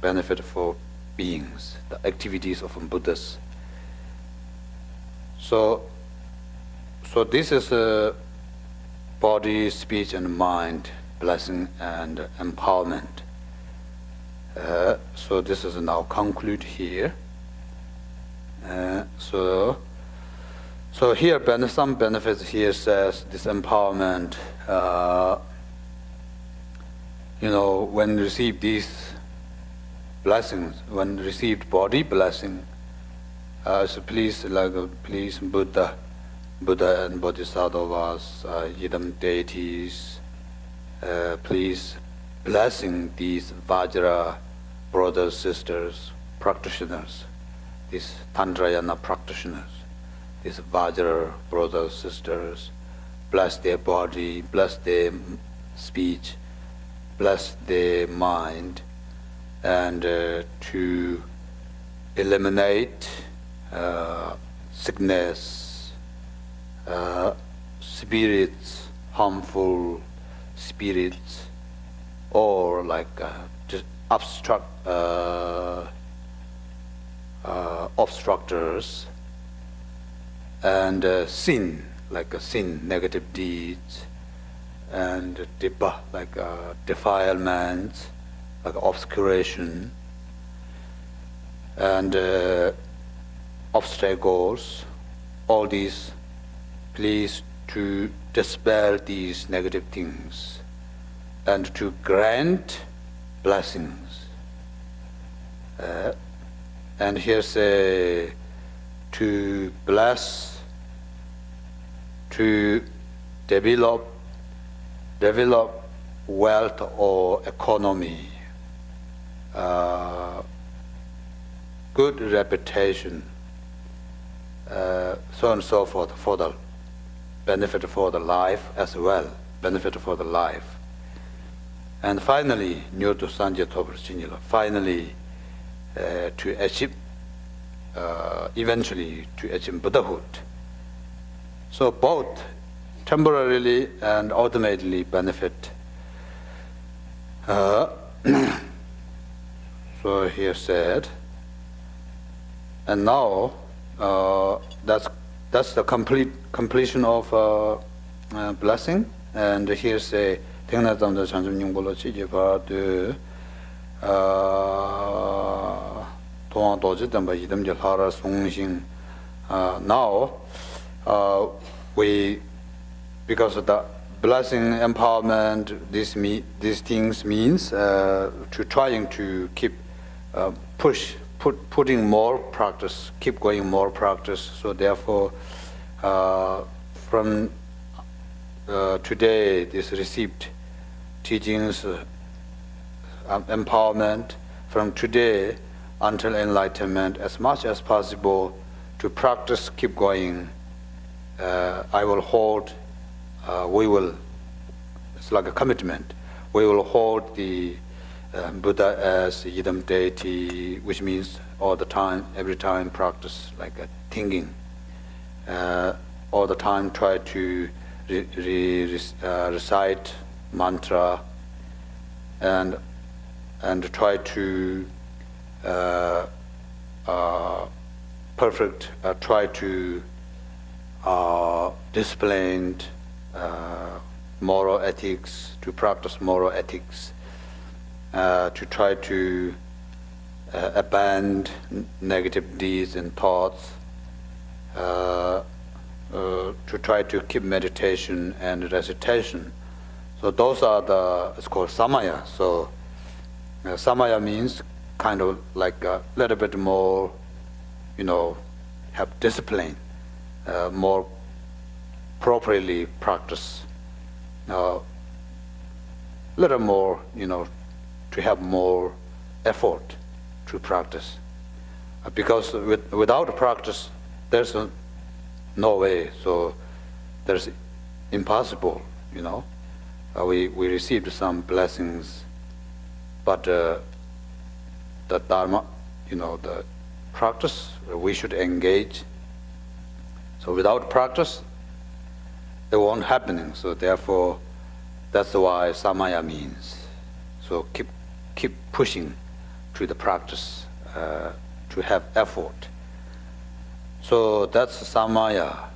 benefit for beings, the activities of Buddhas. So this is body, speech, and mind blessing and empowerment. So this is now conclude here. So here some benefits here says this empowerment. When receive these blessings, when received body blessing, So please, please, Buddha and Bodhisattvas, Yidam deities, please blessing these Vajra brothers, sisters, practitioners, these Tantrayana practitioners, these Vajra brothers, sisters, bless their body, bless their speech, bless their mind, and to eliminate sickness, spirits, harmful spirits, or like just obstructors, and sin, like sin, negative deeds, and like defilement, like obscuration, and obstacles, all these, please to dispel these negative things and to grant blessings. And here say to bless, to develop wealth or economy, good reputation, so on and so forth, for the benefit for the life as well, benefit for the life. And finally, Nyoto Sanje Topar Chinila, finally to achieve, eventually to achieve Buddhahood. So both temporarily and ultimately benefit. So here said, and now that's the completion of blessing. And here say now we, because of the blessing empowerment, these things means to trying to keep putting more practice, keep going more practice. So therefore, from today, this received teachings, empowerment, from today until enlightenment, as much as possible to practice, keep going. I will hold, we will, it's like a commitment, we will hold the Buddha as Yidam deity, which means all the time, every time practice like a thinking. All the time try to recite mantra and try to try to discipline moral ethics, to practice moral ethics, to try to abandon negative deeds and thoughts, to try to keep meditation and recitation. So those are it's called samaya. So samaya means kind of like a little bit more, have discipline, more properly practice, little more, to have more effort to practice. Because without practice, there's no way. So there's impossible, We received some blessings, but the Dharma, the practice, we should engage. So without practice, it won't happen. So therefore, that's why samaya means. So keep pushing to the practice, to have effort. So that's samaya.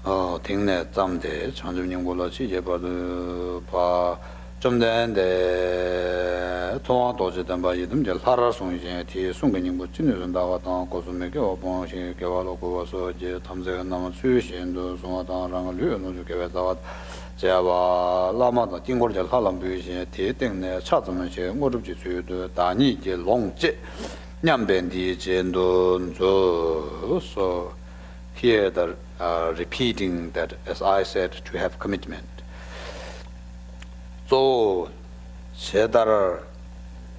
딩내 짬데 chanjumning bolachi jebadu pa 점된데 통화 도저된 바 이듬 절 하라 송이제 뒤 송근님 뭐 진료는 나왔다 고수메게 어봉시 개발로 고와서 이제 탐색에 남은 수신도 송화당랑을 류는 주게 나왔 제가 라마다 띵고를 잘 하람 비시 뒤 땡내 찾으면 제 모르지 수요도 다니 이제 롱제 Nyambendi Jendun Zo. So here the repeating that, as I said, to have commitment. So Shedar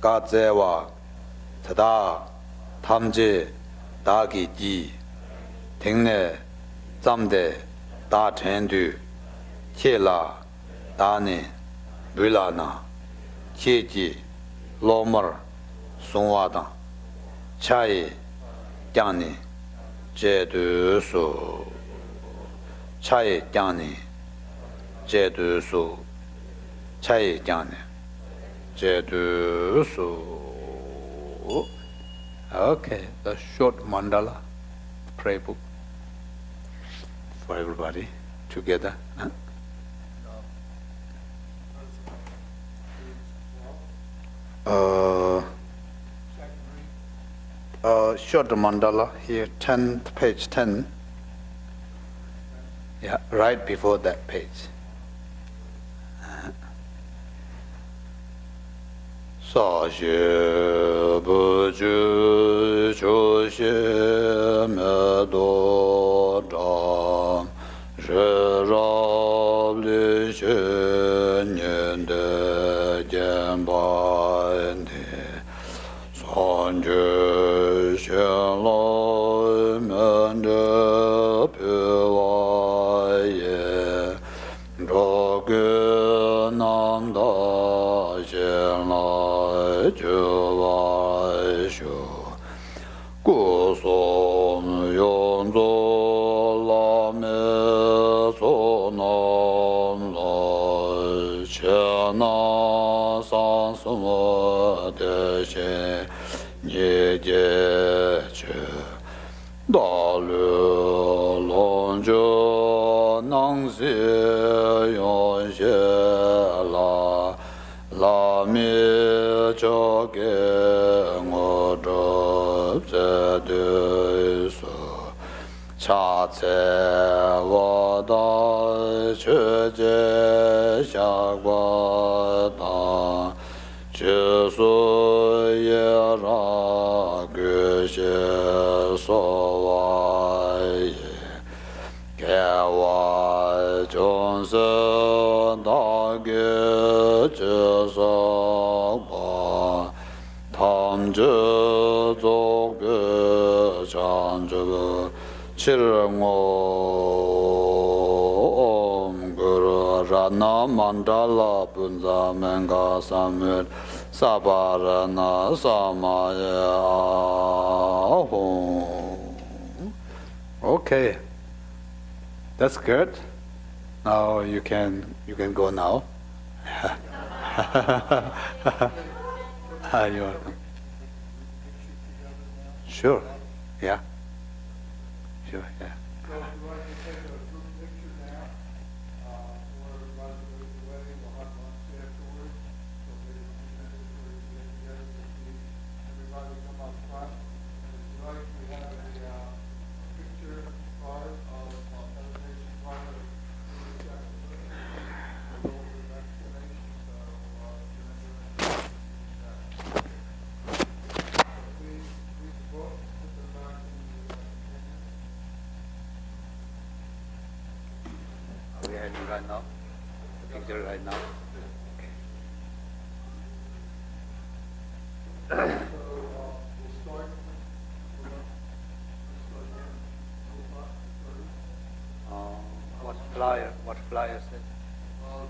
Gadzewa Tada Tamje Dagi Ji Tengne Zamde Da Tendu Kela Dane Bulana Keji Lomar Songwada Chai Gyani Jedu Su Chai Gyani Jedu Su Chai Gyani Jedu Su. Okay, the short mandala prayer book for everybody together. Huh? Short mandala here, 10th page 10. Yeah, right before that page. Sa xie bu ju chu xie me do zhang shi ra li xie nian de jian ba ni san ju xian lai men de pi wa ye zhe ge nam da xian lai Gu song yong zo la me so nam la che na san sum de xe ye je che da lu long jo nang si yong xe la mi cho ge ngo zhe zhe de su cha ce wa da che je xia gua da che su ye ra ge xie so wa ye ge wa zhong se da ge che so ba tam je zo ge chan je ge chi ngo om guru ra na mandala bun za men ga sam sa ba ra na sa ma ya ho. Okay, that's good. Now you can go now. You're welcome. Sure. Yeah. Sure. Yeah. So if you want to take a group picture now, or everybody goes to the wedding, we'll have lunch afterwards. So maybe 2 minutes where we get together to see everybody come up front. And if you like, we have a picture card of presentation card of the second person. Go over the explanation, so if you're interested in that. So please read the book, put them back in the container. Are we having right now? The picture right now? Okay. So we'll start. What flyer? What flyer said?